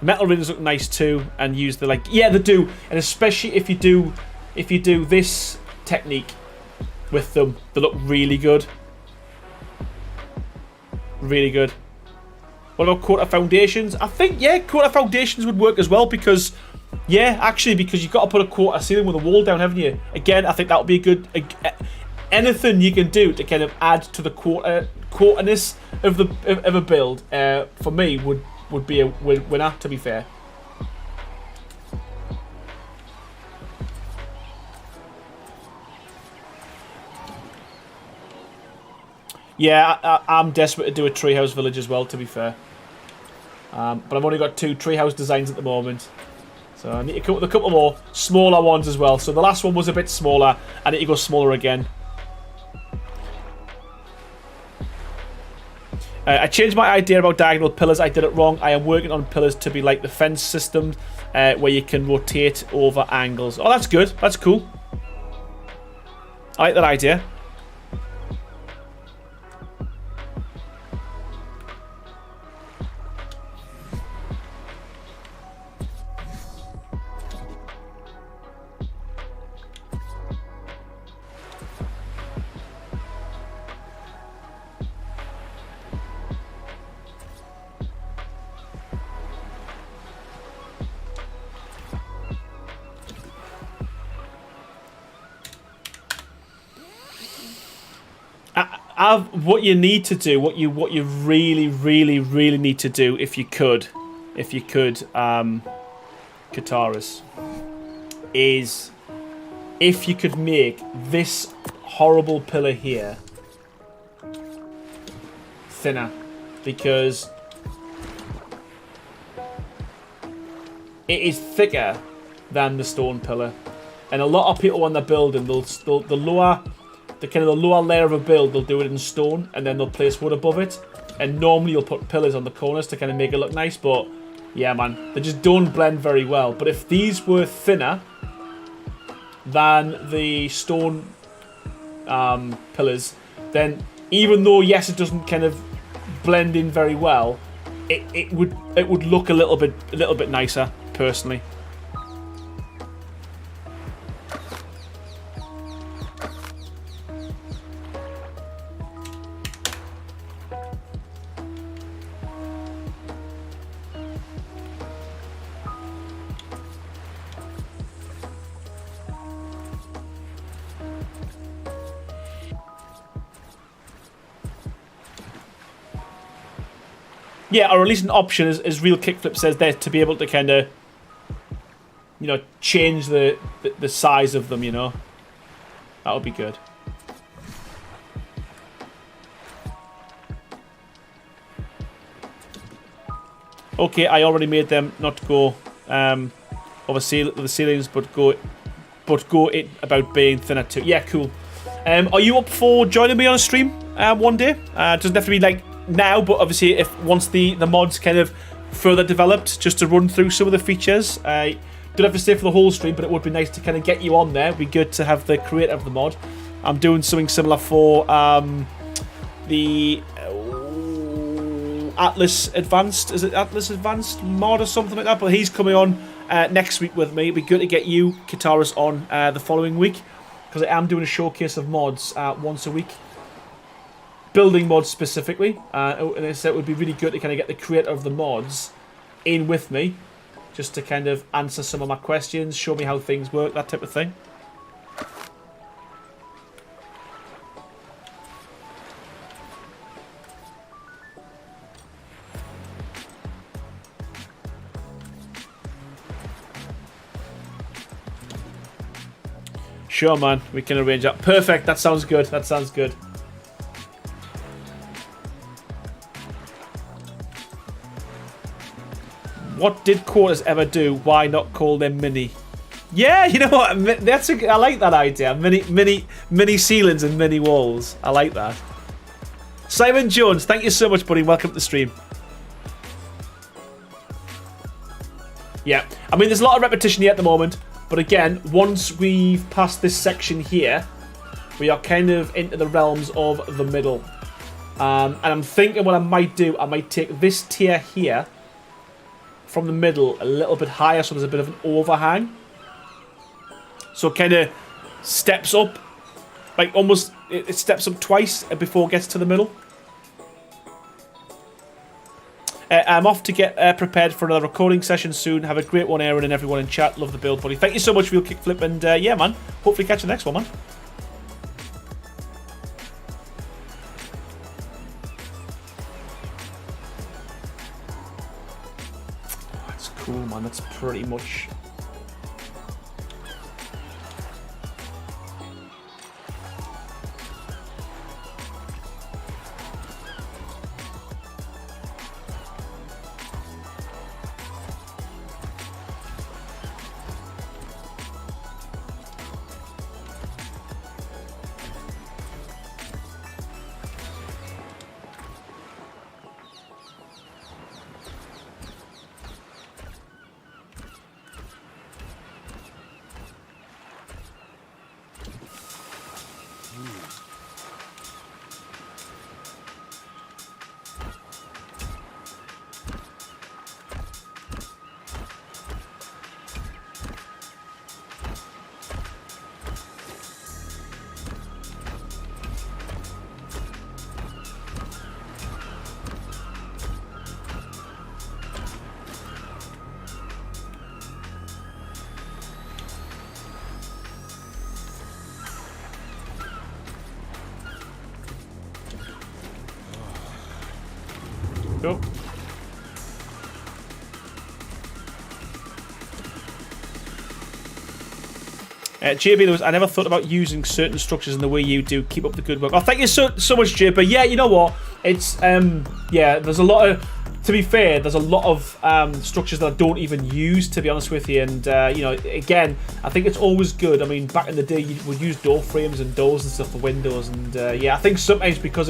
Metal rings look nice too, and use the yeah, they do, and especially if you do this technique with them, they look really good. Really good. What about quarter foundations? I think, yeah, quarter foundations would work as well, because, yeah, actually, because you've got to put a quarter ceiling with a wall down, haven't you? Again, I think that would be a good... anything you can do to kind of add to the quarterness of a build, for me, would be a winner, to be fair. Yeah, I'm desperate to do a treehouse village as well, to be fair. But I've only got 2 treehouse designs at the moment. So I need to come up with a couple more smaller ones as well. So the last one was a bit smaller. I need to go smaller again. I changed my idea about diagonal pillars. I did it wrong. I am working on pillars to be like the fence system, where you can rotate over angles. Oh, that's good. That's cool. I like that idea. What you need to do, what you really need to do, if you could, Kataris, is if you could make this horrible pillar here thinner, because it is thicker than the stone pillar, and a lot of people when they're building, the lower layer of a build, they'll do it in stone, and then they'll place wood above it. And normally you'll put pillars on the corners to kind of make it look nice, but yeah, man, they just don't blend very well. But if these were thinner than the stone pillars, then even though yes, it doesn't kind of blend in very well, it would look a little bit nicer, personally. Yeah, or at least an option, as Real Kickflip says there, to be able to kind of, you know, change the size of them, you know. That would be good. Okay, I already made them not go over the ceilings, but go it about being thinner too. Yeah, cool. Are you up for joining me on a stream one day? It doesn't have to be like now, but obviously if once the mods kind of further developed, just to run through some of the features. Don't have to stay for the whole stream, but it would be nice to kind of get you on there. It'd be good to have the creator of the mod. I'm doing something similar for the Atlas Advanced. Is it Atlas Advanced mod or something like that? But he's coming on next week with me. It'd be good to get you, Kataris, on the following week, because I am doing a showcase of mods once a week. Building mods specifically. And so it would be really good to kind of get the creator of the mods in with me, just to kind of answer some of my questions, show me how things work, that type of thing. Sure, man. We can arrange that. Perfect. That sounds good. That sounds good. What did quarters ever do? Why not call them mini? Yeah, you know what? I like that idea. Mini ceilings and mini walls. I like that. Simon Jones, thank you so much, buddy. Welcome to the stream. Yeah, I mean, there's a lot of repetition here at the moment. But again, once we've passed this section here, we are kind of into the realms of the middle. And I'm thinking what I might do, I might take this tier here from the middle a little bit higher, so there's a bit of an overhang. So it kind of steps up, like almost, it steps up twice before it gets to the middle. I'm off to get prepared for another recording session soon. Have a great one, Aaron, and everyone in chat. Love the build, buddy. Thank you so much for your kickflip, and yeah, man. Hopefully catch the next one, man. That's cool, man. That's pretty much... Go. JB, I never thought about using certain structures in the way you do. Keep up the good work. Oh, thank you so much, JB. Yeah, you know what? It's yeah. There's a lot of. To be fair, there's a lot of structures that I don't even use, to be honest with you. And you know, again, I think it's always good. I mean, back in the day, you would use door frames and doors and stuff for windows. And yeah, I think sometimes because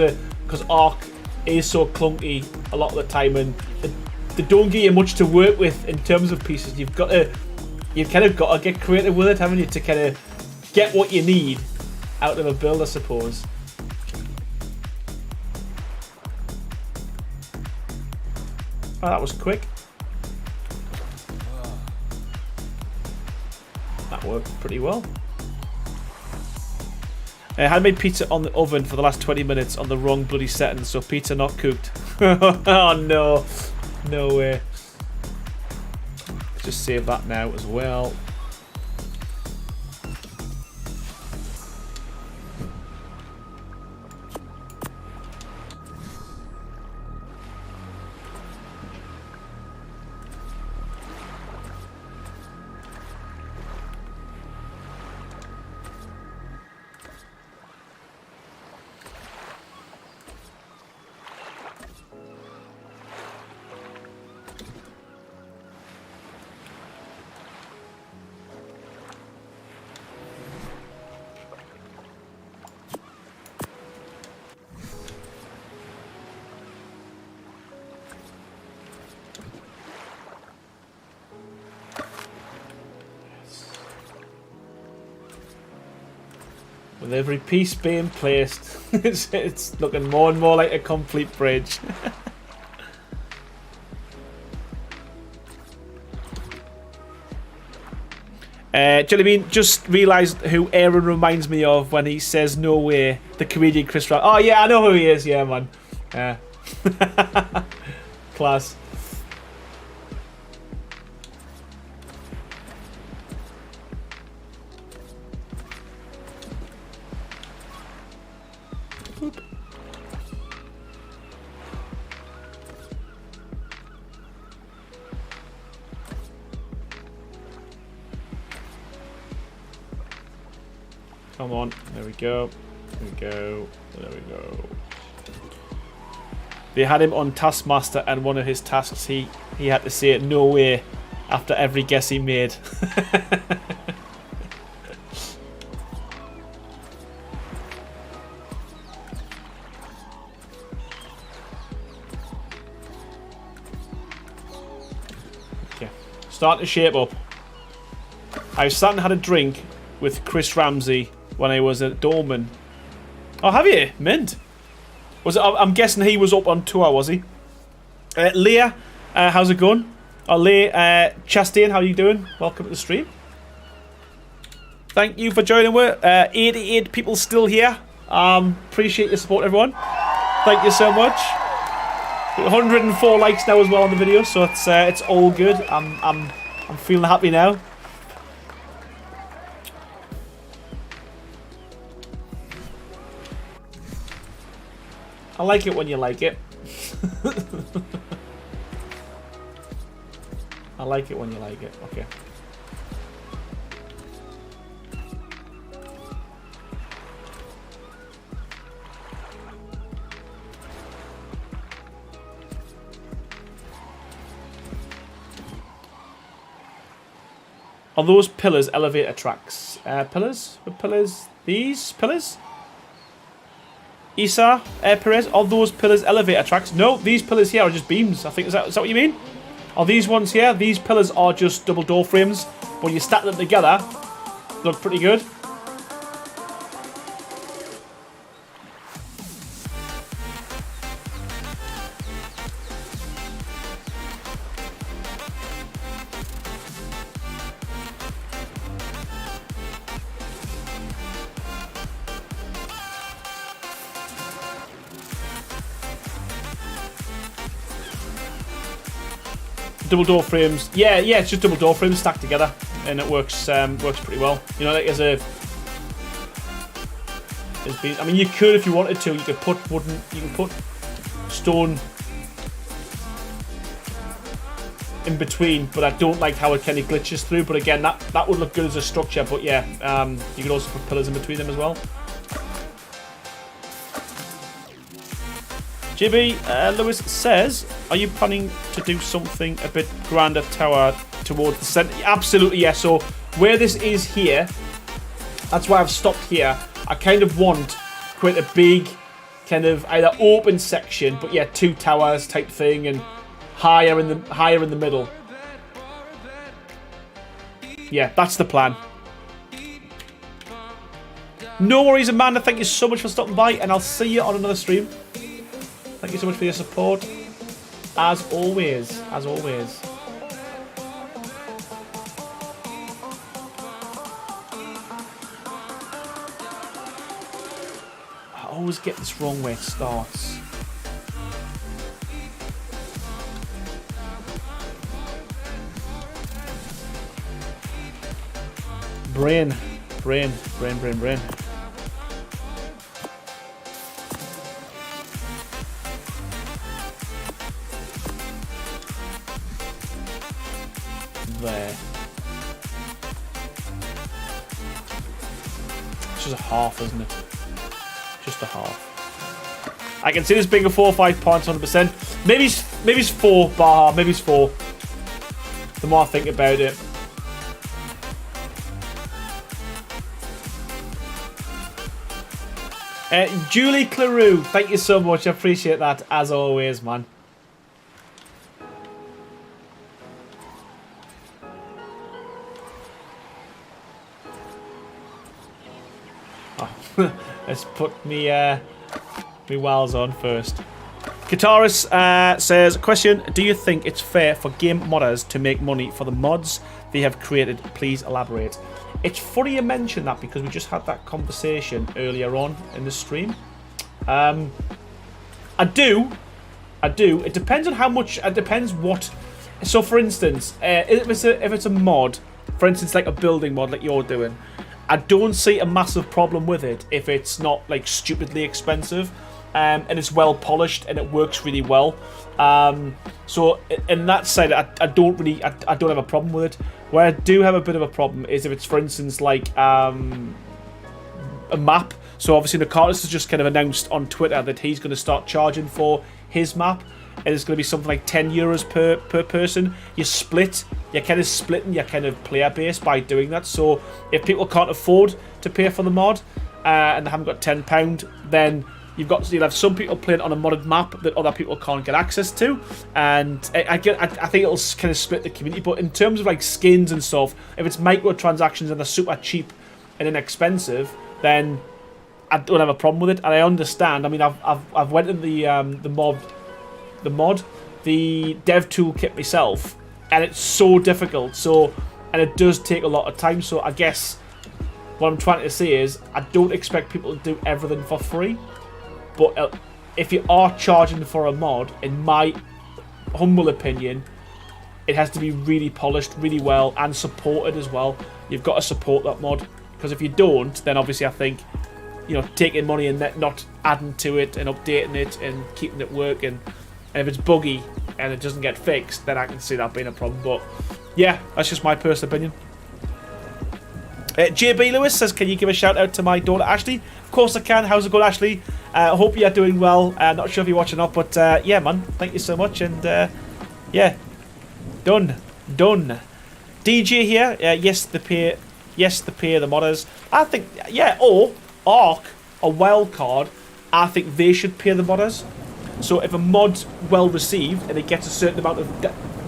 Arc is so clunky a lot of the time, and they don't give you much to work with in terms of pieces. You've kind of got to get creative with it, haven't you, to kind of get what you need out of a build, I suppose. Oh, that was quick. That worked pretty well. I had made pizza on the oven for the last 20 minutes on the wrong bloody setting, so pizza not cooked. Oh no. No way. Let's just save that now as well. With every piece being placed, it's looking more and more like a complete bridge. Jellybean just realised who Aaron reminds me of when he says "No way." The comedian Chris Rock. Oh yeah, I know who he is. Yeah, man. Class. Boop. Come on, there we go. There we go. There we go. They had him on Taskmaster, and one of his tasks, he had to say "no way" after every guess he made. Okay, starting to shape up. I was starting to have a drink with Chris Ramsey when I was at Dorman. Oh, have you? Mint. Was it? I'm guessing he was up on tour, was he? Leah, how's it going? Oh, Leah, Chastain, how you doing? Welcome to the stream. Thank you for joining. We're 88 people still here. Appreciate your support, everyone. Thank you so much. 104 likes now as well on the video, so it's all good. I'm feeling happy now. I like it when you like it. I like it when you like it. Okay. Are those pillars elevator tracks? Pillars? What pillars? These pillars? Isa, Perez, are those pillars elevator tracks? No, these pillars here are just beams. I think, is that what you mean? Are these ones here? These pillars are just double door frames. When you stack them together, look pretty good. Double door frames, yeah, it's just double door frames stacked together, and it works pretty well. You know, like I mean, you could if you wanted to. You could put stone in between, but I don't like how it kind of glitches through. But again, that would look good as a structure. But yeah, you could also put pillars in between them as well. JB Lewis says, are you planning to do something a bit grander tower towards the centre? Absolutely, yes. So where this is here, that's why I've stopped here. I kind of want quite a big kind of either open section, but yeah, 2 towers type thing, and higher in the middle. Yeah, that's the plan. No worries, Amanda. Thank you so much for stopping by, and I'll see you on another stream. Thank you so much for your support. As always. As always. I always get this wrong where it starts. Brain. There. It's just a half, isn't it? Just a half. I can see this being a 4 or 5 points, 100%. Maybe it's 4, Baha. Maybe it's 4. The more I think about it. Julie Claroux, thank you so much. I appreciate that as always, man. Let's put me wires on first. Guitarist says, question, do you think it's fair for game modders to make money for the mods they have created? Please elaborate. It's funny you mention that because we just had that conversation earlier on in the stream. I do. It depends on how much, it depends what. So for instance, if it's a mod, for instance like a building mod like you're doing, I don't see a massive problem with it if it's not like stupidly expensive. And it's well polished and it works really well. So in that side, I don't have a problem with it. Where I do have a bit of a problem is if it's, for instance, like a map. So obviously, Nitrado has just kind of announced on Twitter that he's going to start charging for his map, and it's going to be something like €10 per person. You're kind of splitting your kind of player base by doing that. So if people can't afford to pay for the mod and they haven't got £10, then you'll have some people playing on a modded map that other people can't get access to, and I think it'll kind of split the community. But in terms of like skins and stuff, if it's microtransactions and they're super cheap and inexpensive, then I don't have a problem with it. And I understand. I mean, I've went in the dev toolkit myself, and it's so difficult. And it does take a lot of time. So I guess what I'm trying to say is I don't expect people to do everything for free. But if you are charging for a mod, in my humble opinion, it has to be really polished, really well, and supported as well. You've got to support that mod. Because if you don't, then obviously I think, taking money and not adding to it and updating it and keeping it working. And if it's buggy and it doesn't get fixed, then I can see that being a problem. But yeah, that's just my personal opinion. JB Lewis says, can you give a shout out to my daughter Ashley? Of course I can. How's it going, Ashley? I hope you're doing well. Not sure if you're watching up, but yeah, man, thank you so much. And yeah, done. DJ here. Yes, the pay the modders. I think, yeah, or Arc or Wildcard, I think they should pay the modders. So if a mod's well received and it gets a certain amount of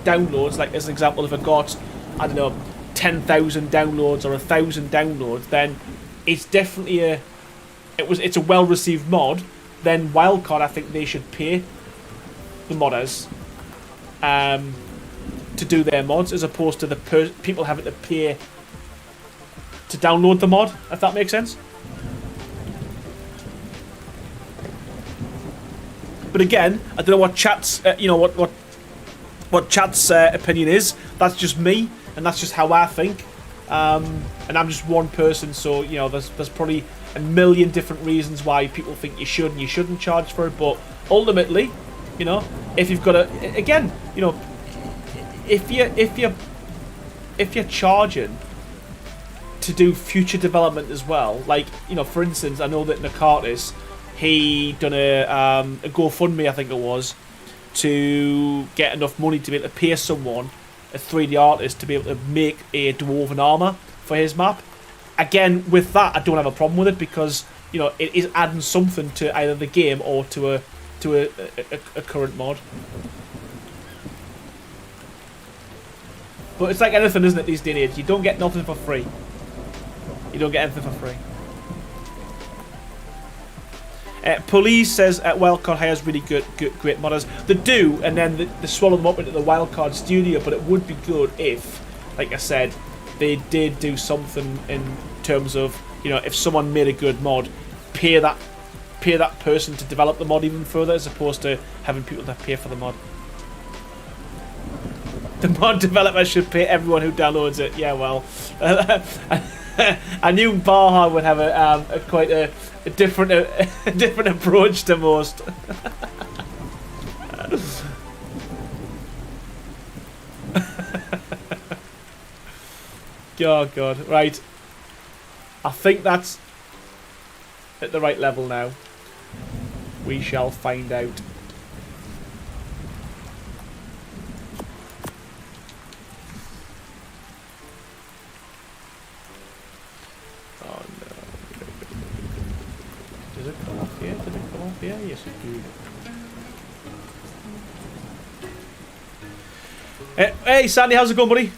downloads, like as an example, if it got, I don't know, 10,000 downloads or 1,000 downloads, then it's definitely it's a well received mod. Then Wildcard, I think they should pay the modders to do their mods, as opposed to the people having to pay to download the mod, if that makes sense. But again, I don't know what chat's what chat's opinion is. That's just me, and that's just how I think. And I'm just one person, so there's probably a million different reasons why people think you should and you shouldn't charge for it. But ultimately, if you've got if you're charging to do future development as well, like for instance, I know that Nitrado, he done a GoFundMe, I think it was, to get enough money to be able to pay someone, a 3D artist, to be able to make a dwarven armor for his map. Again, with that, I don't have a problem with it, because it is adding something to either the game or to a current mod. But it's like anything, isn't it, these days and age? You don't get nothing for free. You don't get anything for free. Police says Wildcard hires really great modders. They do, and then they swallow them up into the Wildcard studio. But it would be good if, like I said, they did do something in terms of, if someone made a good mod, pay that person to develop the mod even further, as opposed to having people that pay for the mod. The mod developer should pay everyone who downloads it. Yeah, well, I knew Baja would have a quite a different approach to most. Oh God, right. I think that's at the right level now. We shall find out. Oh no. Does it come off here? Did it come off here? Yes, it did. Hey Sandy, how's it going, buddy?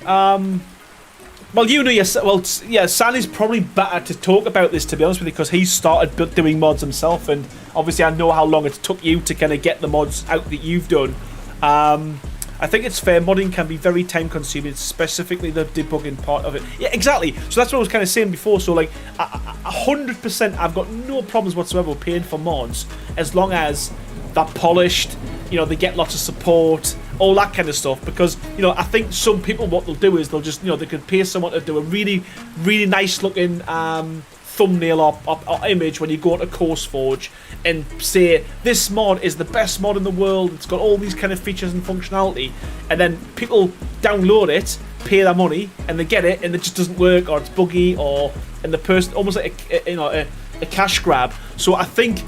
Well, you know, yeah, Sandy's probably better to talk about this, to be honest with you, because he started doing mods himself, and obviously I know how long it took you to kind of get the mods out that you've done. I think it's fair, modding can be very time consuming, specifically the debugging part of it. Yeah, exactly. So that's what I was kind of saying before. So like, 100%, I've got no problems whatsoever with paying for mods, as long as they're polished, you know, they get lots of support, all that kind of stuff. Because, you know, I think some people, what they'll do is they'll just, you know, they could pay someone to do a really, really nice looking thumbnail or image when you go into CourseForge and say, this mod is the best mod in the world, it's got all these kind of features and functionality, and then people download it, pay their money, and they get it, and it just doesn't work, or it's buggy, or and the person, almost like a cash grab. So I think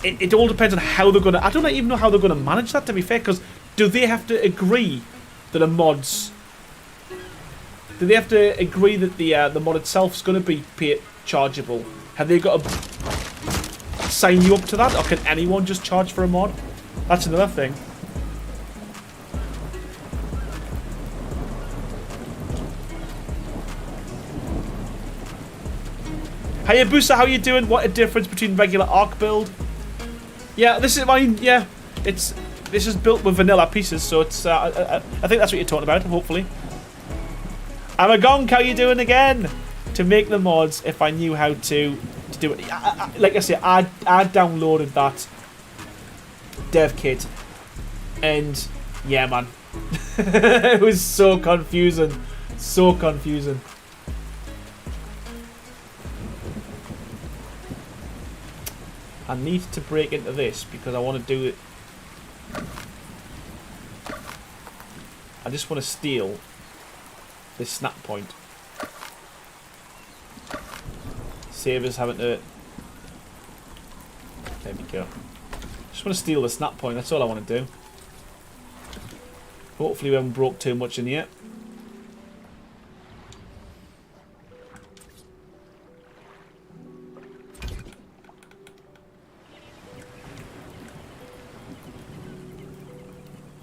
it all depends on how they're going to... I don't even know how they're going to manage that, to be fair, because do they have to agree that a mod's... Do they have to agree that the mod itself is going to be chargeable? Have they got to sign you up to that, or can anyone just charge for a mod? That's another thing. Hiya Booster, how you doing? What a difference between regular Arc build. Yeah, this is mine. Yeah, this is built with vanilla pieces, so it's. I think that's what you're talking about. Hopefully. Amagonk, how you doing again? To make the mods, if I knew how to do it, like I say, I downloaded that dev kit, and yeah, man, it was so confusing, so confusing. I need to break into this because I want to do it. I just want to steal this snap point. Save us having to... There we go. Just want to steal the snap point, that's all I want to do. Hopefully we haven't broke too much in here.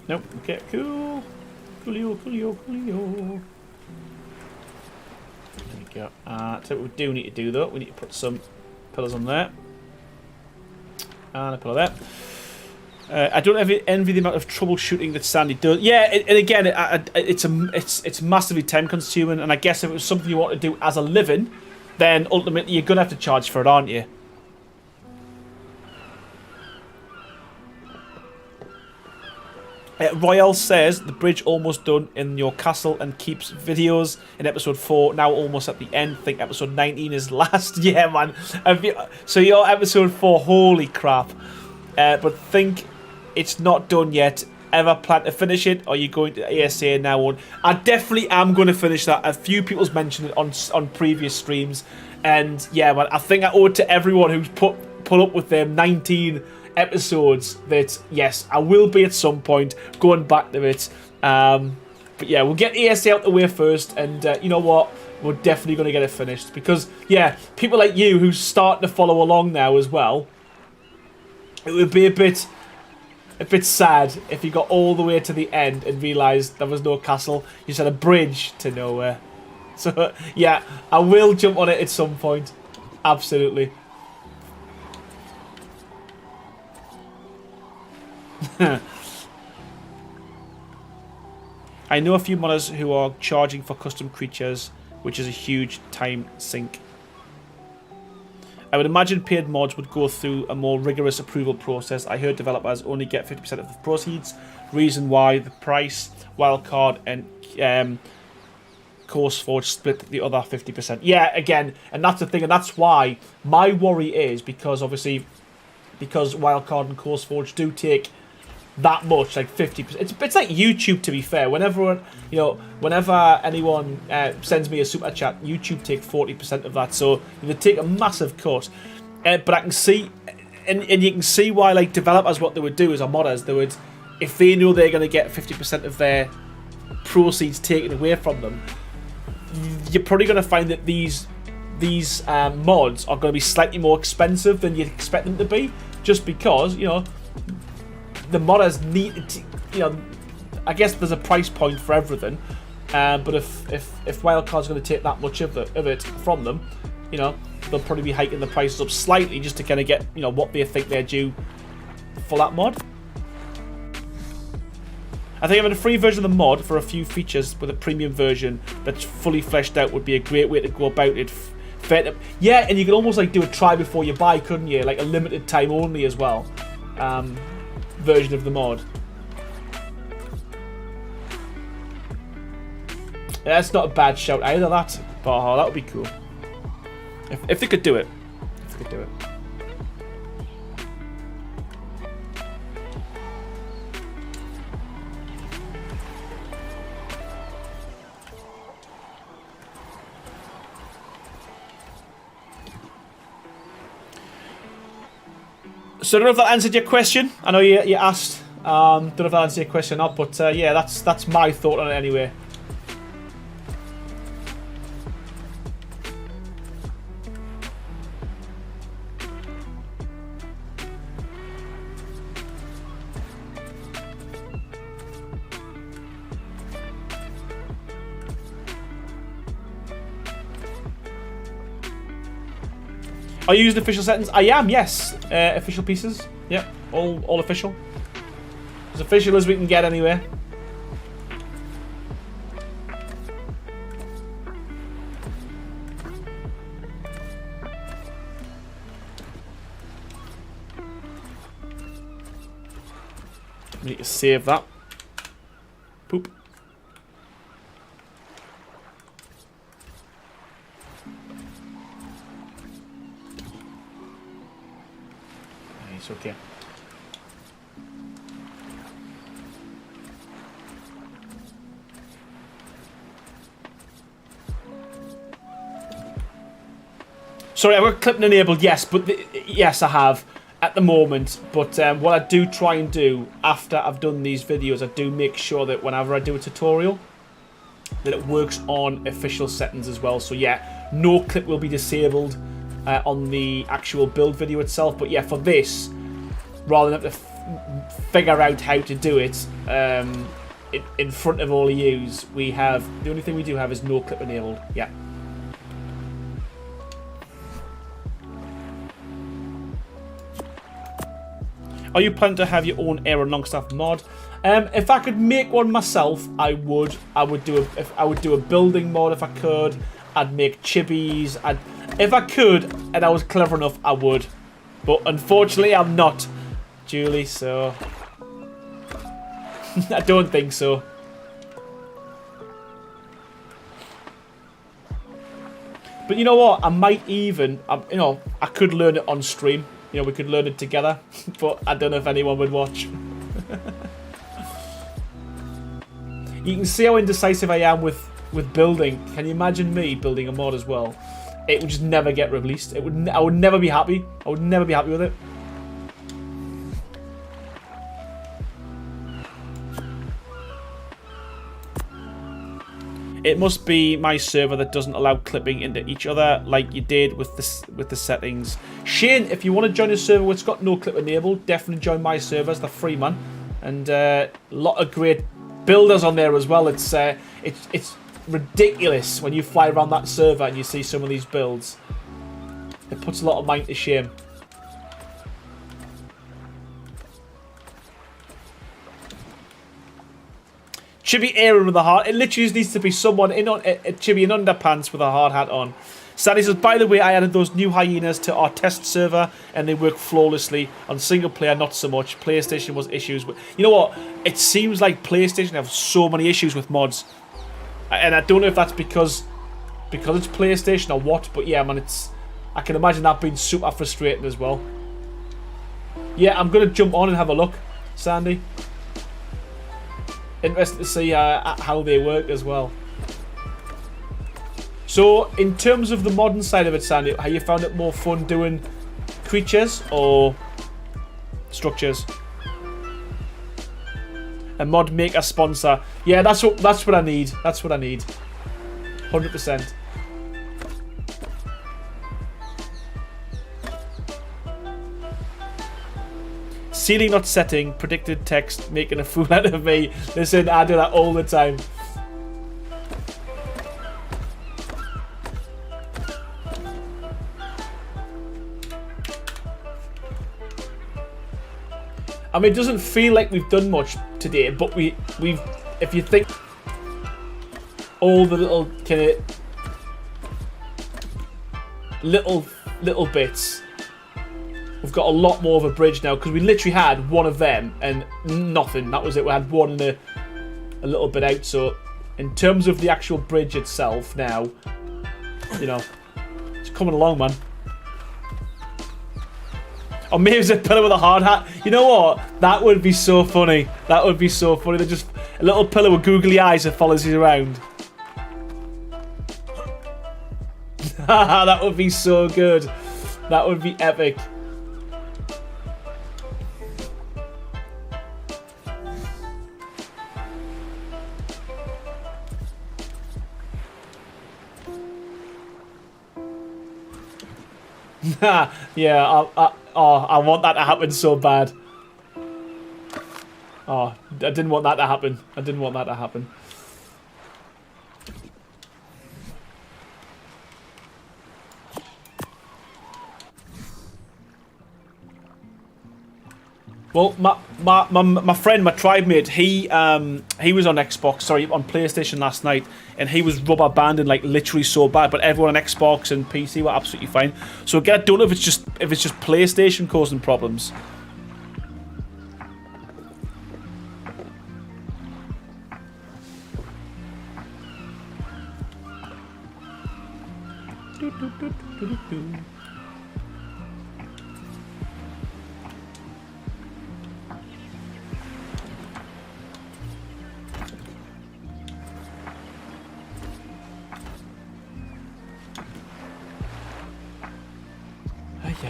Nope, okay, cool. Coolio, coolio, coolio. There we go. So what we do need to do though, we need to put some pillars on there. And a pillar there. I don't envy the amount of troubleshooting that Sandy does. Yeah, and again, it's massively time consuming, and I guess if it was something you want to do as a living, then ultimately you're gonna have to charge for it, aren't you? Royale says the bridge almost done in your castle and keeps videos in episode 4 now almost at the end. Think episode 19 is last. Yeah, man. So you're episode 4. Holy crap! But think it's not done yet. Ever plan to finish it? Or are you going to ASA now on? I definitely am going to finish that. A few people's mentioned it on previous streams, and yeah, man. I think I owe it to everyone who's put up with them 19 episodes that yes, I will be at some point going back to it. But yeah, we'll get ASA out the way first, and you know what? We're definitely going to get it finished because yeah, people like you who's starting to follow along now as well. It would be a bit sad if you got all the way to the end and realised there was no castle. You just had a bridge to nowhere. So yeah, I will jump on it at some point. Absolutely. I know a few modders who are charging for custom creatures, which is a huge time sink. I would imagine paid mods would go through a more rigorous approval process. I heard developers only get 50% of the proceeds. Reason why the price, wildcard, and CourseForge split the other 50%. Yeah, again, and that's the thing, and that's why my worry is because obviously, because wildcard and CourseForge do take that much, like 50%. It's like YouTube, to be fair. Whenever anyone sends me a super chat, YouTube take 40% of that, so they take a massive cut. But I can see, and you can see why, like developers, what they would do is, or modders, they would, if they know they're going to get 50% of their proceeds taken away from them, you're probably going to find that these mods are going to be slightly more expensive than you'd expect them to be, just because the modders need to, I guess there's a price point for everything. But if Wildcard's going to take that much of it from them, you know, they'll probably be hiking the prices up slightly just to kind of get, you know, what they think they're due for that mod. I think having a free version of the mod for a few features with a premium version that's fully fleshed out would be a great way to go about it. Yeah, and you could almost like do a try before you buy, couldn't you? Like a limited time only as well version of the mod. Yeah, that's not a bad shout either, that. But that would be cool. If they could do it. If they could do it. So I don't know if that answered your question. I know you asked. Don't know if that answered your question or not, but yeah, that's my thought on it anyway. Are you using official settings? I am, yes. Official pieces. Yep, all official. As official as we can get anywhere. I need to save that. Poop. Okay. Sorry, I've got clipping enabled, yes, but yes, I have at the moment. But what I do try and do after I've done these videos, I do make sure that whenever I do a tutorial, that it works on official settings as well. So yeah, no clip will be disabled on the actual build video itself. But yeah, for this, rather than have to figure out how to do it in front of all of yous, we have, the only thing we do have is no clip enabled. Yeah. Are you planning to have your own Aero Longstaff mod? If I could make one myself, I would. I would do a building mod if I could. I'd make chibis. If I could, and I was clever enough, I would. But unfortunately, I'm not, Julie. So I don't think so. But you know what? I might even, you know, I could learn it on stream. You know, we could learn it together, but I don't know if anyone would watch. You can see how indecisive I am with building. Can you imagine me building a mod as well? It would just never get released. I would never be happy. I would never be happy with it. It must be my server that doesn't allow clipping into each other like you did with the settings. Shane, if you want to join a server which got no clip enabled, definitely join my server. It's the free man, and a lot of great builders on there as well. It's ridiculous when you fly around that server and you see some of these builds. It puts a lot of mind to shame. Chibi Aaron with a heart. It literally just needs to be someone in Chibi in underpants with a hard hat on. Sadie says, by the way, I added those new hyenas to our test server and they work flawlessly. On single player, not so much. PlayStation was issues with... You know what? It seems like PlayStation have so many issues with mods. And I don't know if that's because it's PlayStation or what, but yeah, man, I can imagine that being super frustrating as well. Yeah, I'm going to jump on and have a look, Sandy. Interested to see how they work as well. So, in terms of the modern side of it, Sandy, have you found it more fun doing creatures or structures? A mod maker sponsor. Yeah, that's what I need. That's what I need. 100%. Ceiling not setting, predicted text, making a fool out of me. Listen, I do that all the time. I mean, it doesn't feel like we've done much today, but we've. If you think all the little kind of little bits, we've got a lot more of a bridge now because we literally had one of them and nothing. That was it. We had one and a little bit out. So, in terms of the actual bridge itself, now, you know, it's coming along, man. Or maybe it's a pillar with a hard hat. You know what? That would be so funny. That would be so funny. They're just a little pillar with googly eyes that follows you around. That would be so good. That would be epic. Yeah, I want that to happen so bad. Oh, I didn't want that to happen. I didn't want that to happen. Well, my friend, my tribe mate, he was on Xbox, sorry, on PlayStation last night, and he was rubber banding like literally so bad. But everyone on Xbox and PC were absolutely fine. So again, I don't know if it's just PlayStation causing problems.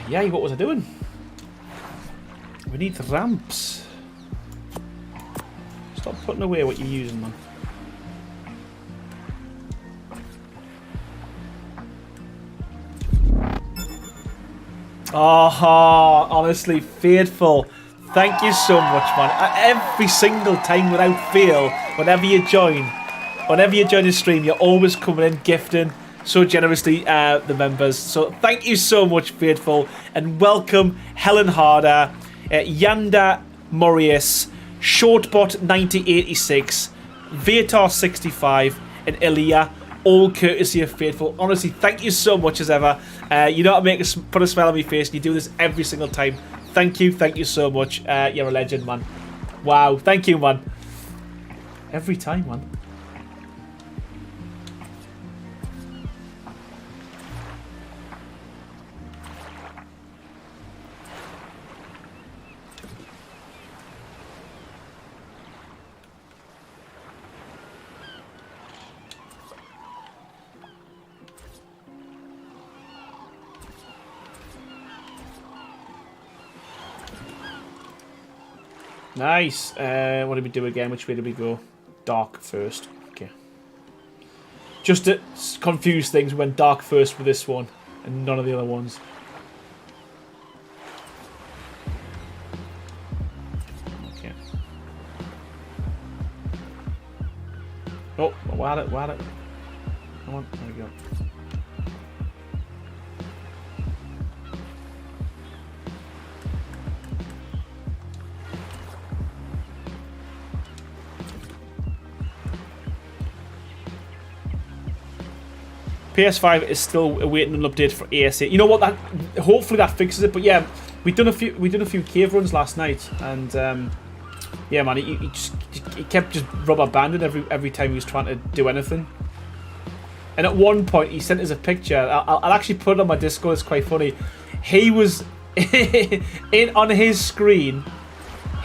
Yeah, what was I doing? We need ramps. Stop putting away what you're using, man. Oh, honestly, Faithful. Thank you so much, man. Every single time without fail, whenever you join the stream, you're always coming in gifting so generously the members. So thank you so much, Faithful, and welcome Helen Harder, Yanda Morius, Shortbot 9086, Vatar65, and Ilya, all courtesy of Faithful. Honestly, thank you so much as ever. You know how to make put a smile on my face, and you do this every single time. Thank you so much. You're a legend, man. Wow, thank you, man. Every time, man. Nice. What did we do again? Which way did we go? Dark first. Okay. Just to confuse things, we went dark first for this one, and none of the other ones. Okay. Oh, why it? Come on, there we go. PS5 is still awaiting an update for AS8. You know what? That hopefully that fixes it. But yeah, we done a few cave runs last night, and yeah, man, he kept just rubber banding every time he was trying to do anything. And at one point, he sent us a picture. I'll actually put it on my Discord. It's quite funny. He was on his screen.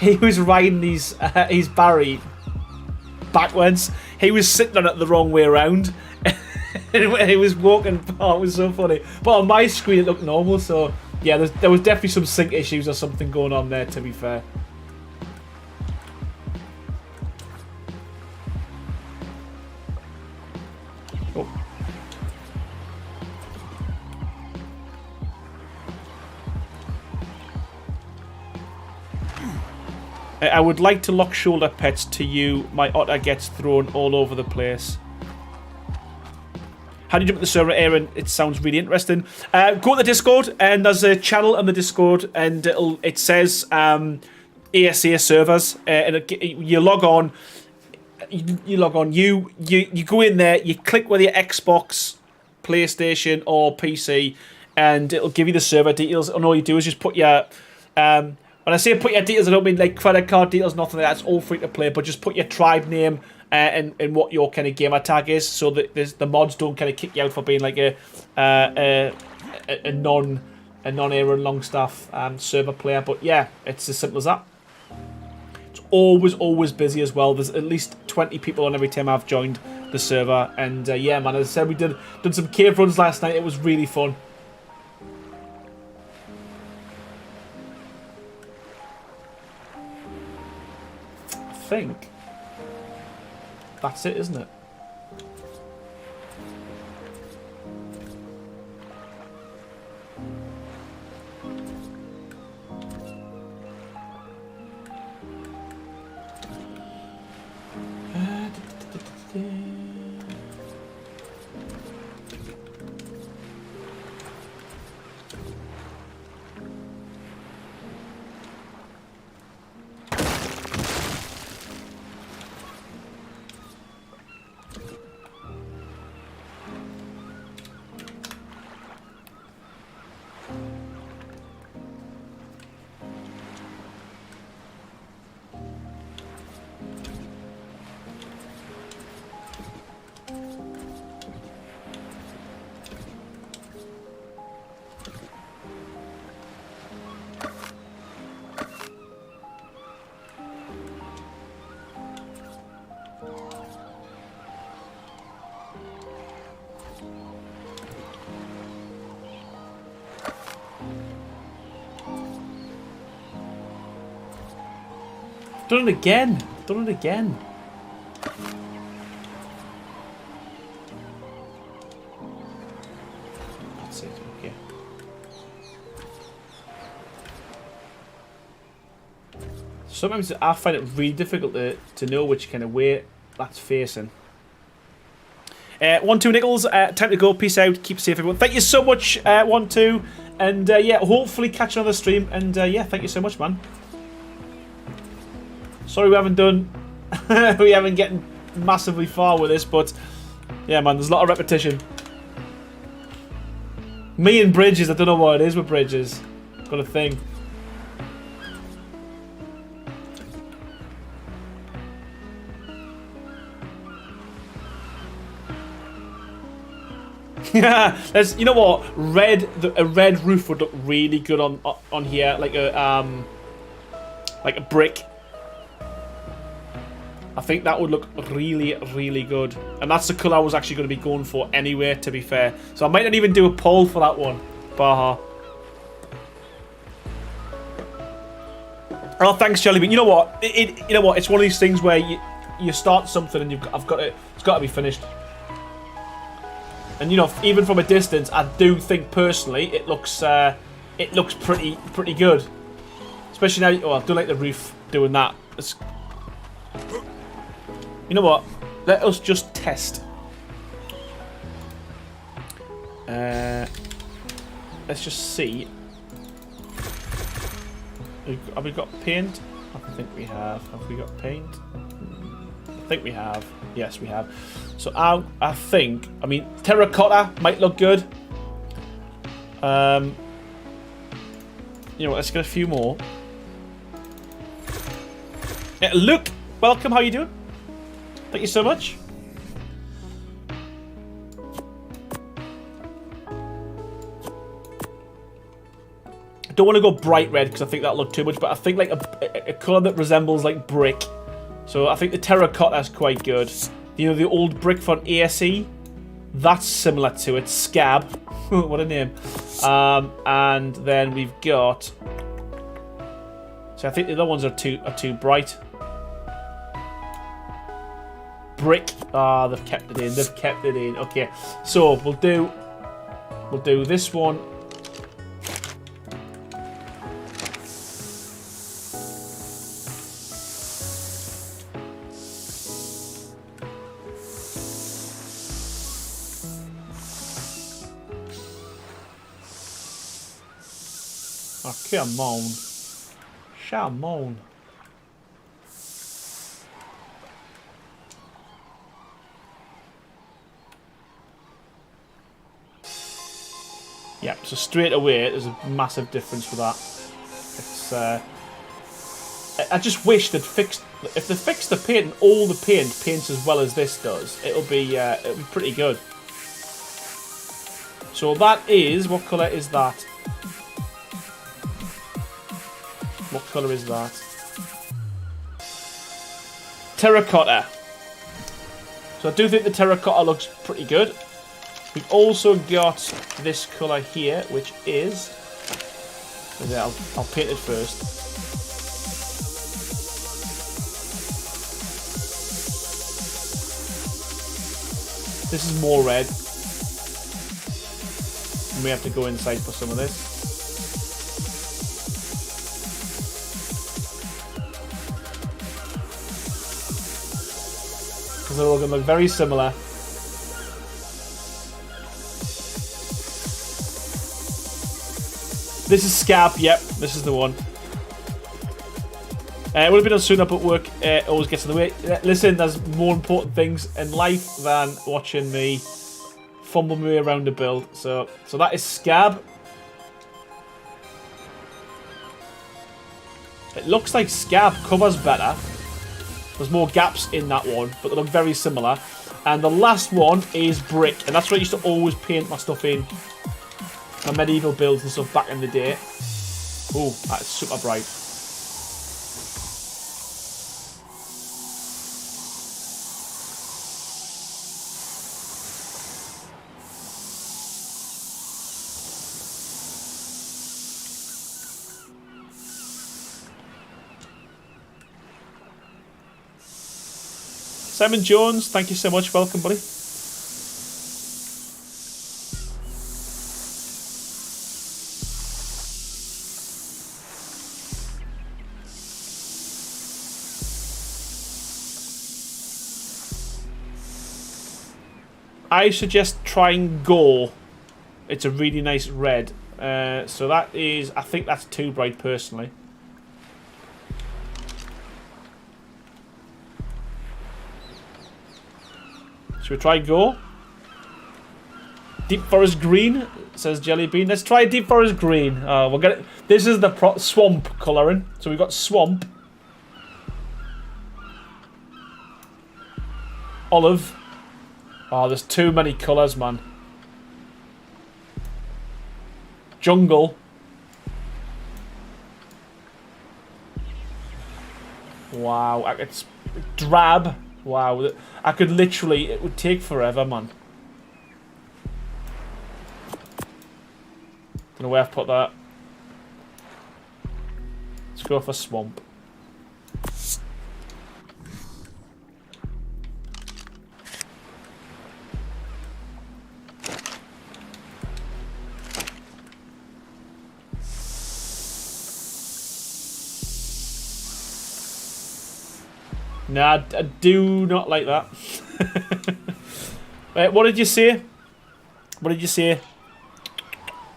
He was riding his Barry backwards. He was sitting on it the wrong way around. He was walking. Oh, it was so funny. But on my screen, it looked normal. So yeah, there was definitely some sync issues or something going on there. To be fair. Oh. I would like to lock shoulder pets to you. My otter gets thrown all over the place. How do you jump at the server, Aaron? It sounds really interesting. Go to the Discord, and there's a channel on the Discord, and it says ASA servers, and you log on. You log on. You go in there. You click with your Xbox, PlayStation, or PC, and it'll give you the server details. And all you do is just put your when I say put your details, I don't mean like credit card details, nothing like that. It's all free to play, but just put your tribe name and what your kind of gamer tag is, so that the mods don't kind of kick you out for being like a non-Aaron Longstaff server player. But yeah, it's as simple as that. It's always busy as well. There's at least 20 people on every time I've joined the server, and yeah, man, as I said, we done some cave runs last night. It was really fun. I think that's it, isn't it? Done it again. Done it again. That's it. Okay. Sometimes I find it really difficult to know which kind of way that's facing. 1-2 Nichols, time to go. Peace out. Keep safe, everyone. Thank you so much, 1-2. And yeah, hopefully catch another stream. And yeah, thank you so much, man. Sorry we haven't done... we haven't gotten massively far with this, but... yeah, man, there's a lot of repetition. Me and bridges, I don't know what it is with bridges. Got a thing. Yeah, you know what? A red roof would look really good on here, like a brick. I think that would look really, really good. And that's the colour I was actually going to be going for anyway, to be fair. So I might not even do a poll for that one. Baha. Oh, thanks, Jelly. But you know what? You know what? It's one of these things where you start something and it's got to be finished. And you know, even from a distance, I do think personally it looks pretty good. Especially now. Oh, I do like the roof doing that. You know what? Let us just test. Let's just see. Have we got paint? I think we have. Have we got paint? I think we have. Yes, we have. So I think. I mean, terracotta might look good. You know what? Let's get a few more. Luke, welcome. How you doing? Thank you so much. I don't want to go bright red because I think that'll look too much, but I think like a colour that resembles like brick. So I think the terracotta is quite good. You know, the old brick from ASE? That's similar to it. Scab. What a name. And then we've got... so I think the other ones are too bright. Brick. Ah, they've kept it in. They've kept it in. Okay. So we'll do this one. Oh, come on. Come on. Yeah, so straight away, there's a massive difference with that. It's, I just wish they'd fixed... If they fixed the paint and all the paint paints as well as this does, it'll be pretty good. So that is... What colour is that? What colour is that? Terracotta. So I do think the terracotta looks pretty good. We've also got this colour here, which is... I'll paint it first. This is more red. We have to go inside for some of this. Because they're all going to look very similar. This is Scab, yep, this is the one. It would have been on sooner, but work always gets in the way. Listen, there's more important things in life than watching me fumble my way around a build. So that is Scab. It looks like Scab covers better. There's more gaps in that one, but they look very similar. And the last one is Brick, and that's where I used to always paint my stuff in. My medieval builds and stuff back in the day. Ooh, that's super bright. Simon Jones, thank you so much. Welcome, buddy. I suggest trying Go. It's a really nice red. So that is, I think that's too bright personally. Should we try Go? Deep Forest Green, says Jellybean. Let's try Deep Forest Green. We'll get it. This is the swamp colouring. So we've got swamp. Olive. Oh, there's too many colours, man. Jungle. Wow, it's drab. Wow, I could literally, it would take forever, man. Don't know where I've put that. Let's go for swamp. Nah, I do not like that. Wait, what did you say? What did you say?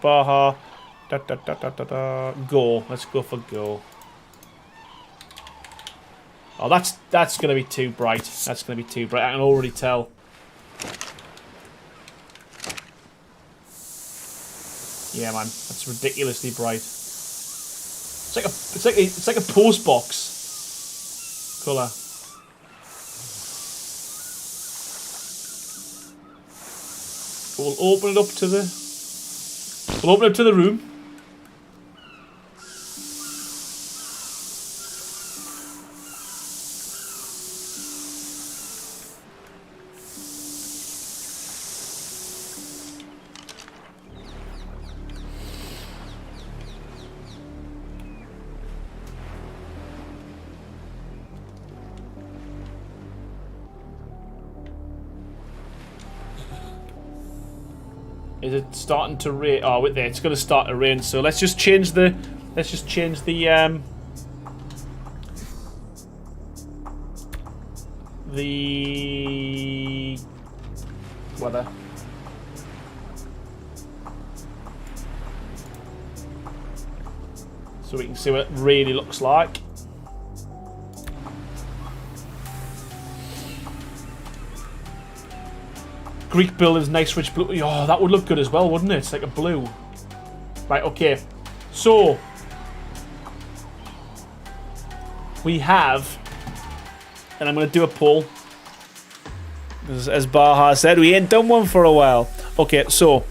Baha. Go. Let's go for Go. Oh, that's gonna be too bright. That's gonna be too bright. I can already tell. Yeah, man, that's ridiculously bright. It's like a post box colour. We'll open it up to the... We'll open it to the room. Is it starting to rain? Oh, wait there. It's going to start to rain. So let's just change the. Let's just change the weather. So we can see what it really looks like. Greek build is nice rich blue. Oh, that would look good as well, wouldn't it? It's like a blue. Right, okay. So, we have, and I'm going to do a poll. As Baha said, we ain't done one for a while. Okay, so.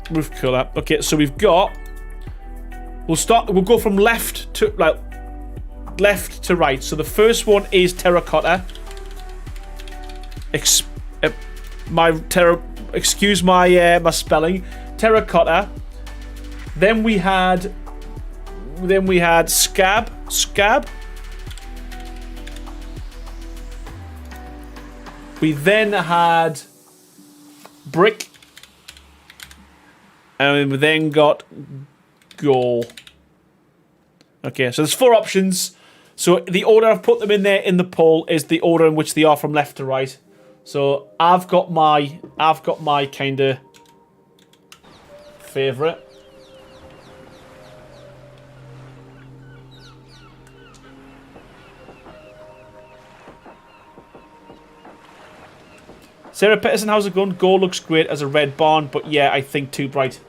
Roof cooler. Okay, so we've got. We'll go from left to right. So the first one is terracotta. Excuse my my spelling. Terracotta. Then we had scab. We then had brick. And we then got gold. Okay, so there's 4 options. So the order I've put them in there in the poll is the order in which they are from left to right. So I've got my kind of favorite. Sarah Peterson, how's it going? Gold looks great as a red barn, but yeah, I think too bright.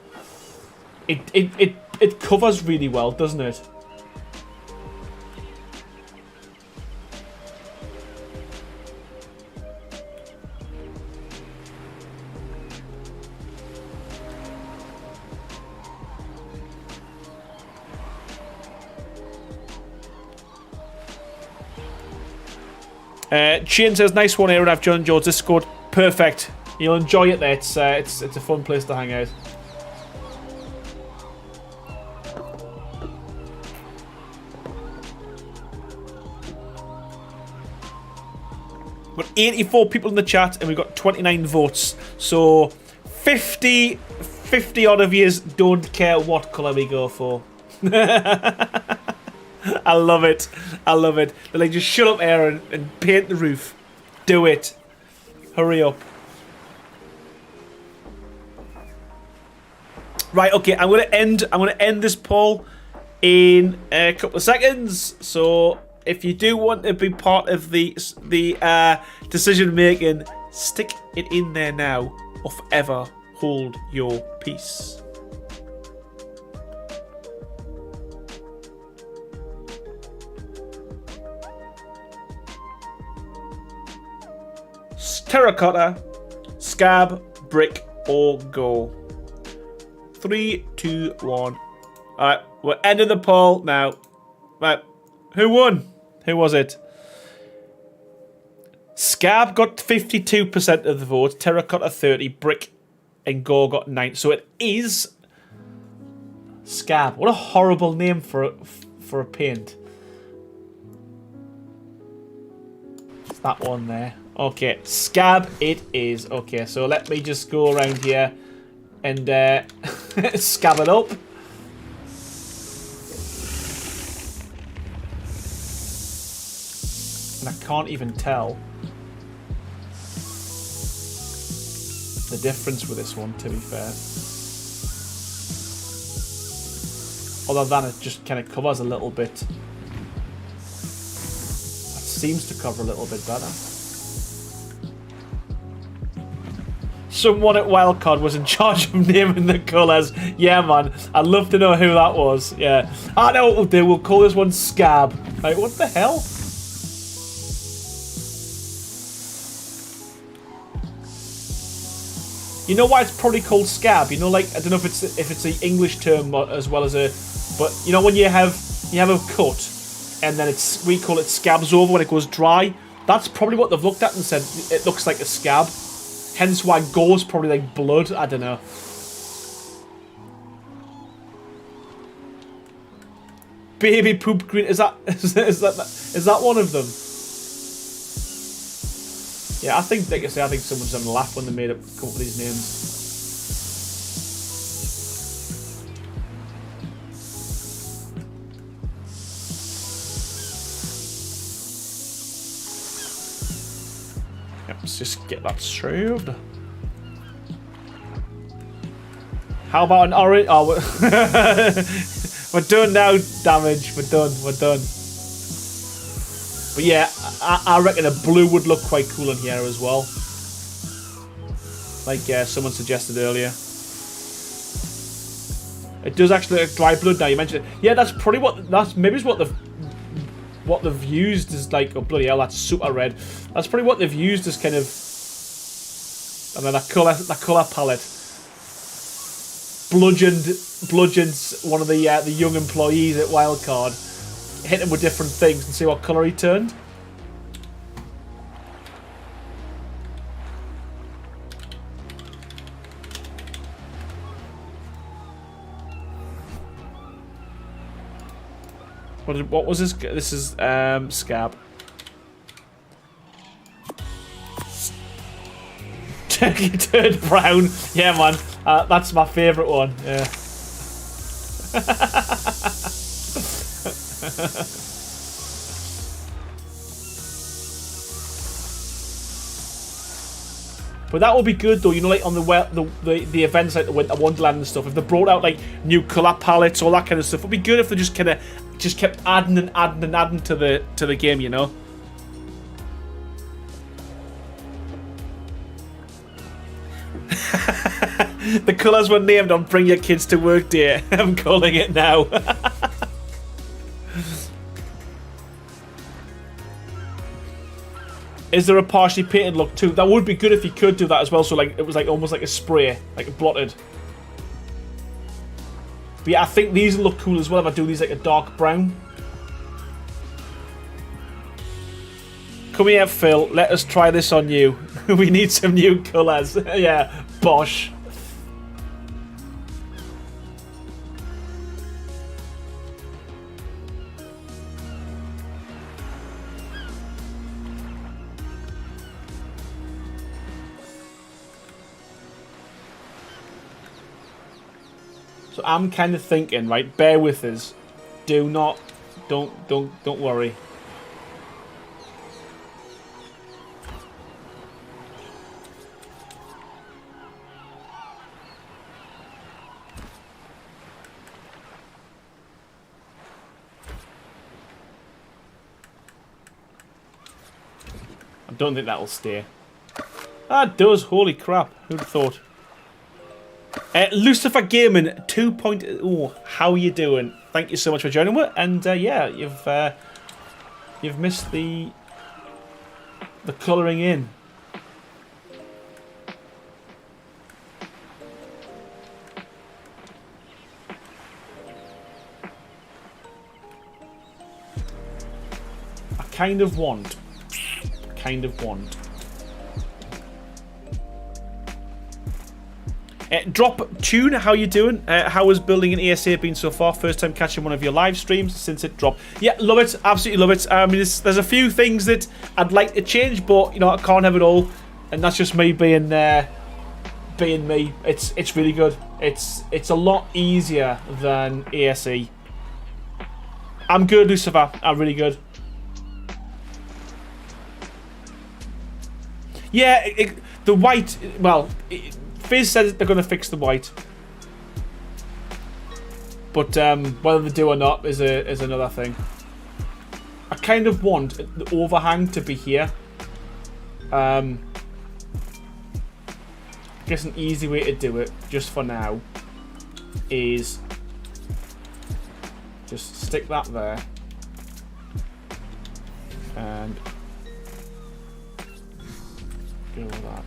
It covers really well, doesn't it? Shane says, nice one, Aaron. I've joined your Discord. Perfect. You'll enjoy it there. It's a fun place to hang out. We've got 84 people in the chat and we've got 29 votes. So 50 odd of yous don't care what colour we go for. I love it. I love it. They're like, just shut up, Aaron, and paint the roof. Do it. Hurry up. Right, okay, I'm gonna end this poll in a couple of seconds. So if you do want to be part of the decision making, stick it in there now or forever hold your peace. Terracotta, scab, brick, or go. 3, 2, 1. Alright, we're ending the poll now. Right, who won? Who was it? Scab got 52% of the vote, terracotta 30, brick and go got 9. So it is scab. What a horrible name for a paint. That one there. Okay, scab it is. Okay, so let me just go around here and scab it up. And I can't even tell the difference with this one, to be fair. Other than it just kind of covers a little bit. That seems to cover a little bit better. Someone at Wildcard was in charge of naming the colours. Yeah, man. I'd love to know who that was. Yeah. I know what we'll do. We'll call this one Scab. Like, what the hell? You know why it's probably called Scab? You know, like, I don't know if it's an English term as well as a... But, you know, when you have a cut, and then we call it scabs over when it goes dry. That's probably what they've looked at and said, it looks like a scab. Hence why gore's probably like blood. I don't know. Baby poop green. Is that one of them? Yeah, I think, like I say, I think someone's having a laugh when they made up a couple of these names. Let's just get that saved. How about an orange? Oh, we're done now, damage. We're done. But yeah, I reckon a blue would look quite cool in here as well. Like someone suggested earlier. It does actually look dry blood now. You mentioned it. Yeah, that's probably what they've used as like. Oh bloody hell, that's super red. That's probably what they've used as kind of. I mean, that color palette. Bludgeoned one of the young employees at Wildcard. Hit him with different things and see what color he turned. What was this? This is Scab. Turkey turned brown. Yeah, man. That's my favourite one. Yeah. But that would be good though, you know, like on the events like the Winter Wonderland and stuff. If they brought out like new colour palettes, all that kind of stuff, it'd be good if they just kept adding and adding and adding to the game, you know. The colours were named on Bring Your Kids to Work Day. I'm calling it now. Is there a partially painted look too? That would be good if you could do that as well. So like it was like almost like a spray, like blotted. But yeah, I think these look cool as well if I do these like a dark brown. Come here, Phil. Let us try this on you. We need some new colours. Yeah, bosh. So I'm kind of thinking, right? Bear with us. Don't worry. I don't think that'll stay. That does. Holy crap! Who'd have thought? Lucifer Gaming 2.0. How are you doing? Thank you so much for joining me. And yeah, you've missed the colouring in. I kind of want. Drop Tune, how you doing? How has building an ASA been so far? First time catching one of your live streams since it dropped. Yeah, love it, absolutely love it. I mean, there's a few things that I'd like to change, but you know I can't have it all, and that's just me being me. It's really good. It's a lot easier than ASE. I'm good, Lucifer. I'm really good. Yeah, the white. Well. Fizz said they're going to fix the white, but whether they do or not is another thing. I kind of want the overhang to be here. I guess an easy way to do it, just for now, is just stick that there and go with that.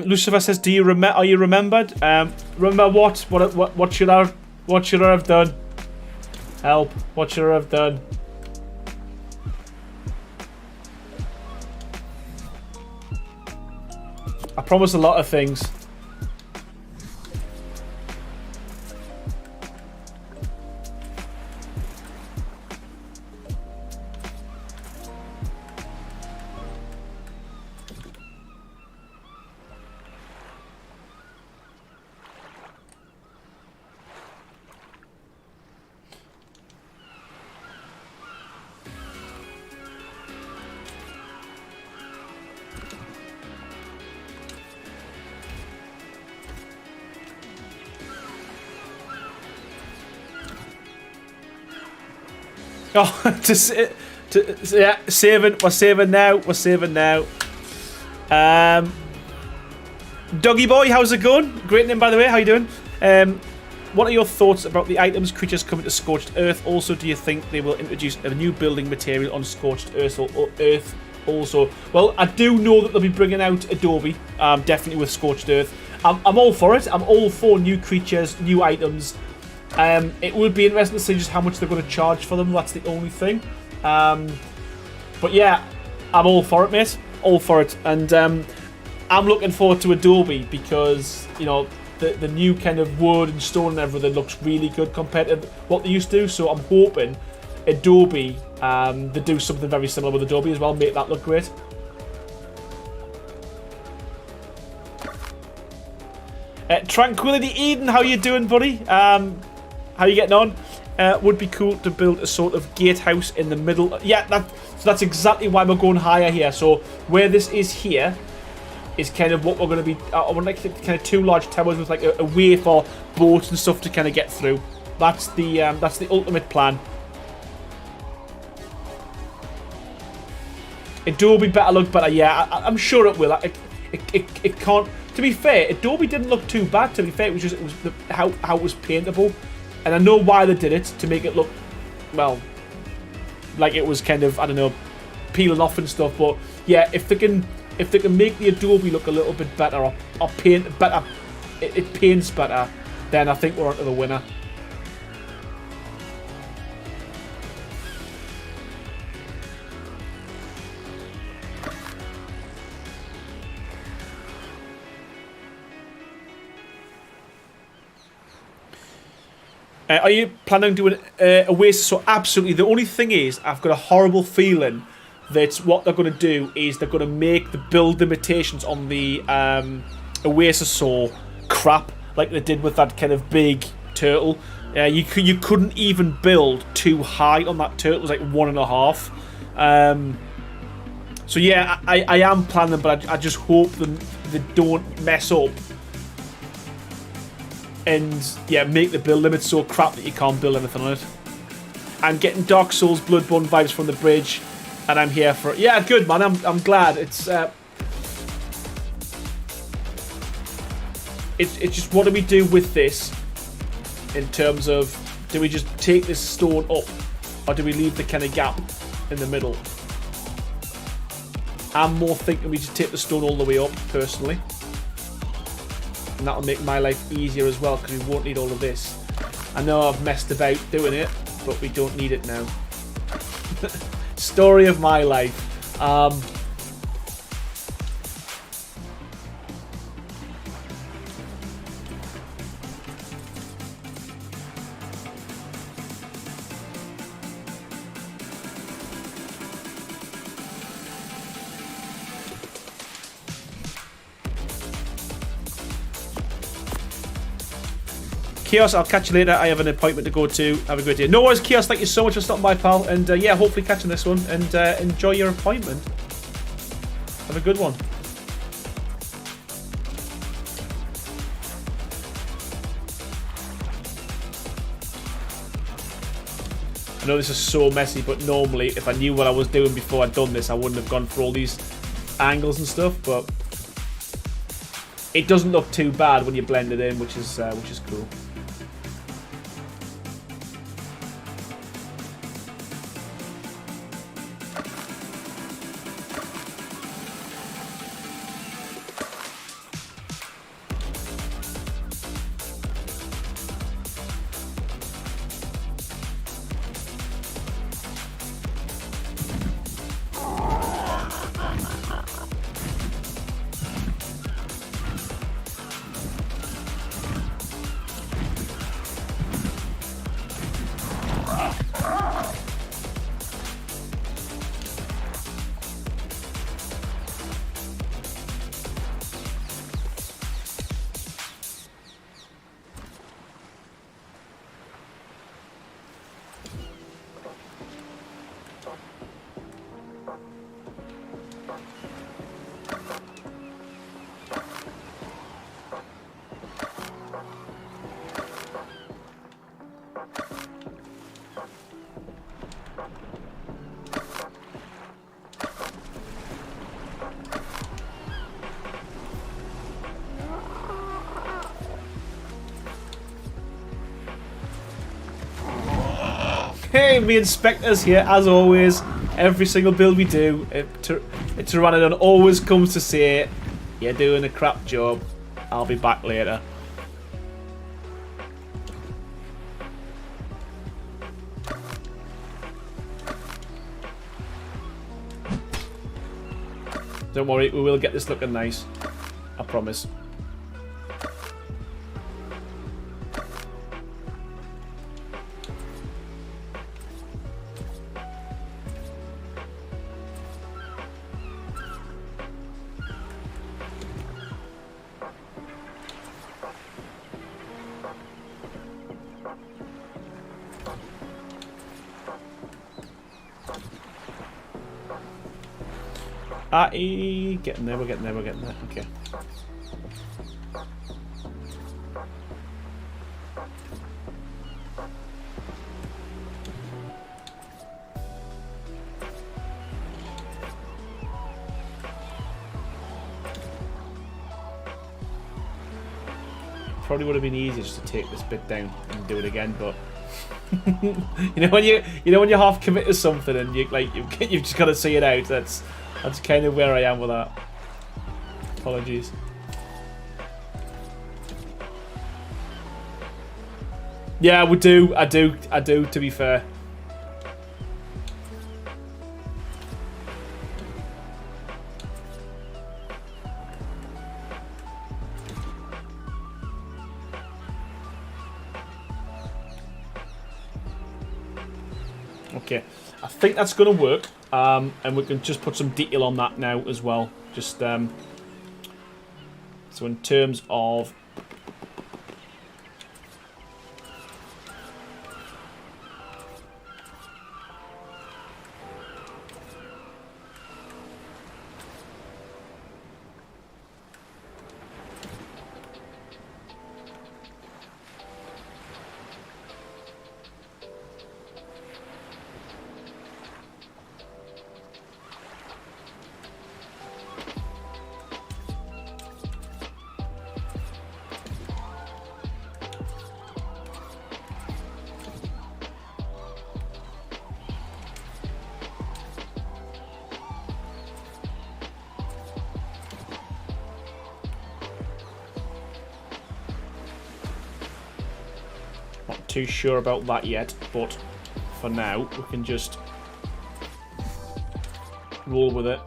Lucifer says, "Do you remember? Are you remembered? Remember what? What should I have done? Help! What should I have done?" I promised a lot of things. Oh, yeah, saving. We're saving now. We're saving now. Doggy boy, how's it going? Great name, by the way. How you doing? What are your thoughts about the items, creatures coming to Scorched Earth? Also, do you think they will introduce a new building material on Scorched Earth or Earth also? Well, I do know that they'll be bringing out Adobe, definitely with Scorched Earth. I'm all for it. I'm all for new creatures, new items. It would be interesting to see just how much they're going to charge for them. That's the only thing. But yeah, I'm all for it, mate. All for it. And I'm looking forward to Adobe because, you know, the new kind of wood and stone and everything looks really good compared to what they used to do. So I'm hoping Adobe, they do something very similar with Adobe as well, make that look great. Tranquility Eden, how you doing, buddy? How you getting on? Would be cool to build a sort of gatehouse in the middle. Yeah, so that's exactly why we're going higher here. So where this is here is kind of what we're going to be. I want like kind of two large towers with like a way for boats and stuff to kind of get through. That's the ultimate plan. Adobe better look better. Yeah, I'm sure it will. It can't. To be fair, Adobe didn't look too bad. To be fair, it was how it was paintable, and I know why they did it to make it look, well, like it was kind of, I don't know, peeling off and stuff. But yeah, if they can make the Adobe look a little bit better or paint better, it paints better, then I think we're onto the winner. Are you planning on doing Oasis? So absolutely. The only thing is, I've got a horrible feeling that what they're going to do is they're going to make the build limitations on the Oasis so crap, like they did with that kind of big turtle. You couldn't even build too high on that turtle. It was like 1.5. So yeah, I am planning, but I just hope they don't mess up. And yeah, make the build limit so crap that you can't build anything on it. I'm getting Dark Souls Bloodborne vibes from the bridge, and I'm here for it. Yeah, good man. I'm glad. It's just what do we do with this in terms of, do we just take this stone up or do we leave the kind of gap in the middle? I'm more thinking we just take the stone all the way up personally. And that'll make my life easier as well, because we won't need all of this. I know I've messed about doing it, but we don't need it now. Story of my life. Chaos, I'll catch you later. I have an appointment to go to. Have a good day. No worries, Chaos. Thank you so much for stopping by, pal. And yeah, hopefully catching this one. And enjoy your appointment. Have a good one. I know this is so messy, but normally, if I knew what I was doing before I'd done this, I wouldn't have gone through all these angles and stuff. But it doesn't look too bad when you blend it in, which is cool. getting me inspectors here, as always. Every single build we do, Iterative always comes to say, you're doing a crap job. I'll be back later. Don't worry, we will get this looking nice. I promise. Getting there, we're getting there, we're getting there. Okay. Probably would have been easier just to take this bit down and do it again, but you know when you're half committed to something and you've just got to see it out. That's kind of where I am with that. Apologies. Yeah, I do. To be fair. Okay, I think that's going to work, and we can just put some detail on that now as well. Just so in terms of too sure about that yet, but for now we can just roll with it.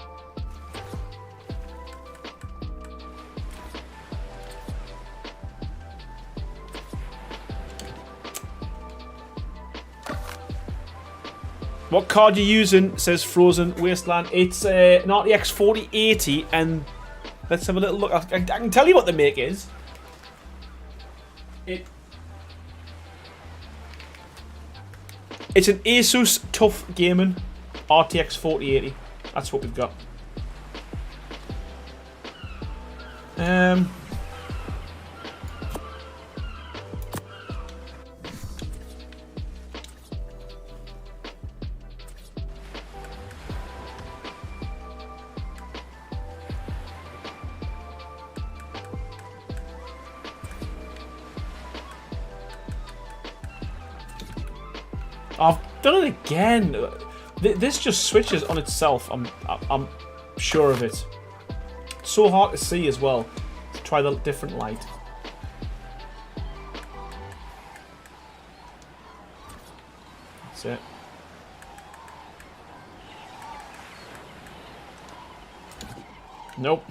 What card you using? Says Frozen Wasteland. It's an RTX 4080, and let's have a little look. I can tell you what the make is. It's an ASUS Tough Gaming RTX 4080. That's what we've got. I've done it again. This just switches on itself. I'm sure of it. It's so hard to see as well. Let's try the different light. That's it. Nope.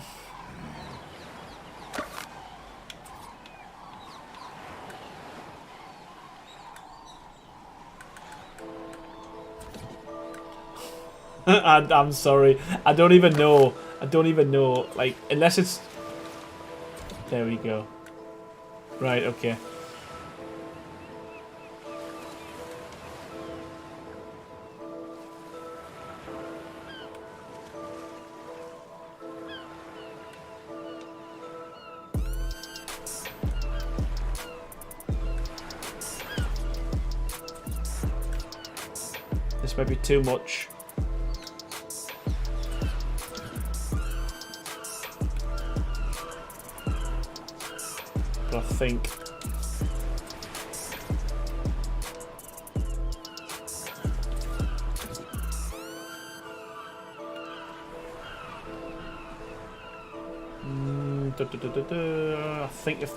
I'm sorry. I don't even know. Like, unless it's... There we go. Right, okay. This might be too much. I think I think if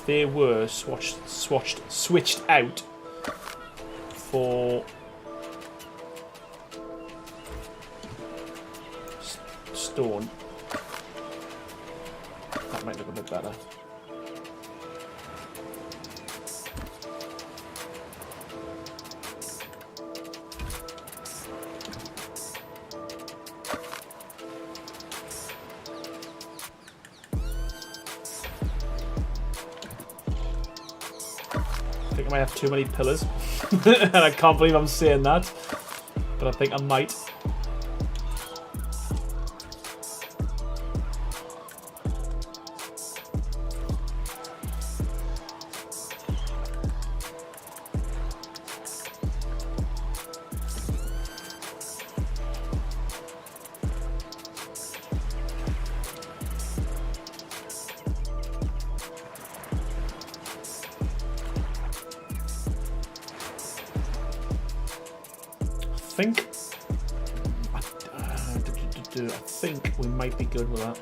they were switched out for stone, that might look a bit better. I think I might have too many pillars, and I can't believe I'm saying that, but I think I might. I think we might be good with that.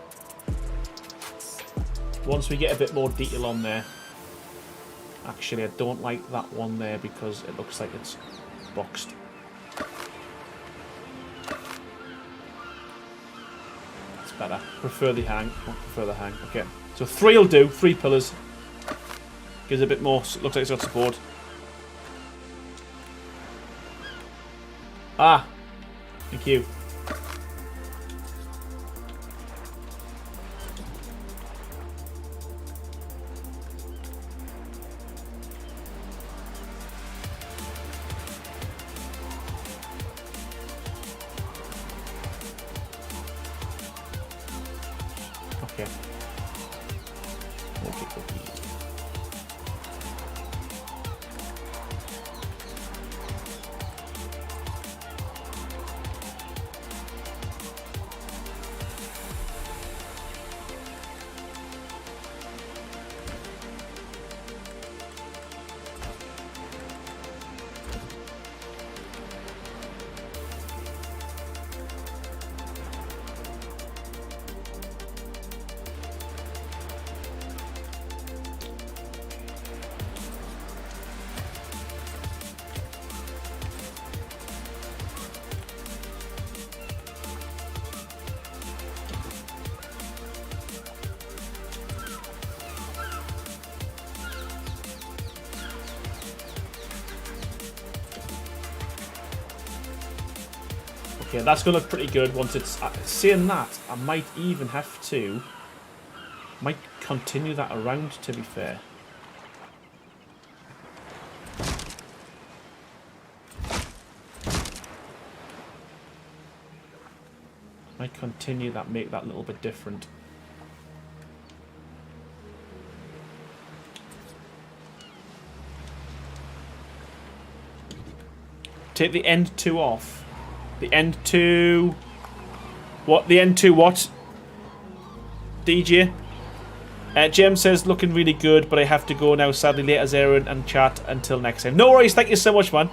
Once we get a bit more detail on there. Actually, I don't like that one there because it looks like it's boxed. That's better. Prefer the hang. Prefer the hang. Okay. So 3 will do. 3 pillars. Gives a bit more. Looks like it's got support. Ah. Thank you. Okay. Okay. Okay, that's going to look pretty good once it's... saying that, I might even have to... might continue that around, to be fair. Might continue that, make that a little bit different. Take the end 2 off. The end 2... What? The end 2 what? DJ? Jem says, looking really good, but I have to go now. Sadly, later, Aaron and chat until next time. No worries, thank you so much, man.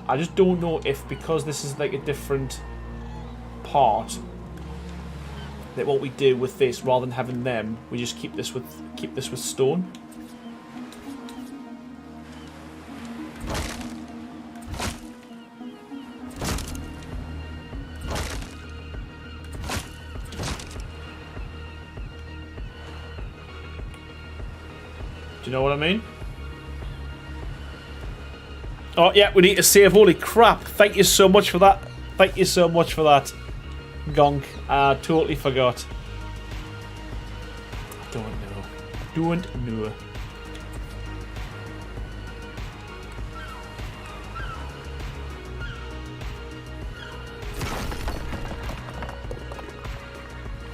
I just don't know if, because this is like a different part, that what we do with this, rather than having them, we just keep this with stone. Do you know what I mean? Oh, yeah, we need to save. Holy crap. Thank you so much for that. Thank you so much for that, Gonk. I totally forgot. I don't know. Don't know.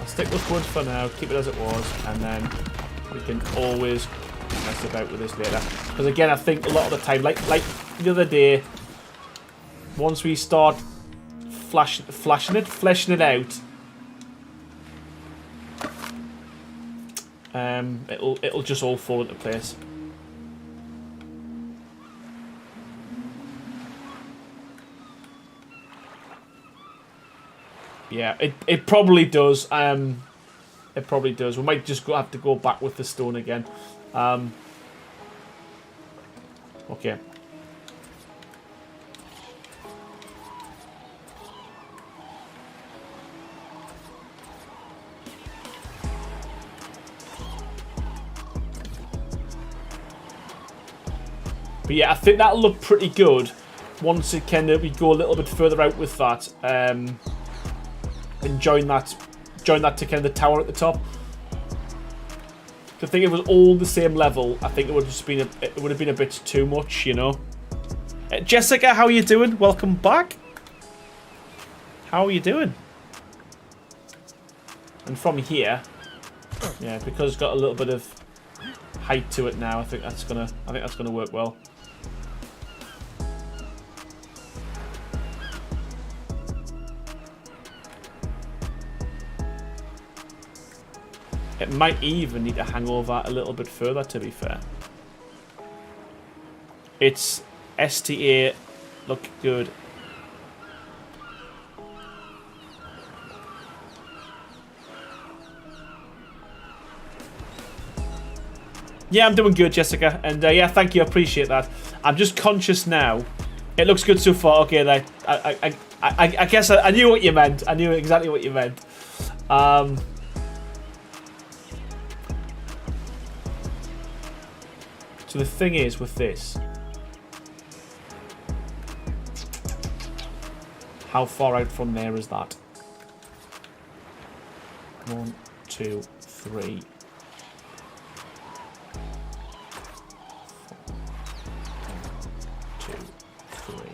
I'll stick with wood for now, keep it as it was, and then we can always mess about with this later. Because again, I think a lot of the time, like the other day, once we start fleshing it out, it'll just all fall into place. Yeah, it probably does. It probably does. We might just have to go back with the stone again. Okay. But yeah, I think that'll look pretty good once it we go a little bit further out with that, and join that to kind of the tower at the top. I think it was all the same level. I think it would have been a bit too much, you know. Jessica, how are you doing? Welcome back. How are you doing? And from here, yeah, because it's got a little bit of height to it now, I think that's gonna work well. It might even need to hang over a little bit further, to be fair. It's STA, look good. Yeah, I'm doing good, Jessica. And yeah, thank you, I appreciate that. I'm just conscious now. It looks good so far. Okay, I guess I knew what you meant. I knew exactly what you meant. So the thing is with this, how far out from there is that? 1, 2, 3. 2, 3.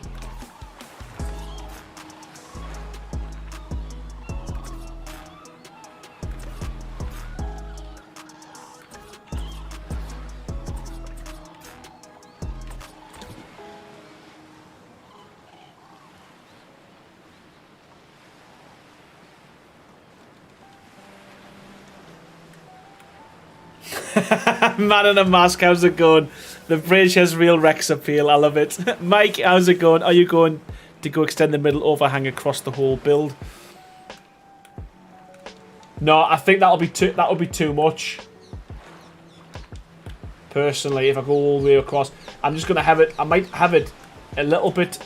Man in a mask, how's it going? The bridge has real Rex appeal, I love it. Mike, how's it going? Are you going to go extend the middle overhang across the whole build? No, I think that'll be too much. Personally, if I go all the way across, I'm just gonna have it. I might have it a little bit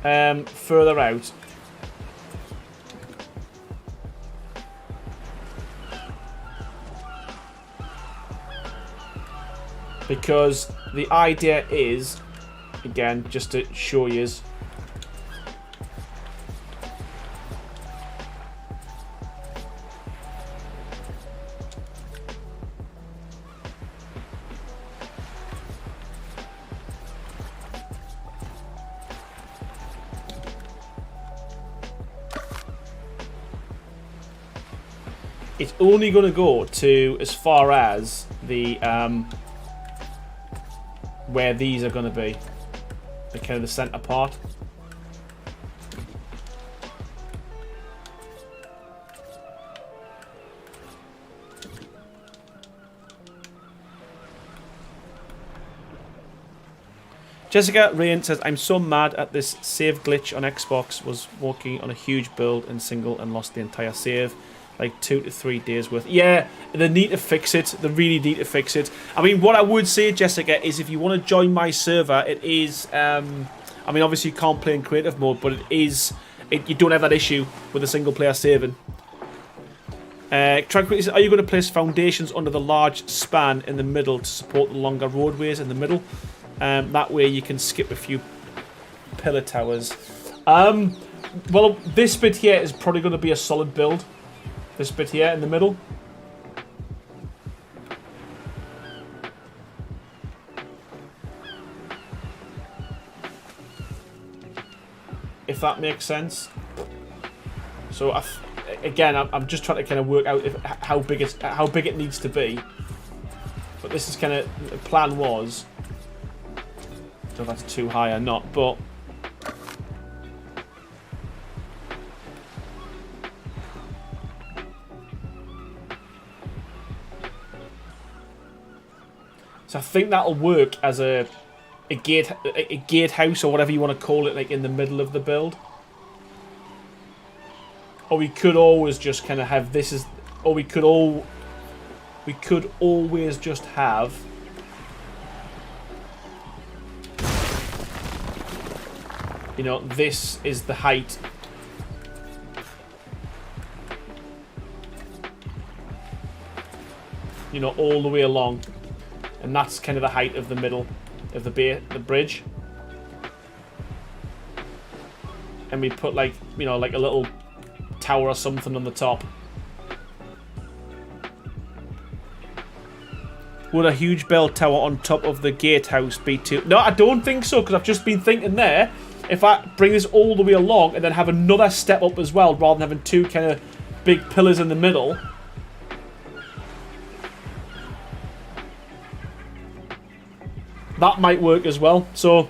further out. Because the idea is, again, just to show you, it's only going to go to as far as the where these are going to be, the kind of the center part. Jessica Rain says, I'm so mad at this save glitch on Xbox. Was working on a huge build in single and lost the entire save. Like 2 to 3 days worth. Yeah, they need to fix it. They really need to fix it. I mean, what I would say, Jessica, is if you want to join my server, it is... I mean, obviously you can't play in creative mode, but it is... you don't have that issue with a single player saving. Tranquility says, are you going to place foundations under the large span in the middle to support the longer roadways in the middle? That way you can skip a few pillar towers. Well, this bit here is probably going to be a solid build. This bit here in the middle. If that makes sense. So again, I'm just trying to kind of work out how big it needs to be. But this is kind of the plan was. I don't know if that's too high or not, but. So I think that'll work as a a gatehouse or whatever you want to call it, like in the middle of the build. Or we could always just kind of have this as, or we could always just have this is the height. All the way along, and that's kind of the height of the middle of the bridge. And we put like like a little tower or something on the top. Would a huge bell tower on top of the gatehouse be too? No, I don't think so, because I've just been thinking there, if I bring this all the way along and then have another step up as well, rather than having two kind of big pillars in the middle. That might work as well. So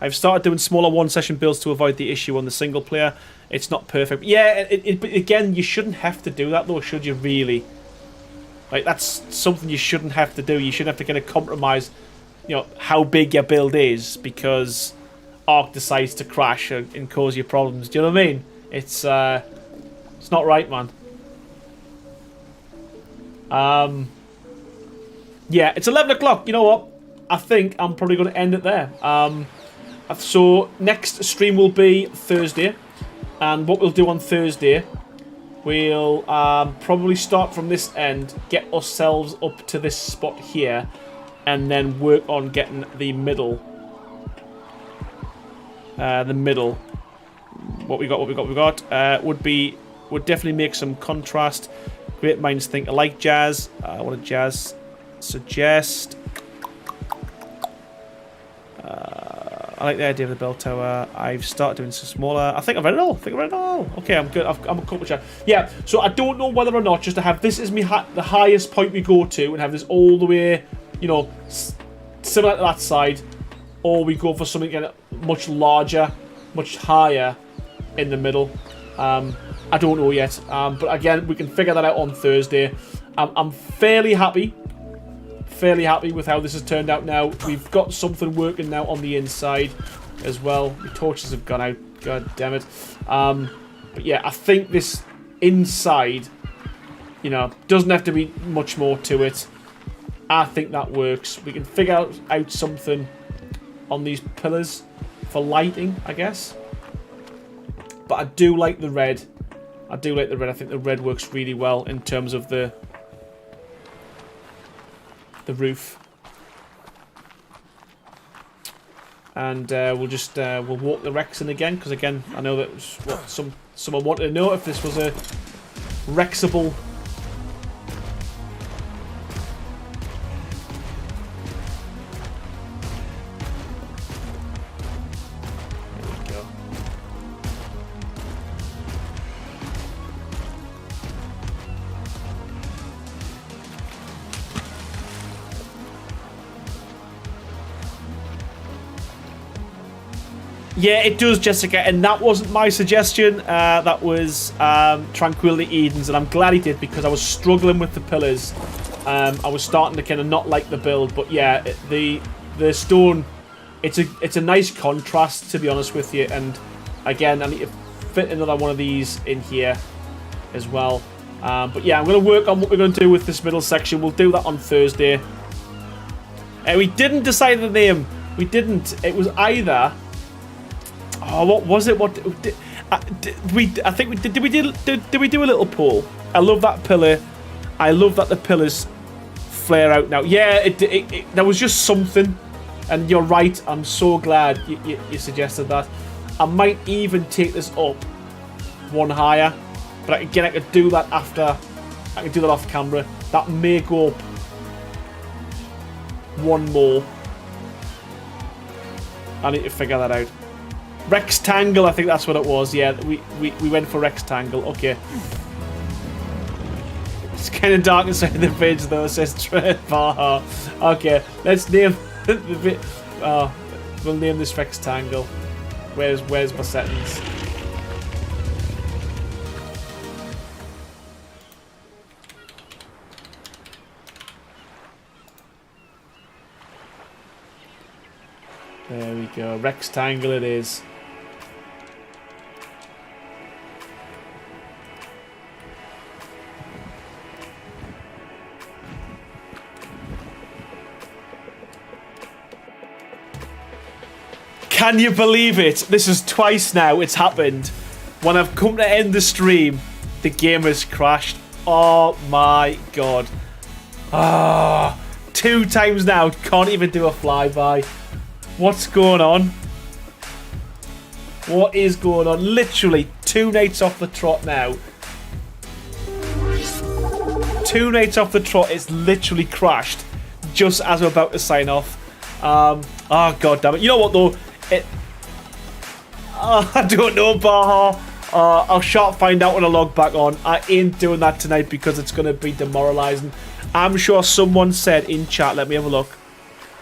I've started doing smaller one-session builds to avoid the issue on the single player. It's not perfect. Yeah, but again, you shouldn't have to do that though, should you really? Like, that's something you shouldn't have to do. You shouldn't have to kind of compromise, how big your build is because Arc decides to crash and cause you problems. Do you know what I mean? It's not right, man. Yeah, it's 11 o'clock. You know what? I think I'm probably going to end it there. So next stream will be Thursday, and what we'll do on Thursday, we'll probably start from this end, get ourselves up to this spot here, and then work on getting the middle. What we got would definitely make some contrast. Great minds think alike. Jazz. What did Jazz suggest? I like the idea of the bell tower. I've started doing some smaller. I think I've read it all. Okay, I'm good. I'm a couple chat. Yeah. So I don't know whether or not just to have this as the highest point we go to and have this all the way, similar to that side, or we go for something much larger, much higher in the middle. I don't know yet. But again, we can figure that out on Thursday. I'm fairly happy with how this has turned out now. We've got something working now on the inside as well. The torches have gone out. God damn it. But yeah, I think this inside, doesn't have to be much more to it. I think that works. We can figure out something on these pillars for lighting, I guess. But I do like the red. I think the red works really well in terms of the roof. And we'll walk the Rexon again, because again, I know that was what someone wanted to know, if this was a Rexable. Yeah, it does, Jessica, and that wasn't my suggestion. That was Tranquility Eden's, and I'm glad he did, because I was struggling with the pillars. I was starting to kind of not like the build, but yeah, the stone, it's a nice contrast, to be honest with you. And again, I need to fit another one of these in here as well. But yeah, I'm going to work on what we're going to do with this middle section. We'll do that on Thursday. We didn't decide the name. We didn't. It was either... Oh, what was it? Did we do a little poll? I love that pillar. I love that the pillars flare out now. Yeah, there was just something, and you're right. I'm so glad you suggested that. I might even take this up one higher, but again, I could do that after. I can do that off camera. That may go up one more. I need to figure that out. Rectangle, I think that's what it was. Yeah, we went for rectangle. Okay. It's kind of dark inside the page though, says Trevor. Okay, let's name the bit. We'll name this rectangle. Where's my settings? go. Rectangle it is. Can you believe it? This is twice now it's happened. When I've come to end the stream, the game has crashed. Oh my god. Ah, 2 times now. Can't even do a flyby. What's going on? What is going on? Literally 2 nights off the trot now. 2 nights off the trot. It's literally crashed just as we're about to sign off. Oh god damn it. You know what though? I don't know, Baha. I'll find out when I log back on. I ain't doing that tonight because it's going to be demoralising. I'm sure someone said in chat, let me have a look.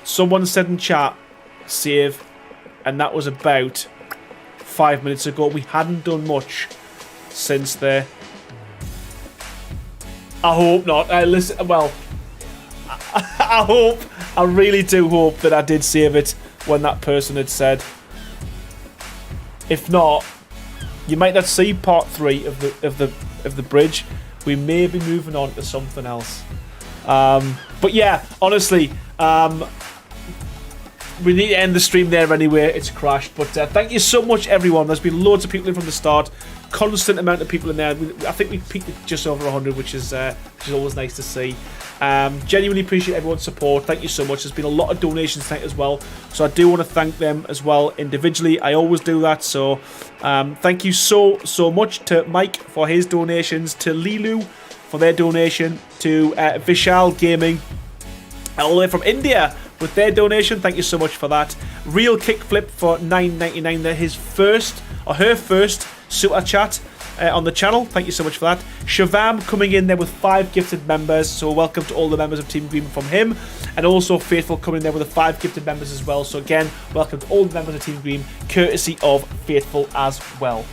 Someone said in chat, save. And that was about 5 minutes ago. We hadn't done much since there. I hope not. Listen, well, I hope, I really do hope that I did save it when that person had said. If not, you might not see part 3 of the bridge. We may be moving on to something else. But yeah, honestly, we need to end the stream there anyway. It's crashed. But thank you so much, everyone. There's been loads of people in from the start. Constant amount of people in there. I think we peaked at just over 100, which is always nice to see. Genuinely appreciate everyone's support. Thank you so much. There's been a lot of donations tonight as well, so I do want to thank them as well individually. I always do that. So thank you so much to Mike for his donations, to Lilu for their donation, to Vishal Gaming all the way from India with their donation. Thank you so much for that. Real Kickflip for $9.99. They're his first or her first super chat on the channel. Thank you so much for that. Shavam coming in there with 5 gifted members, so welcome to all the members of Team Green from him, and also Faithful coming in there with the 5 gifted members as well. So again, welcome to all the members of Team Green, courtesy of Faithful as well.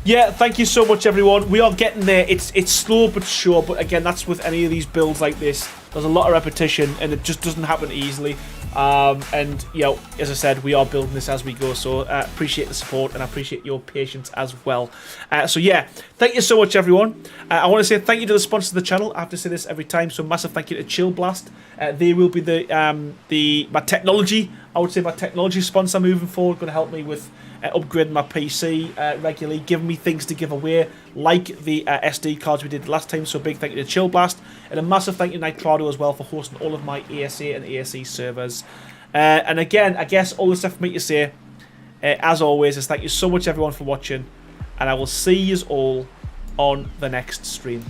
Yeah, thank you so much, everyone. We are getting there. It's slow but sure, but again, that's with any of these builds like this. There's a lot of repetition, and it just doesn't happen easily. And, you know, as I said, we are building this as we go, so appreciate the support, and I appreciate your patience as well. So, yeah, thank you so much, everyone. I want to say thank you to the sponsors of the channel. I have to say this every time, so massive thank you to Chill Blast. They will be my technology, I would say my technology sponsor moving forward, going to help me with upgrading my PC regularly, giving me things to give away, like the SD cards we did last time. So big thank you to Chill Blast, and a massive thank you to Nitrado as well for hosting all of my ASA and ASE servers. And again, I guess all the stuff for me to say, as always, is thank you so much everyone for watching, and I will see you all on the next stream.